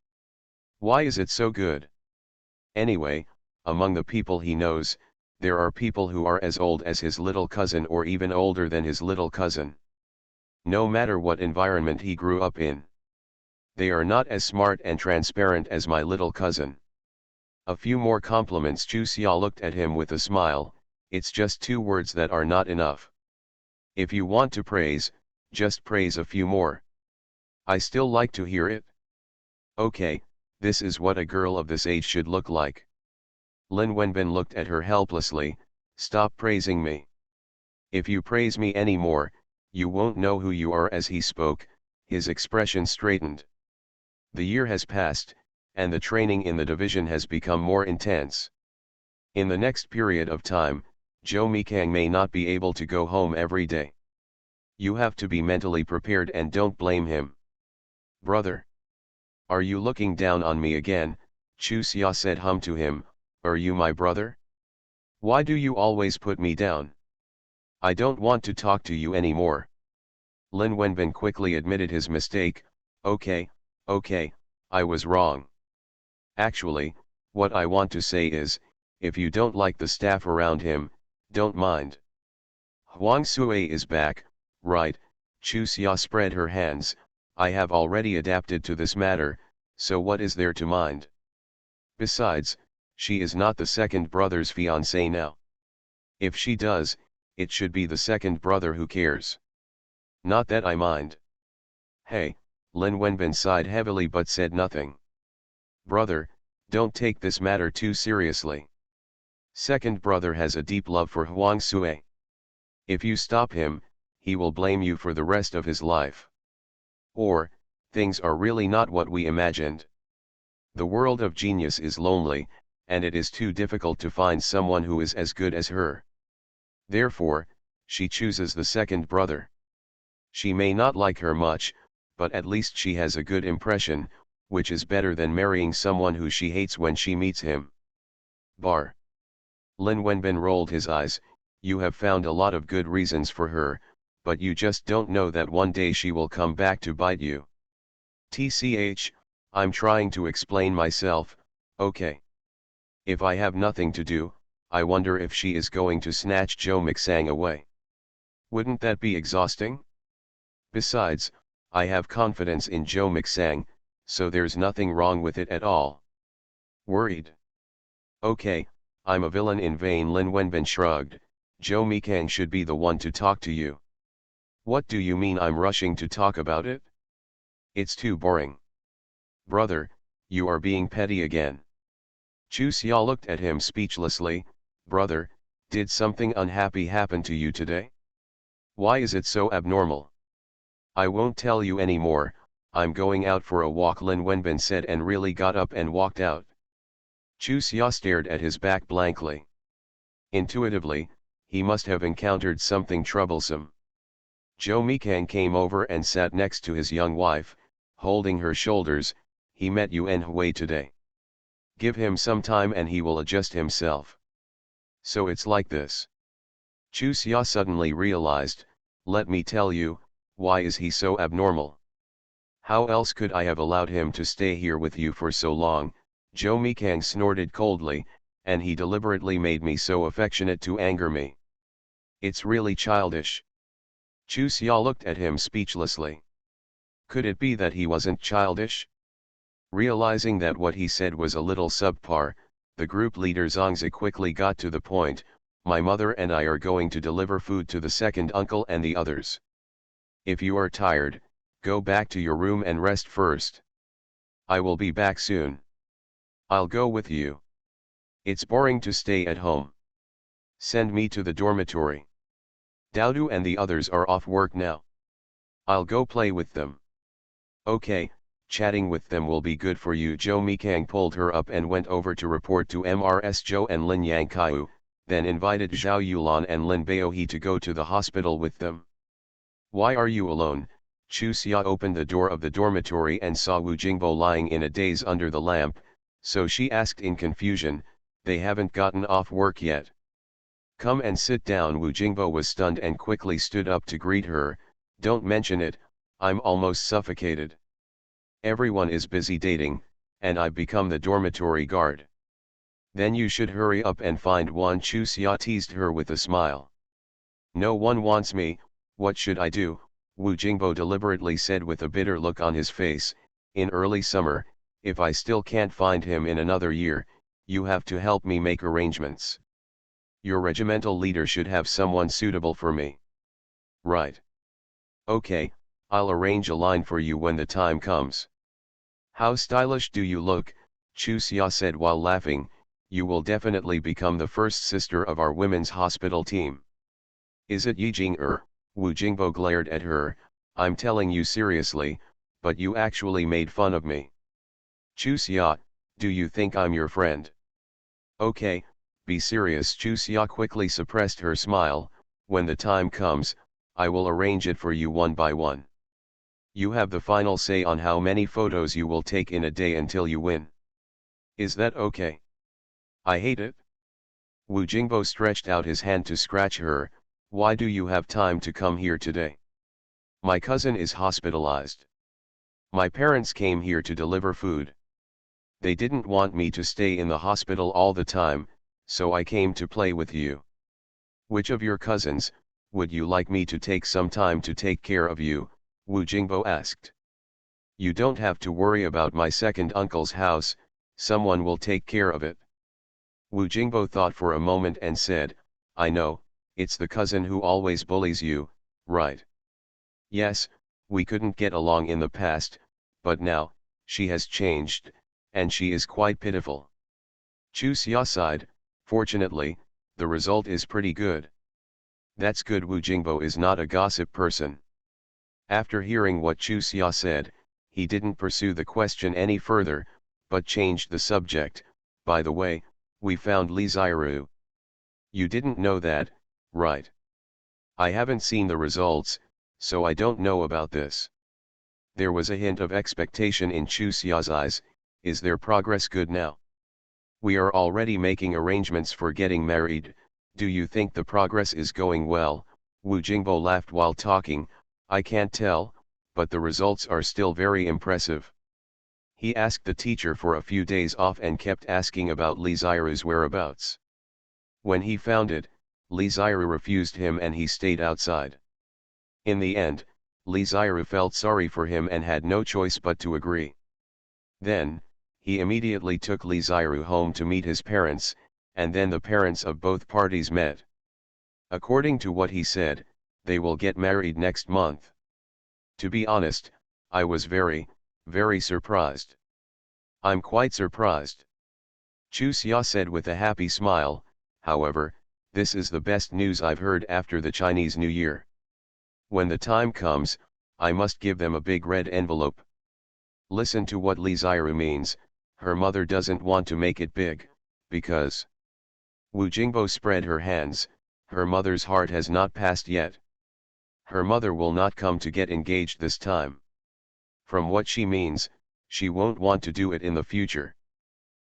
Why is it so good? Anyway, among the people he knows, there are people who are as old as his little cousin or even older than his little cousin. No matter what environment he grew up in. They are not as smart and transparent as my little cousin. A few more compliments. Chu Xia looked at him with a smile. It's just 2 words that are not enough. If you want to praise, just praise a few more. I still like to hear it. Okay, this is what a girl of this age should look like. Lin Wenbin looked at her helplessly. Stop praising me. If you praise me anymore, you won't know who you are. As he spoke, his expression straightened. The year has passed, and the training in the division has become more intense. In the next period of time, Zhou Mikang may not be able to go home every day. You have to be mentally prepared and don't blame him. Brother. Are you looking down on me again? Chu Xia said to him. Are you my brother? Why do you always put me down? I don't want to talk to you anymore. Lin Wenbin quickly admitted his mistake. Okay, I was wrong. Actually, what I want to say is, if you don't like the staff around him, don't mind. Huang Sui is back, right? Chu Xia spread her hands. I have already adapted to this matter, so what is there to mind? Besides, she is not the second brother's fiancée now. If she does, it should be the second brother who cares. Not that I mind. Hey, Lin Wenbin sighed heavily but said nothing. Brother, don't take this matter too seriously. Second brother has a deep love for Huang Sui. If you stop him, he will blame you for the rest of his life. Or, things are really not what we imagined. The world of genius is lonely, and it is too difficult to find someone who is as good as her. Therefore, she chooses the second brother. She may not like her much, but at least she has a good impression, which is better than marrying someone who she hates when she meets him. Bar. Lin Wenbin rolled his eyes. You have found a lot of good reasons for her, but you just don't know that one day she will come back to bite you. TCH, I'm trying to explain myself. Okay. If I have nothing to do, I wonder if she is going to snatch Zhou Mixang away. Wouldn't that be exhausting? Besides, I have confidence in Zhou Mixang, so there's nothing wrong with it at all. Worried? Okay, I'm a villain in vain. Lin Wenbin shrugged. Zhou Mikang should be the one to talk to you. What do you mean I'm rushing to talk about it? It's too boring. Brother, you are being petty again. Chusia looked at him speechlessly. Brother, did something unhappy happen to you today? Why is it so abnormal? I won't tell you anymore, I'm going out for a walk, Lin Wenbin said and really got up and walked out. Chusia stared at his back blankly. Intuitively, he must have encountered something troublesome. Zhou Mikang came over and sat next to his young wife, holding her shoulders. He met Yuan Hui today. Give him some time and he will adjust himself. So it's like this. Chusia suddenly realized, let me tell you, why is he so abnormal? How else could I have allowed him to stay here with you for so long? Zhou Mikang snorted coldly, and he deliberately made me so affectionate to anger me. It's really childish. Chusia looked at him speechlessly. Could it be that he wasn't childish? Realizing that what he said was a little subpar, the group leader Zhangzi quickly got to the point. My mother and I are going to deliver food to the second uncle and the others. If you are tired, go back to your room and rest first. I will be back soon. I'll go with you. It's boring to stay at home. Send me to the dormitory. Daodu and the others are off work now. I'll go play with them. Okay, chatting with them will be good for you. Zhou Mikang pulled her up and went over to report to MRS Zhou and Lin Yangkaiu, then invited Zhao Yulan and Lin Baohe to go to the hospital with them. Why are you alone? Chusia opened the door of the dormitory and saw Wu Jingbo lying in a daze under the lamp, so she asked in confusion, they haven't gotten off work yet. Come and sit down. Wu Jingbo was stunned and quickly stood up to greet her. Don't mention it, I'm almost suffocated. Everyone is busy dating, and I've become the dormitory guard. Then you should hurry up and find one. Chusia teased her with a smile. No one wants me, what should I do? Wu Jingbo deliberately said with a bitter look on his face. In early summer, if I still can't find him in another year, you have to help me make arrangements. Your regimental leader should have someone suitable for me. Right. Okay, I'll arrange a line for you when the time comes. How stylish do you look, Chusia said while laughing. You will definitely become the first sister of our women's hospital team. Is it Yijing Wu Jingbo glared at her. I'm telling you seriously, but you actually made fun of me. Chusia, do you think I'm your friend? Okay, be serious. Chusia quickly suppressed her smile. When the time comes, I will arrange it for you one by one. You have the final say on how many photos you will take in a day until you win. Is that okay? I hate it. Wu Jingbo stretched out his hand to scratch her. Why do you have time to come here today? My cousin is hospitalized. My parents came here to deliver food. They didn't want me to stay in the hospital all the time, so I came to play with you. Which of your cousins, would you like me to take some time to take care of you? Wu Jingbo asked. You don't have to worry about my second uncle's house, someone will take care of it. Wu Jingbo thought for a moment and said, I know, it's the cousin who always bullies you, right? Yes, we couldn't get along in the past, but now, she has changed, and she is quite pitiful. Chusia sighed. Fortunately, the result is pretty good. That's good. Wu Jingbo is not a gossip person. After hearing what Chusia said, he didn't pursue the question any further, but changed the subject. By the way, we found Li Ziru. You didn't know that, right? I haven't seen the results, so I don't know about this. There was a hint of expectation in Chusia's eyes. Is their progress good now? We are already making arrangements for getting married. Do you think the progress is going well? Wu Jingbo laughed while talking. I can't tell, but the results are still very impressive. He asked the teacher for a few days off and kept asking about Li Ziru's whereabouts. When he found it, Li Ziru refused him and he stayed outside. In the end, Li Ziru felt sorry for him and had no choice but to agree. Then, he immediately took Li Ziru home to meet his parents, and then the parents of both parties met. According to what he said, they will get married next month. To be honest, I was very, very surprised. I'm quite surprised. Chu Xia said with a happy smile. However, this is the best news I've heard after the Chinese New Year. When the time comes, I must give them a big red envelope. Listen to what Li Xiru means. Her mother doesn't want to make it big, because Wu Jingbo spread her hands. Her mother's heart has not passed yet. Her mother will not come to get engaged this time. From what she means, she won't want to do it in the future.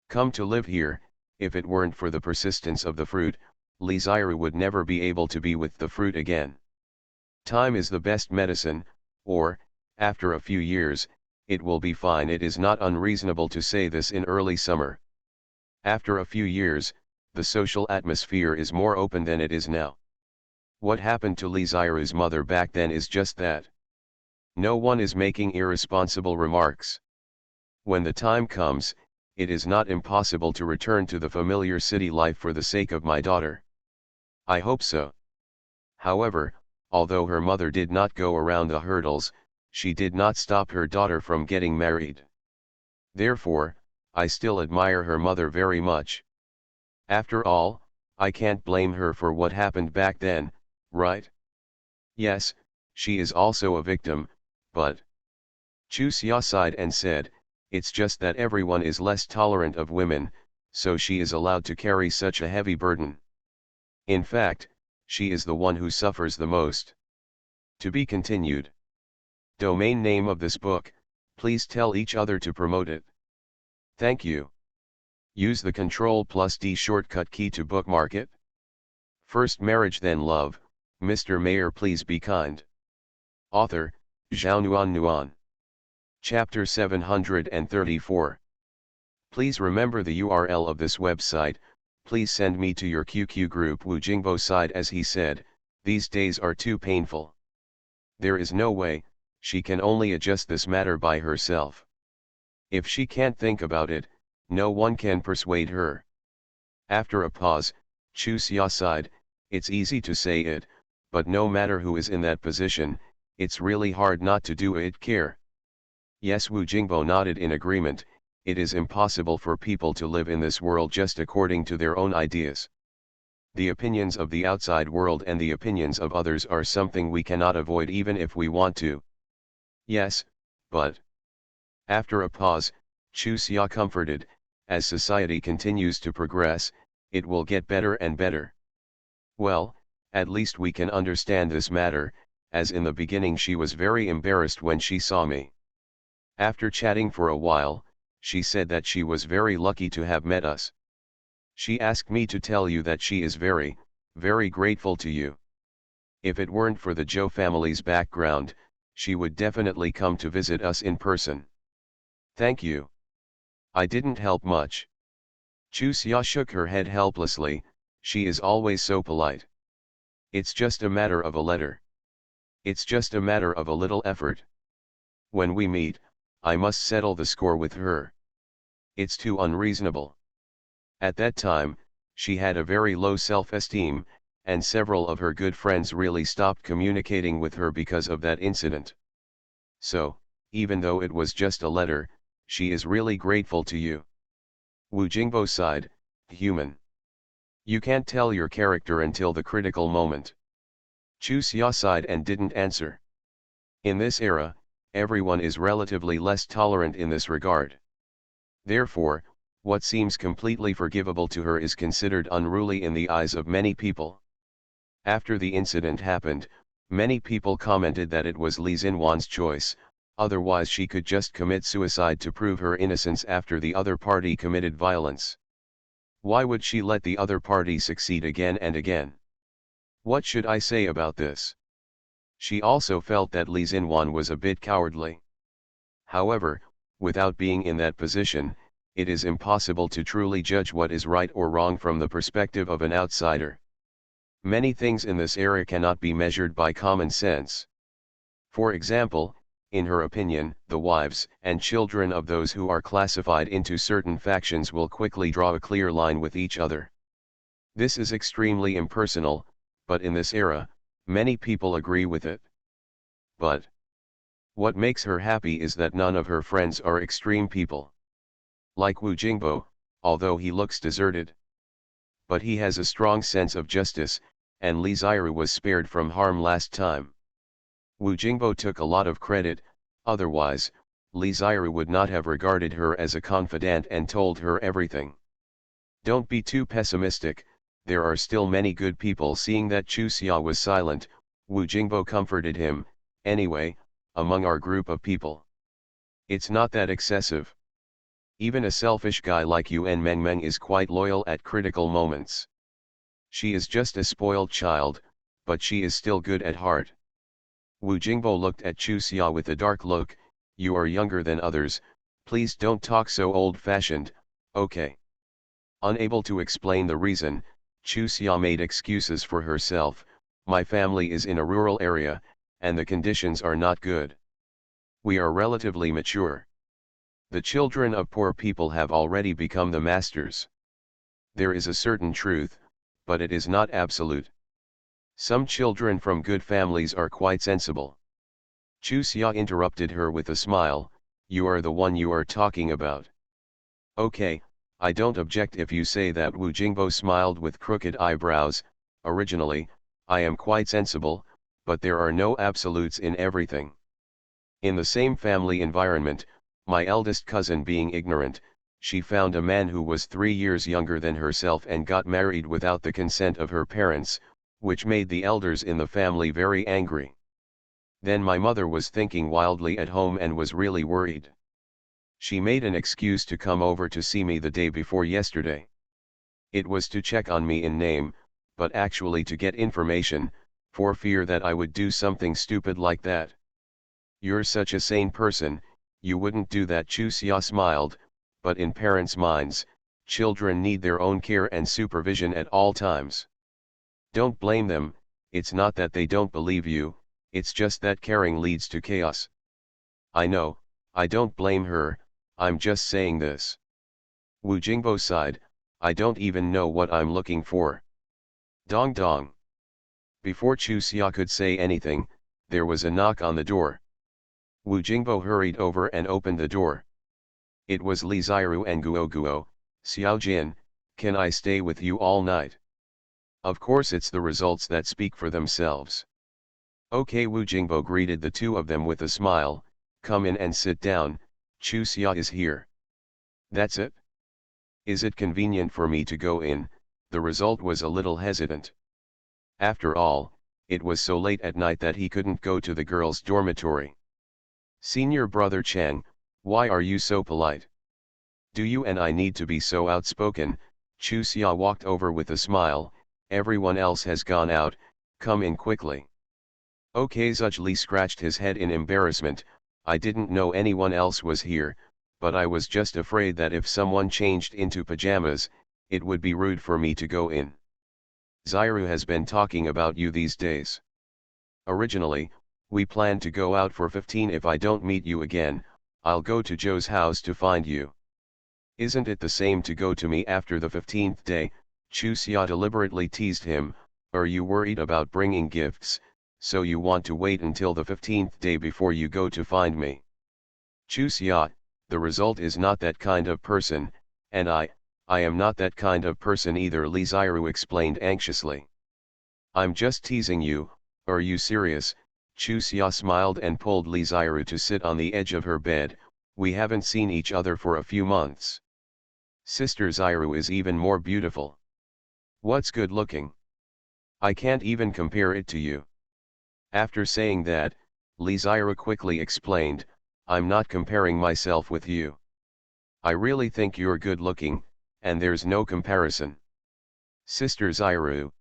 Come to live here. If it weren't for the persistence of the fruit, Li Xiru would never be able to be with the fruit again. Time is the best medicine, or, after a few years, it will be fine. It is not unreasonable to say this in early summer. After a few years, the social atmosphere is more open than it is now. What happened to Li Xiru's mother back then is just that. No one is making irresponsible remarks. When the time comes, it is not impossible to return to the familiar city life for the sake of my daughter. I hope so. However, although her mother did not go around the hurdles, she did not stop her daughter from getting married. Therefore, I still admire her mother very much. After all, I can't blame her for what happened back then, right? Yes, she is also a victim, but Chu Xia sighed and said, it's just that everyone is less tolerant of women, so she is allowed to carry such a heavy burden. In fact, she is the one who suffers the most. To be continued. Domain name of this book, please tell each other to promote it. Thank you. Use the Ctrl+D shortcut key to bookmark it. First marriage then love, Mr. Mayor please be kind. Author, Zhao Nuan. Chapter 734. Please remember the URL of this website. Please send me to your QQ group. Wu Jingbo sighed as he said, these days are too painful. There is no way, she can only adjust this matter by herself. If she can't think about it, no one can persuade her. After a pause, Chu Xia sighed, it's easy to say it, but no matter who is in that position, it's really hard not to do it. Care. Yes, Wu Jingbo nodded in agreement. It is impossible for people to live in this world just according to their own ideas. The opinions of the outside world and the opinions of others are something we cannot avoid even if we want to. Yes, but... After a pause, Chu Xia comforted, as society continues to progress, it will get better and better. Well, at least we can understand this matter, as in the beginning she was very embarrassed when she saw me. After chatting for a while, she said that she was very lucky to have met us. She asked me to tell you that she is very, very grateful to you. If it weren't for the Zhou family's background, she would definitely come to visit us in person. Thank you. I didn't help much. Chu Xia shook her head helplessly, she is always so polite. It's just a matter of a letter. It's just a matter of a little effort. When we meet, I must settle the score with her. It's too unreasonable. At that time, she had a very low self-esteem, and several of her good friends really stopped communicating with her because of that incident. So, even though it was just a letter, she is really grateful to you. Wu Jingbo sighed, human. You can't tell your character until the critical moment. Chu Xia sighed and didn't answer. In this era, everyone is relatively less tolerant in this regard. Therefore, what seems completely forgivable to her is considered unruly in the eyes of many people. After the incident happened, many people commented that it was Li Xinwan's choice, otherwise she could just commit suicide to prove her innocence after the other party committed violence. Why would she let the other party succeed again and again? What should I say about this? She also felt that Li Xinwan was a bit cowardly. However, without being in that position, it is impossible to truly judge what is right or wrong from the perspective of an outsider. Many things in this era cannot be measured by common sense. For example, in her opinion, the wives and children of those who are classified into certain factions will quickly draw a clear line with each other. This is extremely impersonal, but in this era, many people agree with it. But What makes her happy is that none of her friends are extreme people. Like Wu Jingbo, although he looks deserted. But he has a strong sense of justice, and Li Xiru was spared from harm last time. Wu Jingbo took a lot of credit, otherwise, Li Xiru would not have regarded her as a confidant and told her everything. Don't be too pessimistic, there are still many good people. Seeing that Chu Xia was silent, Wu Jingbo comforted him, anyway, among our group of people. It's not that excessive. Even a selfish guy like you and Meng Meng is quite loyal at critical moments. She is just a spoiled child, but she is still good at heart. Wu Jingbo looked at Chu Xia with a dark look. You are younger than others, please don't talk so old-fashioned, okay? Unable to explain the reason, Chu Xia made excuses for herself. My family is in a rural area, and the conditions are not good. We are relatively mature. The children of poor people have already become the masters. There is a certain truth, but it is not absolute. Some children from good families are quite sensible. Chu Xia interrupted her with a smile. You are the one you are talking about. Okay, I don't object if you say that. Wu Jingbo smiled with crooked eyebrows. Originally, I am quite sensible, but there are no absolutes in everything. In the same family environment, my eldest cousin being ignorant, she found a man who was 3 years younger than herself and got married without the consent of her parents, which made the elders in the family very angry. Then my mother was thinking wildly at home and was really worried. She made an excuse to come over to see me the day before yesterday. It was to check on me in name, but actually to get information, for fear that I would do something stupid like that. You're such a sane person, you wouldn't do that. Chu Xia smiled, but in parents' minds, children need their own care and supervision at all times. Don't blame them, it's not that they don't believe you, it's just that caring leads to chaos. I know, I don't blame her, I'm just saying this. Wu Jingbo sighed, I don't even know what I'm looking for. Dong dong. Before Chu Xia could say anything, there was a knock on the door. Wu Jingbo hurried over and opened the door. It was Li Xiru and Guo Guo. Xiao Jin, can I stay with you all night? Of course it's the results that speak for themselves. Okay, Wu Jingbo greeted the two of them with a smile. Come in and sit down, Chu Xia is here. That's it? Is it convenient for me to go in? The result was a little hesitant. After all, it was so late at night that he couldn't go to the girls' dormitory. Senior brother Chang, why are you so polite? Do you and I need to be so outspoken? Chu Xia walked over with a smile. Everyone else has gone out, come in quickly. Okay, Zhuge Li scratched his head in embarrassment. I didn't know anyone else was here, but I was just afraid that if someone changed into pajamas, it would be rude for me to go in. Xiru has been talking about you these days. Originally, we planned to go out for 15. If I don't meet you again, I'll go to Joe's house to find you. Isn't it the same to go to me after the 15th day? Chu Xia deliberately teased him. Are you worried about bringing gifts, so you want to wait until the 15th day before you go to find me? Chu Xia, the result is not that kind of person, and I am not that kind of person either, Li Xiru explained anxiously. I'm just teasing you, are you serious? Chu Xia smiled and pulled Li Xiru to sit on the edge of her bed. We haven't seen each other for a few months. Sister Xiru is even more beautiful. What's good looking? I can't even compare it to you. After saying that, Li Xiru quickly explained, I'm not comparing myself with you. I really think you're good looking, and there's no comparison. Sister Xiru.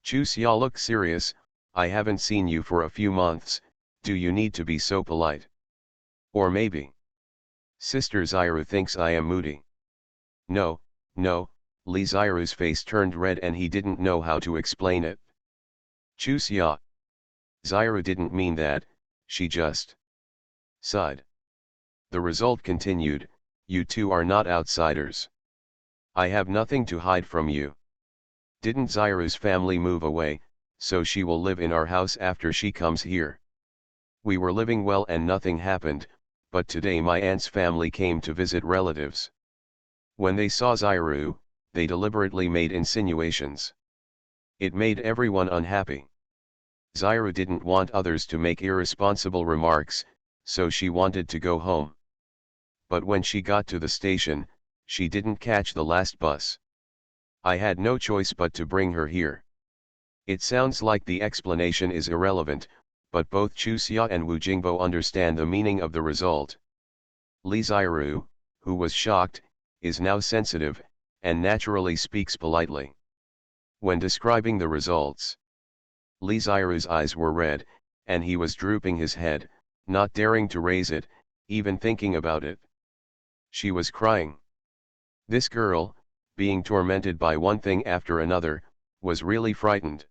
Chu Xia looked serious. I haven't seen you for a few months, do you need to be so polite? Or maybe Sister Xiru thinks I am moody. No, no, Li Xiru's face turned red and he didn't know how to explain it. Chu Xia. Xiru didn't mean that, she just sighed. The result continued, you two are not outsiders. I have nothing to hide from you. Didn't Xiru's family move away, so she will live in our house after she comes here? We were living well and nothing happened, but today my aunt's family came to visit relatives. When they saw Zairu, they deliberately made insinuations. It made everyone unhappy. Zairu didn't want others to make irresponsible remarks, so she wanted to go home. But when she got to the station, she didn't catch the last bus. I had no choice but to bring her here. It sounds like the explanation is irrelevant, but both Chuxia and Wu Jingbo understand the meaning of the result. Li Zairu, who was shocked, is now sensitive, and naturally speaks politely. When describing the results, Li Zairu's eyes were red, and he was drooping his head, not daring to raise it, even thinking about it. She was crying. This girl, being tormented by one thing after another, was really frightened.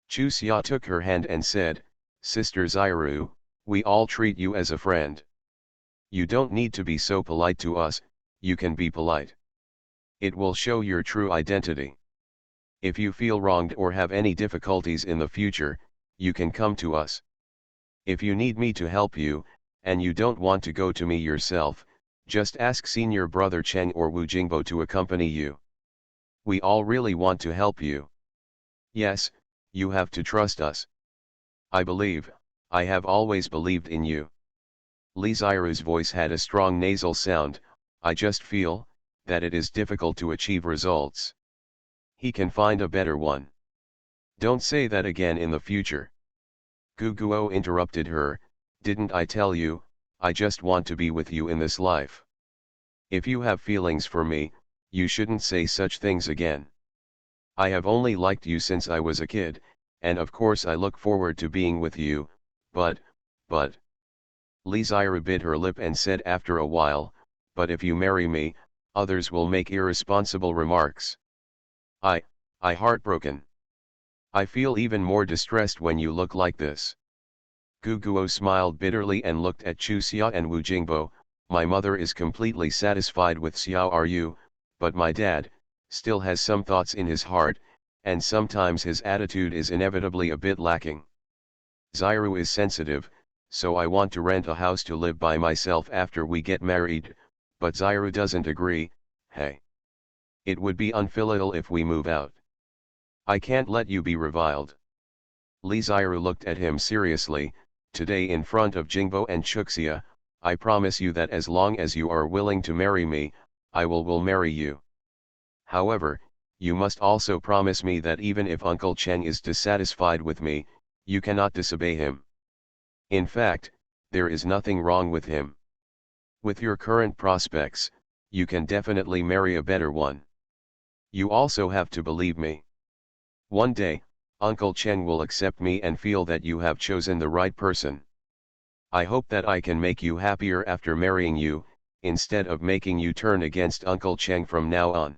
Chuxia took her hand and said, "Sister Zairu, we all treat you as a friend. You don't need to be so polite to us, you can be polite. It will show your true identity. If you feel wronged or have any difficulties in the future, you can come to us. If you need me to help you, and you don't want to go to me yourself, just ask senior brother Cheng or Wu Jingbo to accompany you. We all really want to help you. Yes, you have to trust us. I have always believed in you." Li Zairu's voice had a strong nasal sound. "I just feel that it is difficult to achieve results. He can find a better one. Don't say that again in the future." Gu Guo interrupted her, "Didn't I tell you, I just want to be with you in this life. If you have feelings for me, you shouldn't say such things again. I have only liked you since I was a kid, and of course I look forward to being with you, but. Li Zairu bit her lip and said after a while, "But if you marry me, others will make irresponsible remarks. I heartbroken. I feel even more distressed when you look like this." Gu Guo smiled bitterly and looked at Chu Xia and Wu Jingbo. "My mother is completely satisfied with Xiao Ru, but my dad still has some thoughts in his heart, and sometimes his attitude is inevitably a bit lacking. Zairu is sensitive, so I want to rent a house to live by myself after we get married, but Zairu doesn't agree. Hey. It would be unfilial if we move out. I can't let you be reviled." Li Zairu looked at him seriously. "Today in front of Jingbo and Chuxia, I promise you that as long as you are willing to marry me, I will marry you. However, you must also promise me that even if Uncle Cheng is dissatisfied with me, you cannot disobey him. In fact, there is nothing wrong with him. With your current prospects, you can definitely marry a better one. You also have to believe me. One day, Uncle Cheng will accept me and feel that you have chosen the right person. I hope that I can make you happier after marrying you, instead of making you turn against Uncle Cheng from now on.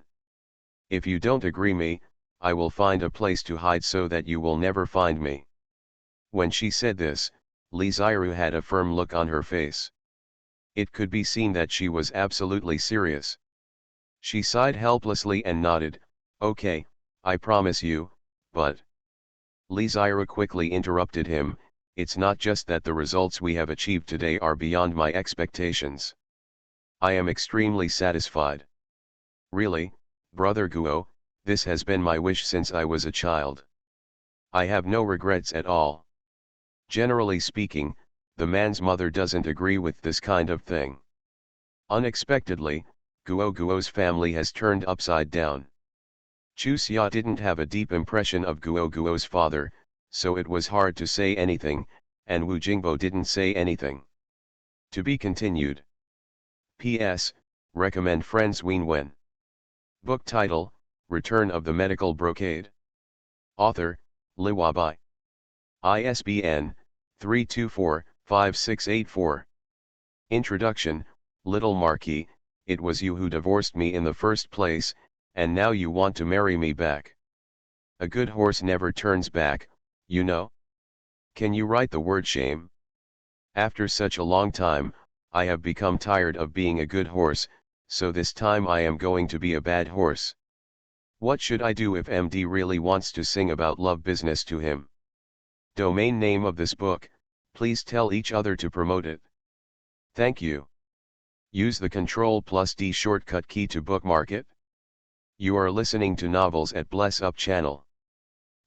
If you don't agree me, I will find a place to hide so that you will never find me." When she said this, Li Zairu had a firm look on her face. It could be seen that she was absolutely serious. She sighed helplessly and nodded, "Okay, I promise you, but..." Li Zairu quickly interrupted him, "It's not just that the results we have achieved today are beyond my expectations. I am extremely satisfied. Really, Brother Guo, this has been my wish since I was a child. I have no regrets at all. Generally speaking, the man's mother doesn't agree with this kind of thing." Unexpectedly, Guo's family has turned upside down. Chu Xia didn't have a deep impression of Guo's father, so it was hard to say anything, and Wu Jingbo didn't say anything. To be continued. P.S. Recommend friends Wien Wen. Book title, Return of the Medical Brocade. Author, Li Wabai. ISBN, 324-5684. Introduction, Little Marquis, it was you who divorced me in the first place, and now you want to marry me back. A good horse never turns back, you know. Can you write the word shame? After such a long time, I have become tired of being a good horse, so this time I am going to be a bad horse. What should I do if MD really wants to sing about love business to him? Domain name of this book, Please tell each other to promote it. Thank you. Use the Ctrl+D shortcut key to bookmark it. You are listening to Novels at Bless Up channel.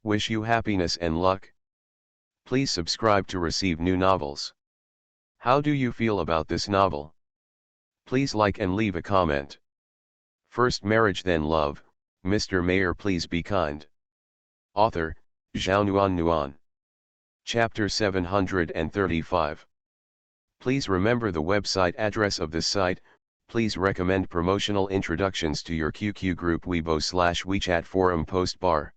Wish you happiness and luck. Please subscribe to receive new novels. How do you feel about this novel? Please like and leave a comment. First Marriage Then Love, Mr. Mayor Please Be Kind. Author, Zhao Nuan. Chapter 735. Please remember the website address of this site. Please recommend promotional introductions to your QQ group Weibo/WeChat forum post bar.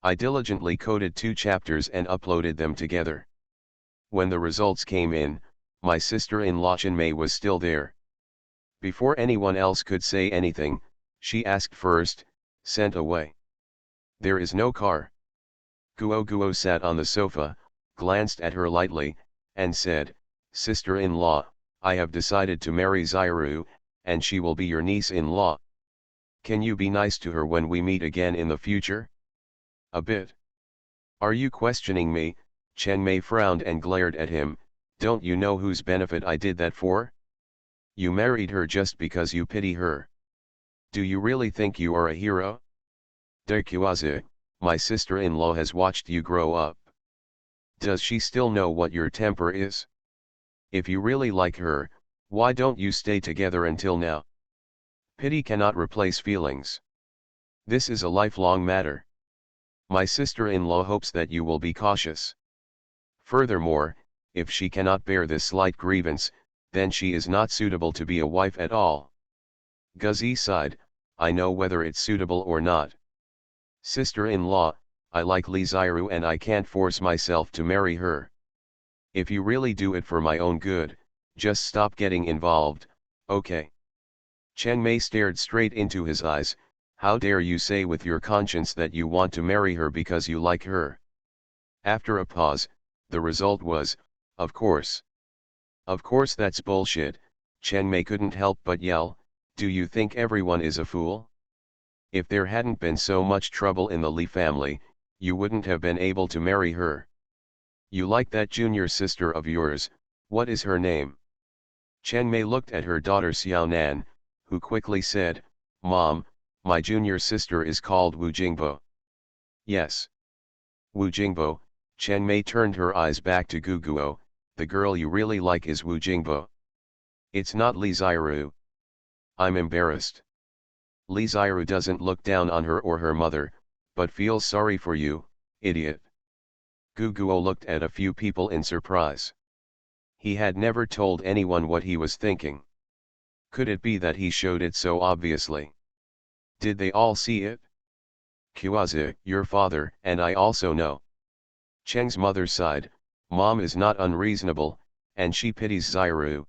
I diligently coded 2 chapters and uploaded them together. When the results came in, my sister-in-law Chenmei was still there. Before anyone else could say anything, she asked first, "Sent away? There is no car." Guo sat on the sofa, glanced at her lightly, and said, "Sister-in-law, I have decided to marry Zairu, and she will be your niece-in-law. Can you be nice to her when we meet again in the future?" "A bit." "Are you questioning me?" Chenmei frowned and glared at him. "Don't you know whose benefit I did that for? You married her just because you pity her. Do you really think you are a hero? Deqiazi, my sister-in-law has watched you grow up. Does she still know what your temper is? If you really like her, why don't you stay together until now? Pity cannot replace feelings. This is a lifelong matter. My sister-in-law hopes that you will be cautious. Furthermore, if she cannot bear this slight grievance, then she is not suitable to be a wife at all." Guzi sighed, "I know whether it's suitable or not. Sister-in-law, I like Li Zairu and I can't force myself to marry her. If you really do it for my own good, just stop getting involved, okay?" Chenmei stared straight into his eyes. "How dare you say with your conscience that you want to marry her because you like her?" After a pause, the result was, "Of course." "Of course that's bullshit," Chenmei couldn't help but yell. "Do you think everyone is a fool? If there hadn't been so much trouble in the Li family, you wouldn't have been able to marry her. You like that junior sister of yours, what is her name?" Chenmei looked at her daughter Xiaonan, who quickly said, "Mom, my junior sister is called Wu Jingbo." "Yes. Wu Jingbo." Chenmei turned her eyes back to Guguo. "The girl you really like is Wu Jingbo. It's not Li Zairu." "I'm embarrassed. Li Zairu doesn't look down on her or her mother, but feels sorry for you, idiot." Guguo looked at a few people in surprise. He had never told anyone what he was thinking. Could it be that he showed it so obviously? Did they all see it? "Qiazi, your father and I also know." Cheng's mother sighed. "Mom is not unreasonable, and she pities Zairu.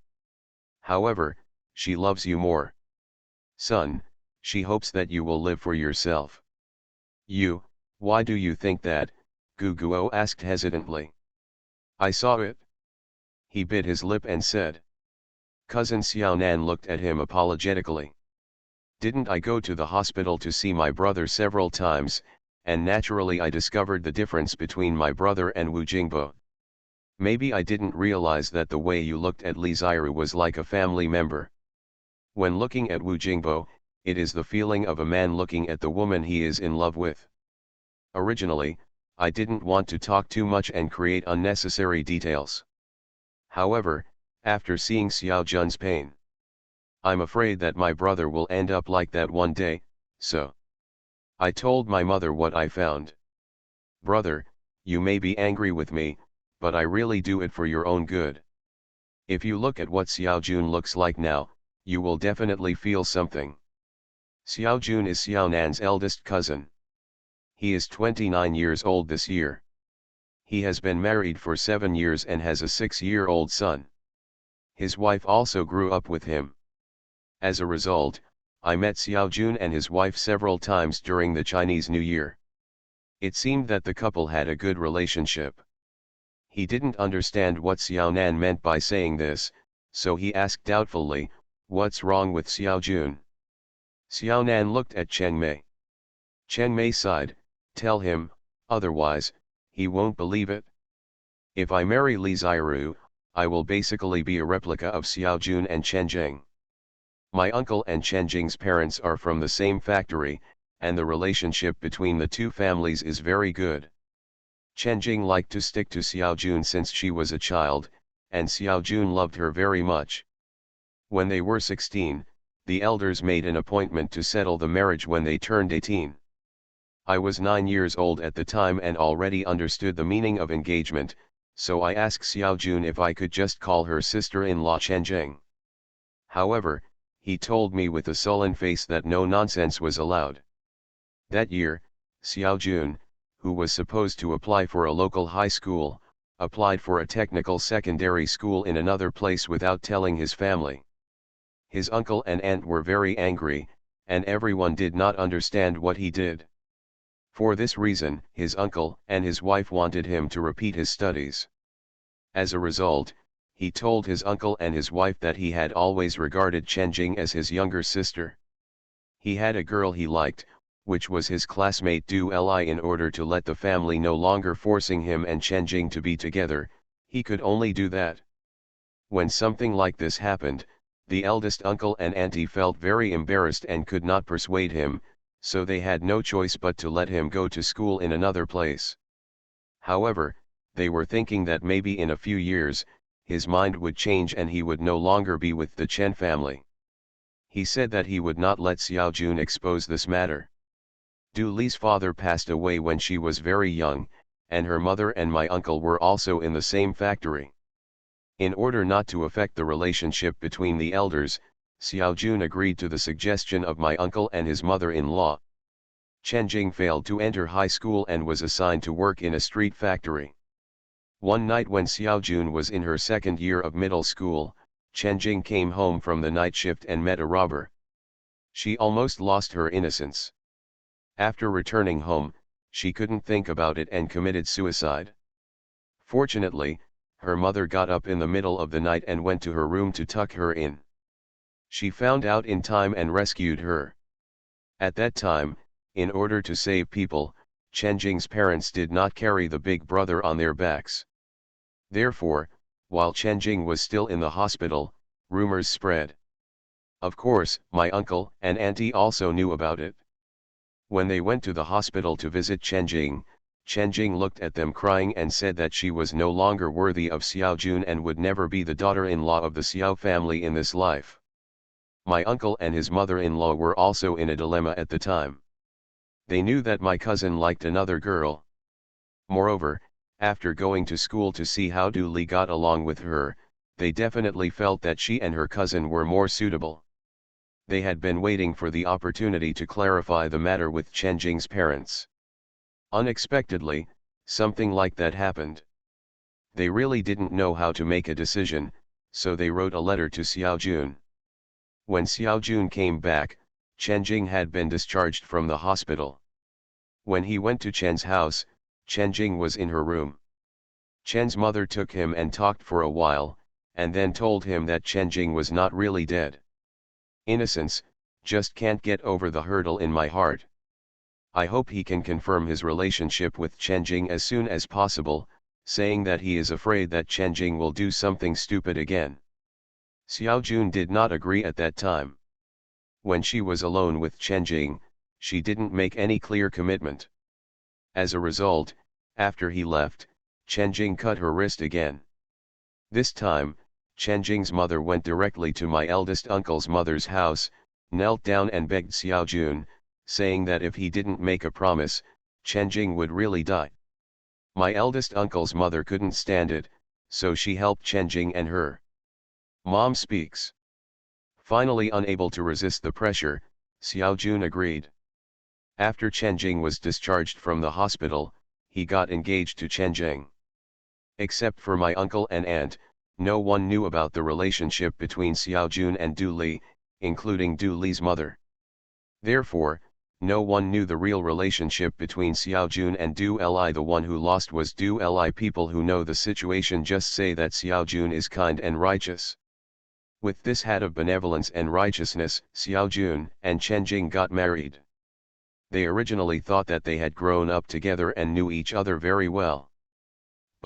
However, she loves you more. Son, she hopes that you will live for yourself." Why do you think that?" Guguo asked hesitantly. "I saw it." He bit his lip and said. Cousin Xiaonan looked at him apologetically. "Didn't I go to the hospital to see my brother several times, and naturally I discovered the difference between my brother and Wu Jingbo. Maybe I didn't realize that the way you looked at Li Zairu was like a family member. When looking at Wu Jingbo, it is the feeling of a man looking at the woman he is in love with. Originally, I didn't want to talk too much and create unnecessary details. However, after seeing Xiao Jun's pain, I'm afraid that my brother will end up like that one day, so I told my mother what I found. Brother, you may be angry with me, but I really do it for your own good. If you look at what Xiao Jun looks like now, you will definitely feel something." Xiao Jun is Xiaonan's eldest cousin. He is 29 years old this year. He has been married for 7 years and has a 6-year-old son. His wife also grew up with him. As a result, I met Xiao Jun and his wife several times during the Chinese New Year. It seemed that the couple had a good relationship. He didn't understand what Xiaonan meant by saying this, so he asked doubtfully, "What's wrong with Xiao Jun?" Xiaonan looked at Chenmei. Chenmei sighed, "Tell him, otherwise, he won't believe it." If I marry Li Xiru, I will basically be a replica of Xiaojun and Chen Jing. My uncle and Chen Jing's parents are from the same factory, and the relationship between the two families is very good. Chen Jing liked to stick to Xiaojun since she was a child, and Xiaojun loved her very much. When they were 16, the elders made an appointment to settle the marriage when they turned 18. I was 9 years old at the time and already understood the meaning of engagement, so I asked Xiaojun if I could just call her sister-in-law Chen Jing. However, he told me with a sullen face that no nonsense was allowed. That year, Xiaojun, who was supposed to apply for a local high school, applied for a technical secondary school in another place without telling his family. His uncle and aunt were very angry, and everyone did not understand what he did. For this reason, his uncle and his wife wanted him to repeat his studies. As a result, he told his uncle and his wife that he had always regarded Chen Jing as his younger sister. He had a girl he liked, which was his classmate Du Li. In order to let the family no longer forcing him and Chen Jing to be together, he could only do that. When something like this happened, the eldest uncle and auntie felt very embarrassed and could not persuade him, so they had no choice but to let him go to school in another place. However, they were thinking that maybe in a few years, his mind would change and he would no longer be with the Chen family. He said that he would not let Xiaojun expose this matter. Du Li's father passed away when she was very young, and her mother and my uncle were also in the same factory. In order not to affect the relationship between the elders, Xiaojun agreed to the suggestion of my uncle and his mother-in-law. Chen Jing failed to enter high school and was assigned to work in a street factory. One night when Xiaojun was in her second year of middle school, Chen Jing came home from the night shift and met a robber. She almost lost her innocence. After returning home, she couldn't think about it and committed suicide. Fortunately, her mother got up in the middle of the night and went to her room to tuck her in. She found out in time and rescued her. At that time, in order to save people, Chen Jing's parents did not carry the big brother on their backs. Therefore, while Chen Jing was still in the hospital, rumors spread. Of course, my uncle and auntie also knew about it. When they went to the hospital to visit Chen Jing looked at them crying and said that she was no longer worthy of Xiaojun and would never be the daughter-in-law of the Xiao family in this life. My uncle and his mother-in-law were also in a dilemma at the time. They knew that my cousin liked another girl. Moreover, after going to school to see how Du Li got along with her, they definitely felt that she and her cousin were more suitable. They had been waiting for the opportunity to clarify the matter with Chen Jing's parents. Unexpectedly, something like that happened. They really didn't know how to make a decision, so they wrote a letter to Xiaojun. When Xiaojun came back, Chen Jing had been discharged from the hospital. When he went to Chen's house, Chen Jing was in her room. Chen's mother took him and talked for a while, and then told him that Chen Jing was not really dead. Innocence, just can't get over the hurdle in my heart. I hope he can confirm his relationship with Chen Jing as soon as possible, saying that he is afraid that Chen Jing will do something stupid again. Xiaojun did not agree at that time. When she was alone with Chen Jing, she didn't make any clear commitment. As a result, after he left, Chen Jing cut her wrist again. This time, Chen Jing's mother went directly to my eldest uncle's mother's house, knelt down and begged Xiaojun, saying that if he didn't make a promise, Chen Jing would really die. My eldest uncle's mother couldn't stand it, so she helped Chen Jing and her mom speaks. Finally, unable to resist the pressure, Xiaojun agreed. After Chen Jing was discharged from the hospital, he got engaged to Chen Jing. Except for my uncle and aunt, no one knew about the relationship between Xiaojun and Du Li, including Du Li's mother. Therefore, no one knew the real relationship between Xiaojun and Du Li. The one who lost was Du Li. People who know the situation just say that Xiaojun is kind and righteous. With this hat of benevolence and righteousness, Xiaojun and Chen Jing got married. They originally thought that they had grown up together and knew each other very well.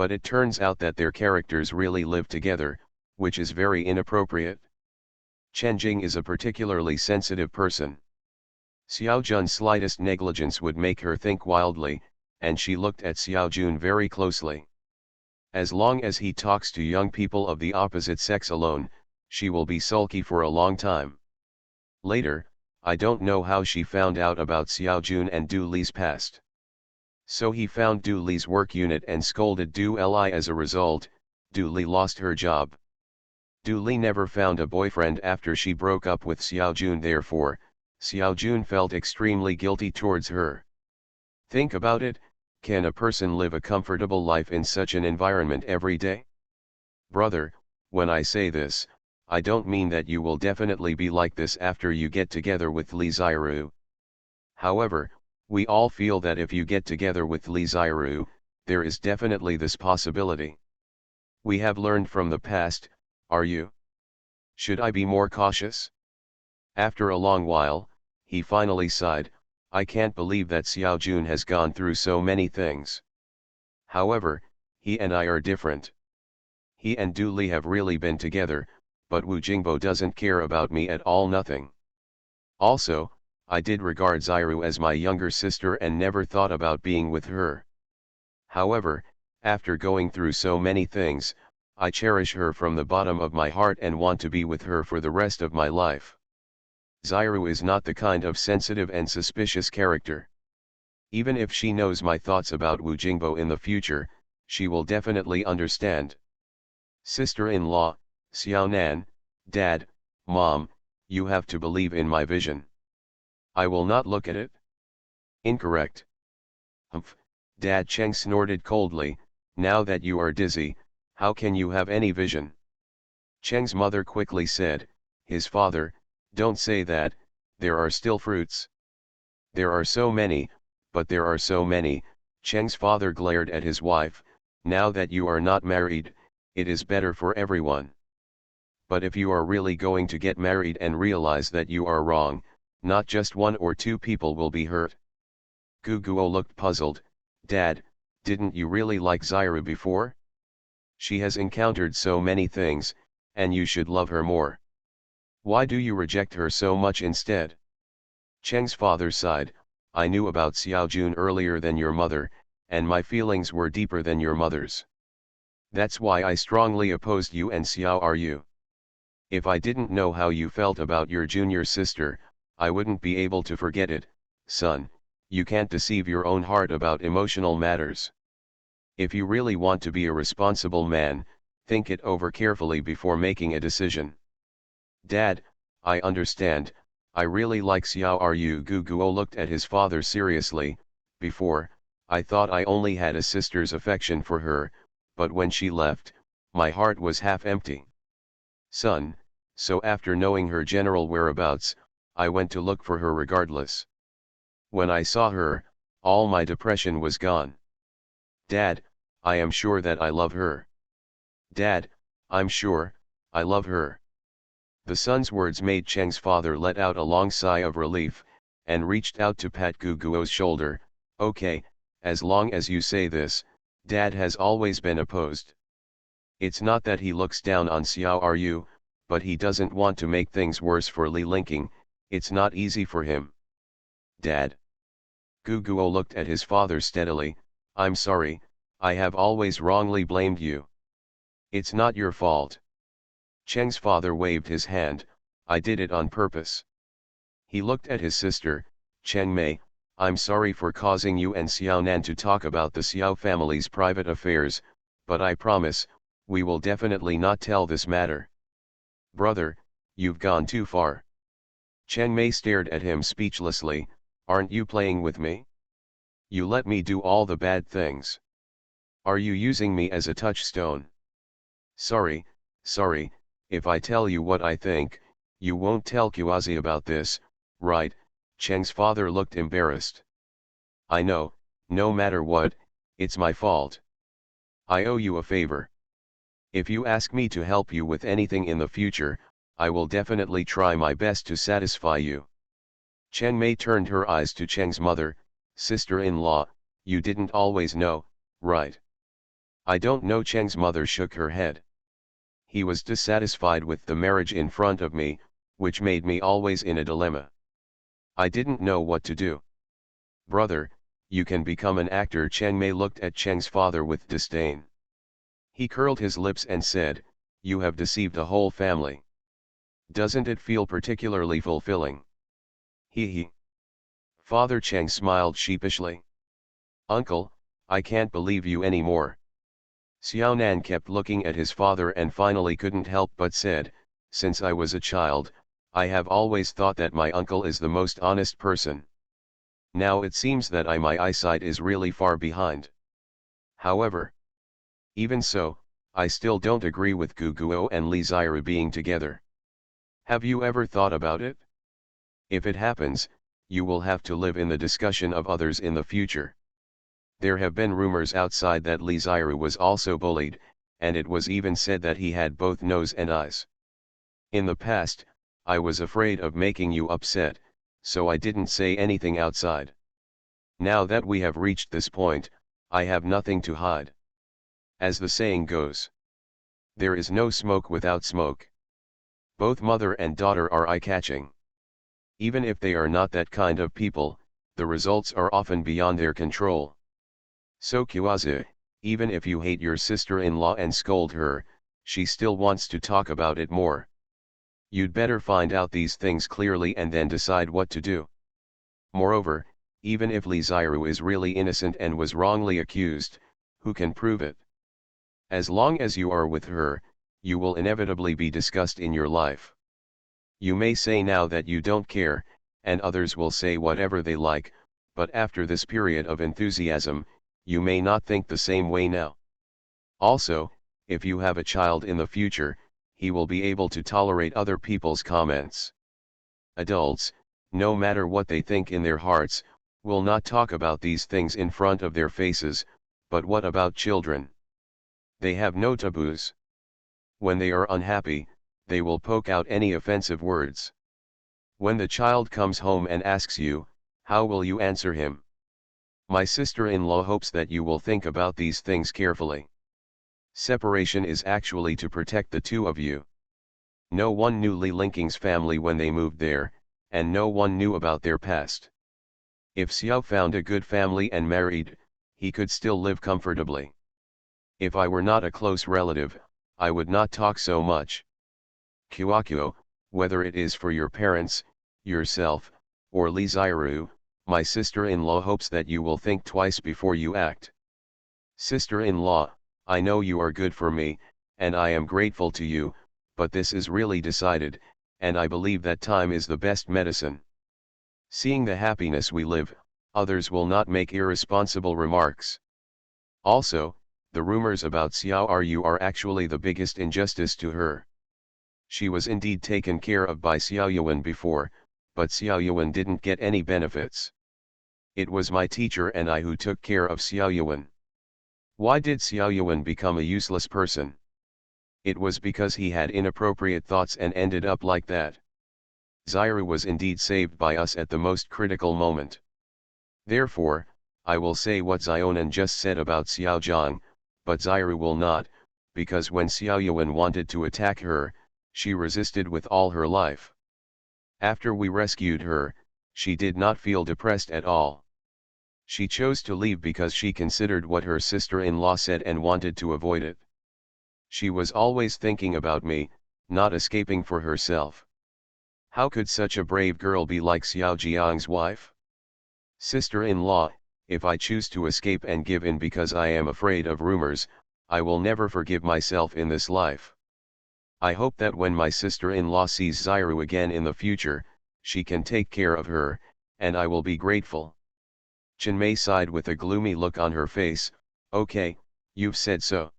But it turns out that their characters really live together, which is very inappropriate. Chen Jing is a particularly sensitive person. Xiao Jun's slightest negligence would make her think wildly, and she looked at Xiao Jun very closely. As long as he talks to young people of the opposite sex alone, she will be sulky for a long time. Later, I don't know how she found out about Xiao Jun and Du Li's past. So he found Du Li's work unit and scolded Du Li. As a result, Du Li lost her job. Du Li never found a boyfriend after she broke up with Xiao Jun, therefore, Xiao Jun felt extremely guilty towards her. Think about it, can a person live a comfortable life in such an environment every day? Brother, when I say this, I don't mean that you will definitely be like this after you get together with Li Xiru. However, we all feel that if you get together with Li Xiru, there is definitely this possibility. We have learned from the past, are you? Should I be more cautious? After a long while, he finally sighed, I can't believe that Xiao Jun has gone through so many things. However, he and I are different. He and Du Li have really been together, but Wu Jingbo doesn't care about me at all, nothing. Also, I did regard Xiru as my younger sister and never thought about being with her. However, after going through so many things, I cherish her from the bottom of my heart and want to be with her for the rest of my life. Xiru is not the kind of sensitive and suspicious character. Even if she knows my thoughts about Wu Jingbo in the future, she will definitely understand. Sister-in-law, Xiao Nan, Dad, Mom, you have to believe in my vision. I will not look at it. Incorrect. Humph, Dad. Cheng snorted coldly, now that you are dizzy, how can you have any vision? Cheng's mother quickly said, his father, don't say that, there are still fruits. There are so many, but there are so many. Cheng's father glared at his wife, now that you are not married, it is better for everyone. But if you are really going to get married and realize that you are wrong, not just one or two people will be hurt. Guguo looked puzzled, Dad, didn't you really like Xiru before? She has encountered so many things, and you should love her more. Why do you reject her so much instead? Cheng's father sighed, I knew about Xiao Jun earlier than your mother, and my feelings were deeper than your mother's. That's why I strongly opposed you and Xiao Ru. If I didn't know how you felt about your junior sister, I wouldn't be able to forget it. Son, you can't deceive your own heart about emotional matters. If you really want to be a responsible man, think it over carefully before making a decision. Dad, I understand, I really like Xiao Ru. Guguo looked at his father seriously, before, I thought I only had a sister's affection for her, but when she left, my heart was half empty. Son, so after knowing her general whereabouts, I went to look for her regardless. When I saw her, all my depression was gone. Dad, I am sure that I love her. Dad, I'm sure, I love her. The son's words made Cheng's father let out a long sigh of relief, and reached out to pat Guguo's shoulder. Okay, as long as you say this, Dad has always been opposed. It's not that he looks down on Xiao Ru, but he doesn't want to make things worse for Li Linking, it's not easy for him. Dad. Guguo looked at his father steadily, I'm sorry, I have always wrongly blamed you. It's not your fault. Cheng's father waved his hand, I did it on purpose. He looked at his sister, Cheng Mei, I'm sorry for causing you and Xiao Nan to talk about the Xiao family's private affairs, but I promise, we will definitely not tell this matter. Brother, you've gone too far. Cheng Mei stared at him speechlessly, aren't you playing with me? You let me do all the bad things. Are you using me as a touchstone? Sorry, if I tell you what I think, you won't tell Kuazi about this, right? Cheng's father looked embarrassed. I know, no matter what, it's my fault. I owe you a favor. If you ask me to help you with anything in the future, I will definitely try my best to satisfy you. Cheng Mei turned her eyes to Cheng's mother, sister-in-law, you didn't always know, right? I don't know. Cheng's mother shook her head. He was dissatisfied with the marriage in front of me, which made me always in a dilemma. I didn't know what to do. Brother, you can become an actor. Cheng Mei looked at Cheng's father with disdain. He curled his lips and said, you have deceived a whole family. Doesn't it feel particularly fulfilling? He. Father Cheng smiled sheepishly. Uncle, I can't believe you anymore. Xiao Nan kept looking at his father and finally couldn't help but said, since I was a child, I have always thought that my uncle is the most honest person. Now it seems that my eyesight is really far behind. However, even so, I still don't agree with Gu Guo and Li Ziru being together. Have you ever thought about it? If it happens, you will have to live in the discussion of others in the future. There have been rumors outside that Li Ziru was also bullied, and it was even said that he had both nose and eyes. In the past, I was afraid of making you upset, so I didn't say anything outside. Now that we have reached this point, I have nothing to hide. As the saying goes, there is no smoke without smoke. Both mother and daughter are eye-catching. Even if they are not that kind of people, the results are often beyond their control. So Kuazu, even if you hate your sister-in-law and scold her, she still wants to talk about it more. You'd better find out these things clearly and then decide what to do. Moreover, even if Li Ziru is really innocent and was wrongly accused, who can prove it? As long as you are with her, you will inevitably be discussed in your life. You may say now that you don't care, and others will say whatever they like, but after this period of enthusiasm, you may not think the same way now. Also, if you have a child in the future, he will be able to tolerate other people's comments. Adults, no matter what they think in their hearts, will not talk about these things in front of their faces, but what about children? They have no taboos. When they are unhappy, they will poke out any offensive words. When the child comes home and asks you, how will you answer him? My sister-in-law hopes that you will think about these things carefully. Separation is actually to protect the two of you. No one knew Li Linking's family when they moved there, and no one knew about their past. If Xiao found a good family and married, he could still live comfortably. If I were not a close relative, I would not talk so much. Kuakuo, whether it is for your parents, yourself, or Li Ziru, my sister-in-law hopes that you will think twice before you act. Sister-in-law, I know you are good for me, and I am grateful to you, but this is really decided, and I believe that time is the best medicine. Seeing the happiness we live, others will not make irresponsible remarks. Also, the rumors about Xiao Ru are actually the biggest injustice to her. She was indeed taken care of by Xiao Yuan before, but Xiao Yuan didn't get any benefits. It was my teacher and I who took care of Xiao Yuan. Why did Xiao Yuan become a useless person? It was because he had inappropriate thoughts and ended up like that. Ziru was indeed saved by us at the most critical moment. Therefore, I will say what Zionan just said about Xiao Zhang, but Ziru will not, because when Xiao Yuan wanted to attack her, she resisted with all her life. After we rescued her, she did not feel depressed at all. She chose to leave because she considered what her sister-in-law said and wanted to avoid it. She was always thinking about me, not escaping for herself. How could such a brave girl be like Xiao Jiang's wife? Sister-in-law, if I choose to escape and give in because I am afraid of rumors, I will never forgive myself in this life. I hope that when my sister-in-law sees Ziru again in the future, she can take care of her, and I will be grateful. Chenmei sighed with a gloomy look on her face. Okay, you've said so.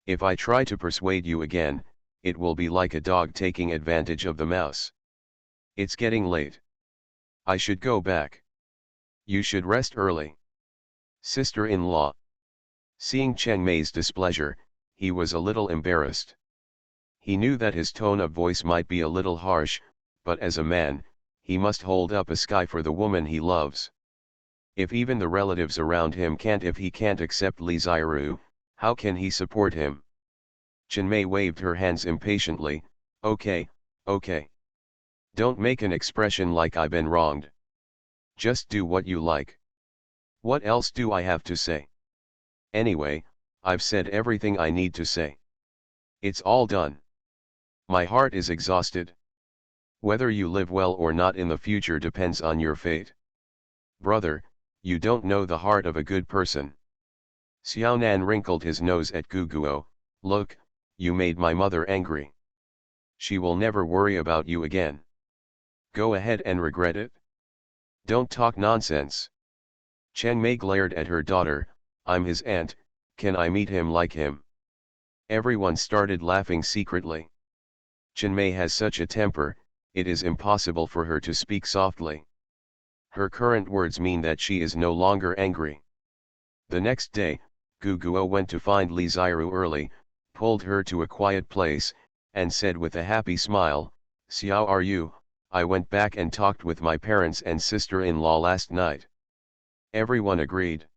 If I try to persuade you again, it will be like a dog taking advantage of the mouse. It's getting late. I should go back. You should rest early. Sister-in-law. Seeing Chenmei's displeasure, he was a little embarrassed. He knew that his tone of voice might be a little harsh, but as a man, he must hold up a sky for the woman he loves. If even the relatives around him can't, if he can't accept Li Ziru, How can he support him? Chinmay waved her hands impatiently. Okay, okay. Don't make an expression like I've been wronged. Just do what you like. What else do I have to say? Anyway, I've said everything I need to say. It's all done. My heart is exhausted. Whether you live well or not in the future depends on your fate. Brother, you don't know the heart of a good person. Xiaonan wrinkled his nose at Guguo. Look, you made my mother angry. She will never worry about you again. Go ahead and regret it. Don't talk nonsense. Chen Mei glared at her daughter. I'm his aunt, can I meet him like him? Everyone started laughing secretly. Chen Mei has such a temper, it is impossible for her to speak softly. Her current words mean that she is no longer angry. The next day, Guguo went to find Li Xiru early, pulled her to a quiet place, and said with a happy smile, Xiao are you? I went back and talked with my parents and sister-in-law last night. Everyone agreed.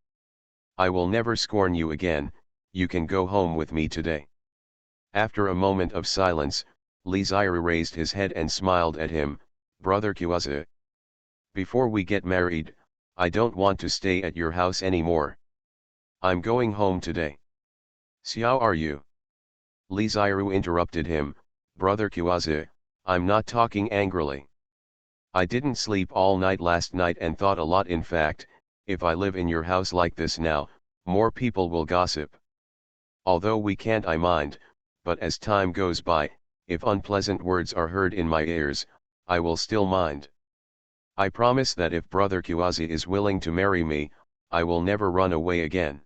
I will never scorn you again, you can go home with me today. After a moment of silence, Li Xiru raised his head and smiled at him, Brother Kuazi. Before we get married, I don't want to stay at your house anymore. I'm going home today. Xiao are you? Li Xiru interrupted him, Brother Kuazi, I'm not talking angrily. I didn't sleep all night last night and thought a lot. In fact, if I live in your house like this now, more people will gossip. Although we can't I mind, but as time goes by, if unpleasant words are heard in my ears, I will still mind. I promise that if Brother Kuazi is willing to marry me, I will never run away again.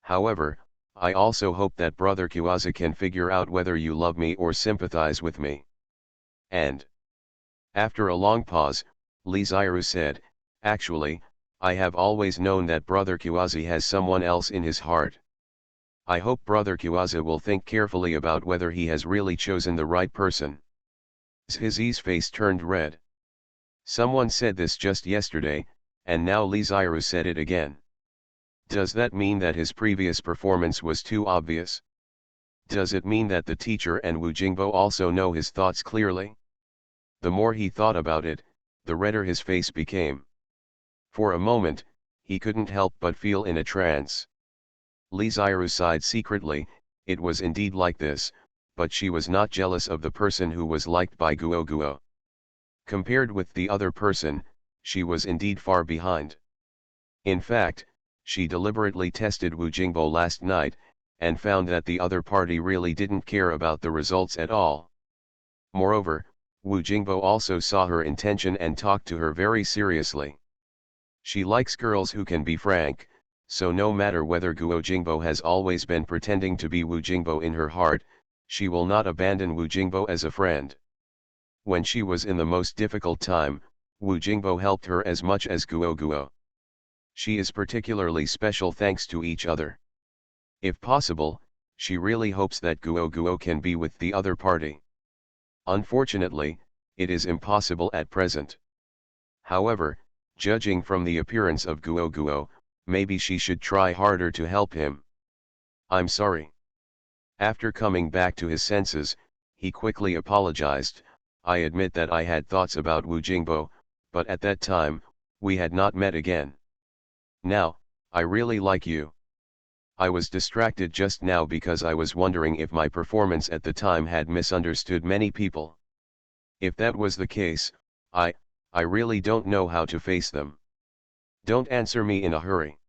However, I also hope that Brother Kuazi can figure out whether you love me or sympathize with me. And after a long pause, Li Xiru said, actually, I have always known that Brother Kuazi has someone else in his heart. I hope Brother Kuazi will think carefully about whether he has really chosen the right person. Zhi's face turned red. Someone said this just yesterday, and now Li Xiru said it again. Does that mean that his previous performance was too obvious? Does it mean that the teacher and Wu Jingbo also know his thoughts clearly? The more he thought about it, the redder his face became. For a moment, he couldn't help but feel in a trance. Li Xiru sighed secretly. It was indeed like this, but she was not jealous of the person who was liked by Guo Guo. Compared with the other person, she was indeed far behind. In fact, she deliberately tested Wu Jingbo last night, and found that the other party really didn't care about the results at all. Moreover, Wu Jingbo also saw her intention and talked to her very seriously. She likes girls who can be frank, so no matter whether Guo Jingbo has always been pretending to be Wu Jingbo in her heart, she will not abandon Wu Jingbo as a friend. When she was in the most difficult time, Wu Jingbo helped her as much as Guo Guo. She is particularly special thanks to each other. If possible, she really hopes that Guo Guo can be with the other party. Unfortunately, it is impossible at present. However, judging from the appearance of Guo Guo, maybe she should try harder to help him. I'm sorry. After coming back to his senses, he quickly apologized. I admit that I had thoughts about Wu Jingbo, but at that time, we had not met again. Now, I really like you. I was distracted just now because I was wondering if my performance at the time had misunderstood many people. If that was the case, I really don't know how to face them. Don't answer me in a hurry.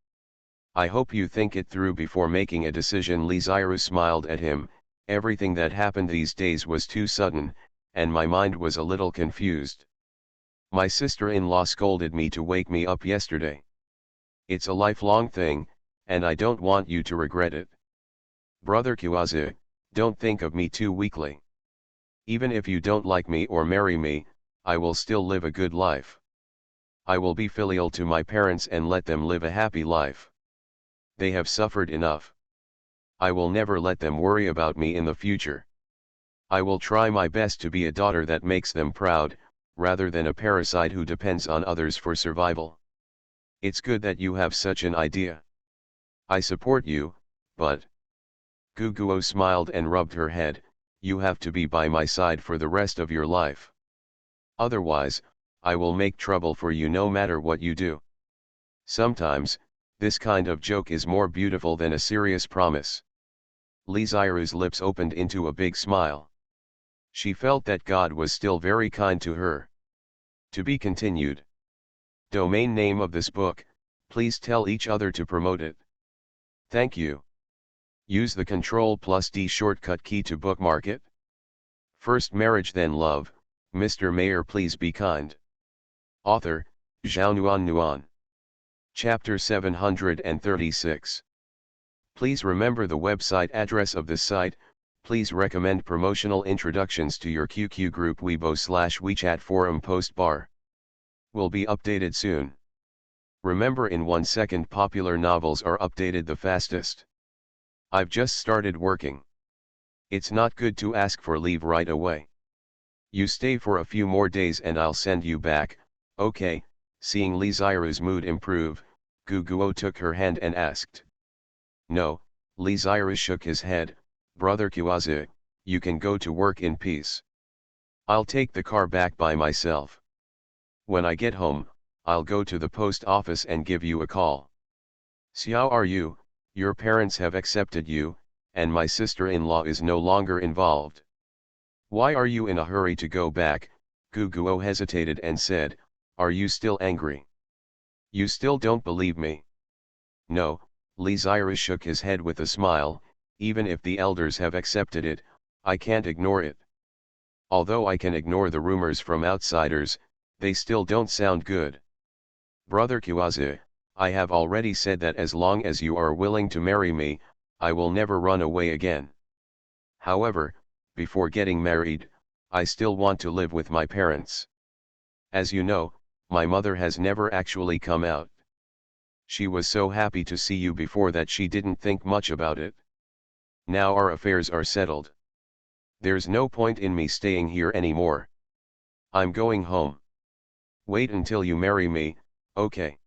I hope you think it through before making a decision. Li Xiru smiled at him. Everything that happened these days was too sudden, and my mind was a little confused. My sister-in-law scolded me to wake me up yesterday. It's a lifelong thing, and I don't want you to regret it. Brother Kuazi, don't think of me too weakly. Even if you don't like me or marry me, I will still live a good life. I will be filial to my parents and let them live a happy life. They have suffered enough. I will never let them worry about me in the future. I will try my best to be a daughter that makes them proud, rather than a parasite who depends on others for survival. It's good that you have such an idea. I support you, but Guguo smiled and rubbed her head. You have to be by my side for the rest of your life. Otherwise, I will make trouble for you no matter what you do. Sometimes, this kind of joke is more beautiful than a serious promise. Lee Zairu's lips opened into a big smile. She felt that God was still very kind to her. To be continued. Domain name of this book, please tell each other to promote it. Thank you. Use the Ctrl+D shortcut key to bookmark it. First marriage then love, Mr. Mayor please be kind. Author, Zhao Nuan. Chapter 736. Please remember the website address of this site. Please recommend promotional introductions to your QQ group Weibo/WeChat forum post bar. Will be updated soon. Remember, in 1 second popular novels are updated the fastest. I've just started working. It's not good to ask for leave right away. You stay for a few more days and I'll send you back, okay? Seeing Lee Zairu's mood improve, Guguo took her hand and asked. No, Lee Zairu shook his head. Brother Kiwazu, you can go to work in peace. I'll take the car back by myself. When I get home, I'll go to the post office and give you a call. Xiao, are you? Your parents have accepted you, and my sister-in-law is no longer involved. Why are you in a hurry to go back? Guguo hesitated and said, are you still angry? You still don't believe me? No, Lee Zairu shook his head with a smile. Even if the elders have accepted it, I can't ignore it. Although I can ignore the rumors from outsiders, they still don't sound good. Brother Kiwazu, I have already said that as long as you are willing to marry me, I will never run away again. However, before getting married, I still want to live with my parents. As you know, my mother has never actually come out. She was so happy to see you before that she didn't think much about it. Now our affairs are settled. There's no point in me staying here anymore. I'm going home. Wait until you marry me, okay?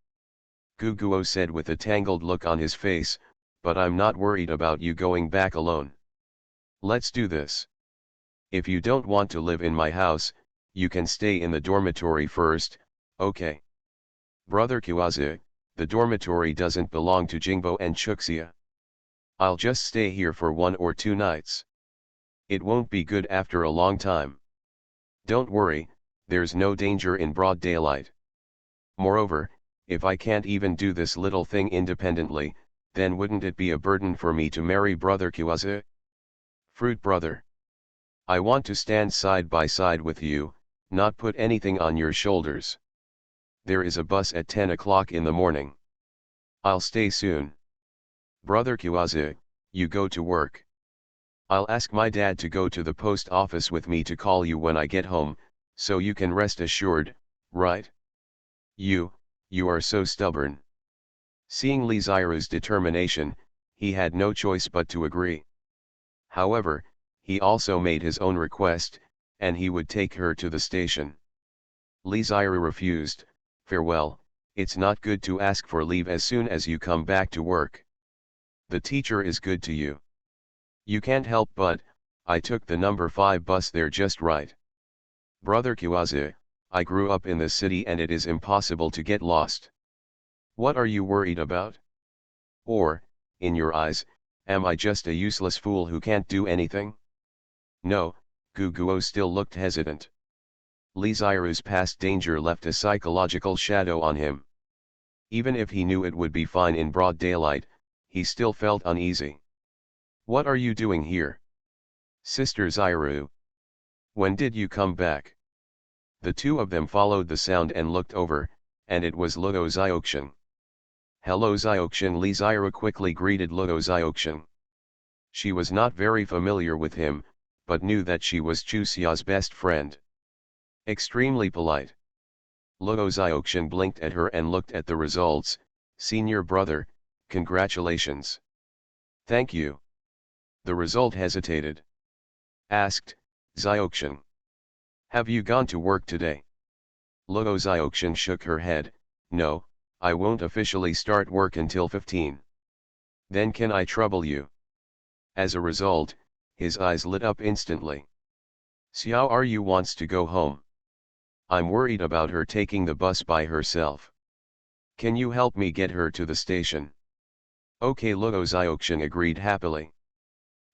Guguo said with a tangled look on his face, but I'm not worried about you going back alone. Let's do this. If you don't want to live in my house, you can stay in the dormitory first, okay? Brother Kiwazu, the dormitory doesn't belong to Jingbo and Chuxia. I'll just stay here for 1 or 2 nights. It won't be good after a long time. Don't worry, there's no danger in broad daylight. Moreover, if I can't even do this little thing independently, then wouldn't it be a burden for me to marry Brother Kiwazu? Fruit brother. I want to stand side by side with you, not put anything on your shoulders. There is a bus at 10 o'clock in the morning. I'll stay soon. Brother Kiwazu, you go to work. I'll ask my dad to go to the post office with me to call you when I get home, so you can rest assured, right? You are so stubborn. Seeing Lee Zairu's determination, he had no choice but to agree. However, he also made his own request, and he would take her to the station. Lee Zairu refused. Farewell, it's not good to ask for leave as soon as you come back to work. The teacher is good to you. You can't help but, I took the number 5 bus there just right. Brother Kiwazu, I grew up in the city and it is impossible to get lost. What are you worried about? Or, in your eyes, am I just a useless fool who can't do anything? No, Guguo still looked hesitant. Lee Zairu's past danger left a psychological shadow on him. Even if he knew it would be fine in broad daylight, he still felt uneasy. What are you doing here? Sister Zairu. When did you come back? The two of them followed the sound and looked over, and it was Luo Zioxian. Hello Zioxian. Lee Zairu quickly greeted Luo Zioxian. She was not very familiar with him, but knew that she was Chuxia's best friend. Extremely polite. Luo Zioxian blinked at her and looked at the results. Senior brother, congratulations. Thank you. The result hesitated. Asked, Zioxian. Have you gone to work today? Luo Zioxian shook her head. No, I won't officially start work until 15. Then can I trouble you? As a result, his eyes lit up instantly. Xiao Ru wants to go home. I'm worried about her taking the bus by herself. Can you help me get her to the station? Okay, Luo Xiaoxian agreed happily.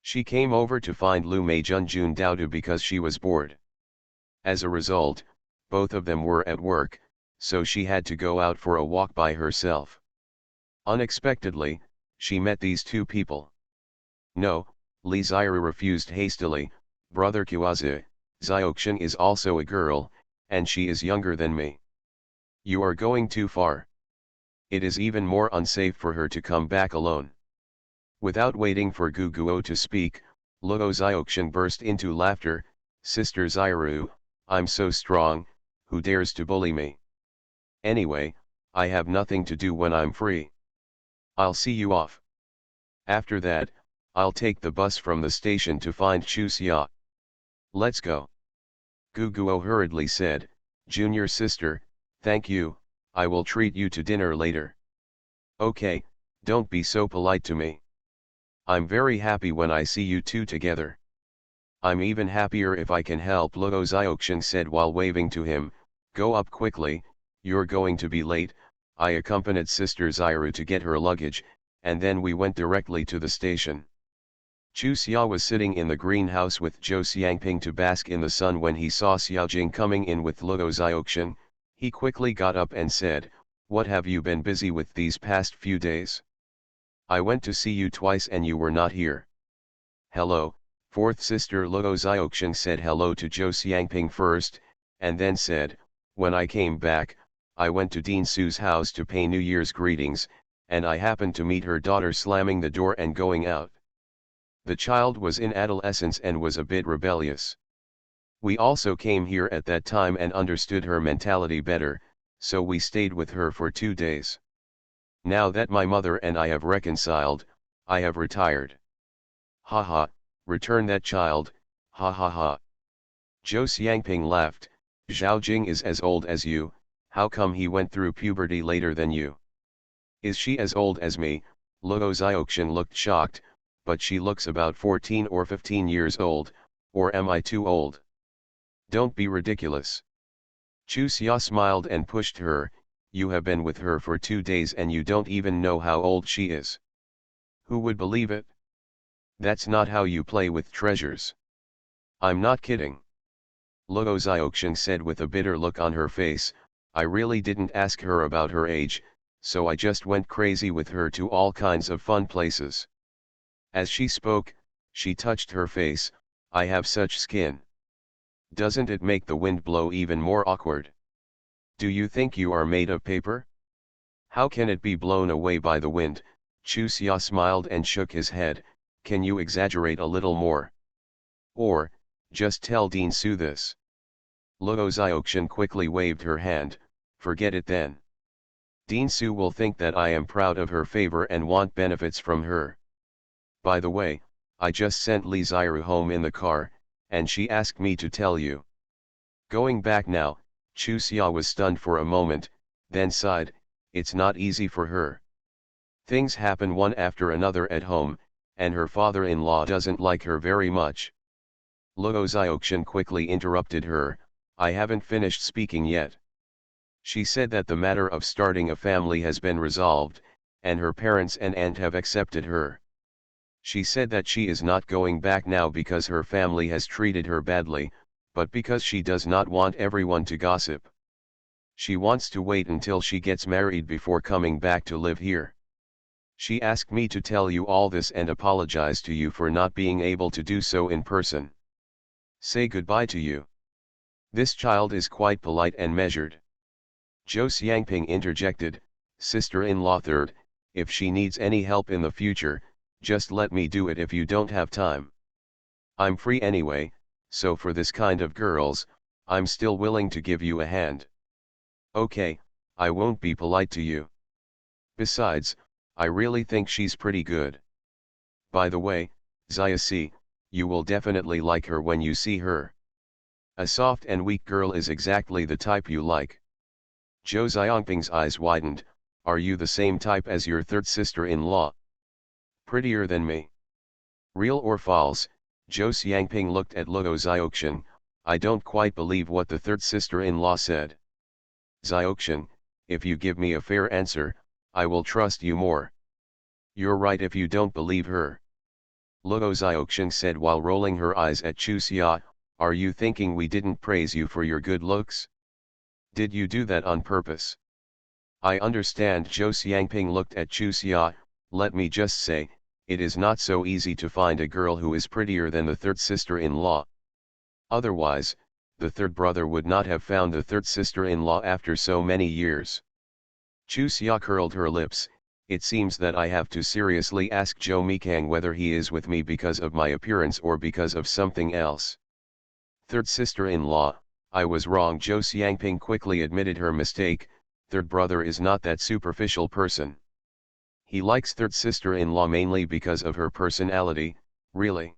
She came over to find Lu Mei Junjun Daodu because she was bored. As a result, both of them were at work, so she had to go out for a walk by herself. Unexpectedly, she met these two people. No, Li Xiru refused hastily. Brother Kuazi, Xiaoxian is also a girl, and she is younger than me. You are going too far. It is even more unsafe for her to come back alone. Without waiting for Gu Guo to speak, Luo Xiaoxian burst into laughter. Sister Xiru, I'm so strong, who dares to bully me? Anyway, I have nothing to do when I'm free. I'll see you off. After that, I'll take the bus from the station to find Chu Xia. Let's go. Gu Guo hurriedly said, Junior sister, thank you, I will treat you to dinner later. Okay, don't be so polite to me. I'm very happy when I see you two together. I'm even happier if I can help, Luo Xiaoxian said while waving to him. Go up quickly, you're going to be late. I accompanied Sister Xiru to get her luggage, and then we went directly to the station. Chu Xia was sitting in the greenhouse with Zhou Xiangping to bask in the sun when he saw Xiaojing coming in with Luo Xiaoxian. He quickly got up and said, What have you been busy with these past few days? I went to see you twice and you were not here. Hello, fourth sister. Luo Xiaoxian said hello to Zhou Xiangping first, and then said, When I came back, I went to Dean Su's house to pay New Year's greetings, and I happened to meet her daughter slamming the door and going out. The child was in adolescence and was a bit rebellious. We also came here at that time and understood her mentality better, so we stayed with her for 2 days. Now that my mother and I have reconciled, I have retired. Haha, return that child, ha ha ha. Zhou Xiangping laughed. Zhao Jing is as old as you, how come he went through puberty later than you? Is she as old as me? Luo Xiaoxian looked shocked, but she looks about 14 or 15 years old, or am I too old? Don't be ridiculous. Chu Xia smiled and pushed her. You have been with her for 2 days and you don't even know how old she is. Who would believe it? That's not how you play with treasures. I'm not kidding. Luo Xiaoxian said with a bitter look on her face, I really didn't ask her about her age, so I just went crazy with her to all kinds of fun places. As she spoke, she touched her face. I have such skin. Doesn't it make the wind blow even more awkward? Do you think you are made of paper? How can it be blown away by the wind? Chu Xia smiled and shook his head. Can you exaggerate a little more? Or, just tell Dean Su this. Luo Xiaoxian quickly waved her hand. Forget it then. Dean Su will think that I am proud of her favor and want benefits from her. By the way, I just sent Li Xiru home in the car, and she asked me to tell you. Going back now, Chu Xia was stunned for a moment, then sighed, it's not easy for her. Things happen one after another at home, and her father-in-law doesn't like her very much. Luo Xiaoxian quickly interrupted her, I haven't finished speaking yet. She said that the matter of starting a family has been resolved, and her parents and aunt have accepted her. She said that she is not going back now because her family has treated her badly, but because she does not want everyone to gossip. She wants to wait until she gets married before coming back to live here. She asked me to tell you all this and apologize to you for not being able to do so in person. Say goodbye to you. This child is quite polite and measured. Zhou Xiangping interjected, sister-in-law third, if she needs any help in the future, just let me do it if you don't have time. I'm free anyway, so for this kind of girls, I'm still willing to give you a hand. Okay, I won't be polite to you. Besides, I really think she's pretty good. By the way, Xiaoxi, you will definitely like her when you see her. A soft and weak girl is exactly the type you like. Zhou Xiangping's eyes widened, are you the same type as your third sister-in-law? Prettier than me. Real or false? Zhou Xiangping looked at Luo Xiaoxian. I don't quite believe what the third sister-in-law said. Xiaoxian, if you give me a fair answer, I will trust you more. You're right if you don't believe her. Luo Xiaoxian said while rolling her eyes at Chu Xia, are you thinking we didn't praise you for your good looks? Did you do that on purpose? I understand. Zhou Xiangping looked at Chu Xia. Let me just say, it is not so easy to find a girl who is prettier than the third sister-in-law. Otherwise, the third brother would not have found the third sister-in-law after so many years. Chu Xia curled her lips. It seems that I have to seriously ask Zhou Mikang whether he is with me because of my appearance or because of something else. Third sister-in-law, I was wrong. Zhou Xiangping quickly admitted her mistake. Third brother is not that superficial person. He likes third sister-in-law mainly because of her personality. Really?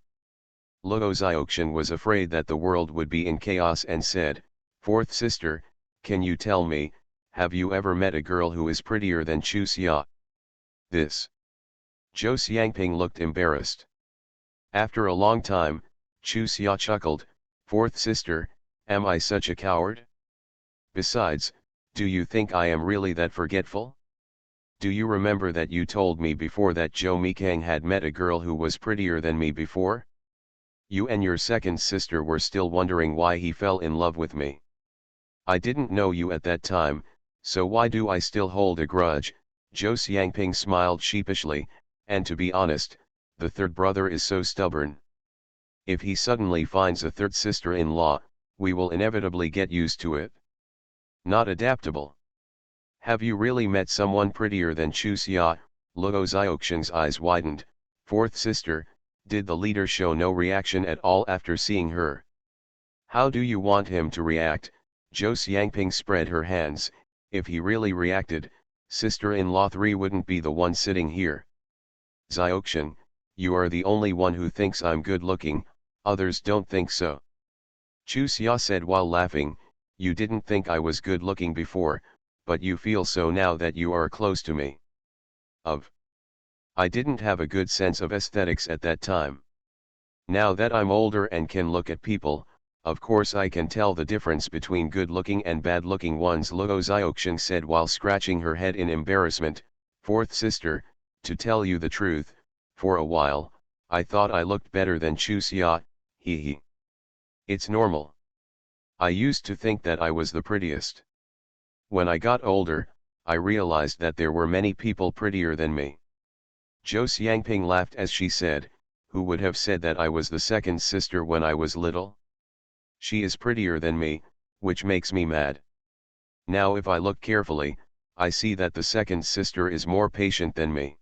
Luo Xiaoxian was afraid that the world would be in chaos and said, fourth sister, can you tell me, have you ever met a girl who is prettier than Chu Xia? This. Zhou Xiangping looked embarrassed. After a long time, Chu Xia chuckled, fourth sister, am I such a coward? Besides, do you think I am really that forgetful? Do you remember that you told me before that Zhou Mikang had met a girl who was prettier than me before? You and your second sister were still wondering why he fell in love with me. I didn't know you at that time, so why do I still hold a grudge? Zhou Xiangping smiled sheepishly, and to be honest, the third brother is so stubborn. If he suddenly finds a third sister-in-law, we will inevitably get used to it. Not adaptable. Have you really met someone prettier than Chu Xia? Luo Xiaoxian's eyes widened. Fourth sister, did the leader show no reaction at all after seeing her? How do you want him to react? Zhou Xiangping spread her hands. If he really reacted, sister-in-law 3 wouldn't be the one sitting here. Xiaoxian, you are the only one who thinks I'm good looking, others don't think so. Chu Xia said while laughing, you didn't think I was good looking before, but you feel so now that you are close to me. I didn't have a good sense of aesthetics at that time. Now that I'm older and can look at people, of course I can tell the difference between good-looking and bad-looking ones. Luo Xiaoxian said while scratching her head in embarrassment. Fourth sister, to tell you the truth, for a while, I thought I looked better than Chu Xia, he. It's normal. I used to think that I was the prettiest. When I got older, I realized that there were many people prettier than me. Zhou Xiangping laughed as she said, who would have said that I was the second sister when I was little? She is prettier than me, which makes me mad. Now if I look carefully, I see that the second sister is more patient than me.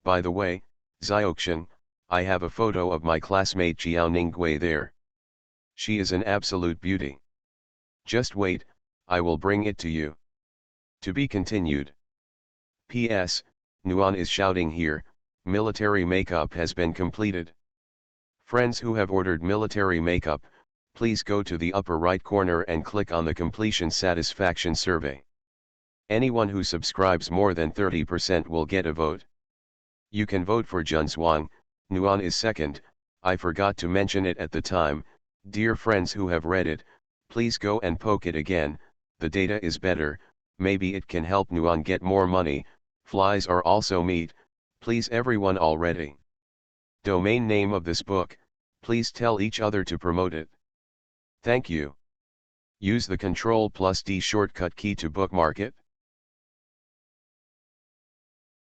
By the way, Xiaoxian, I have a photo of my classmate Jiao Ninggui there. She is an absolute beauty. Just wait, I will bring it to you. To be continued. P.S. Nuan is shouting here, military makeup has been completed. Friends who have ordered military makeup, please go to the upper right corner and click on the completion satisfaction survey. Anyone who subscribes more than 30% will get a vote. You can vote for Junzhuang, Nuan is second, I forgot to mention it at the time. Dear friends who have read it, please go and poke it again, the data is better, maybe it can help Nuan get more money. Flies are also meat, please everyone already. Domain name of this book, please tell each other to promote it. Thank you. Use the Ctrl+D shortcut key to bookmark it.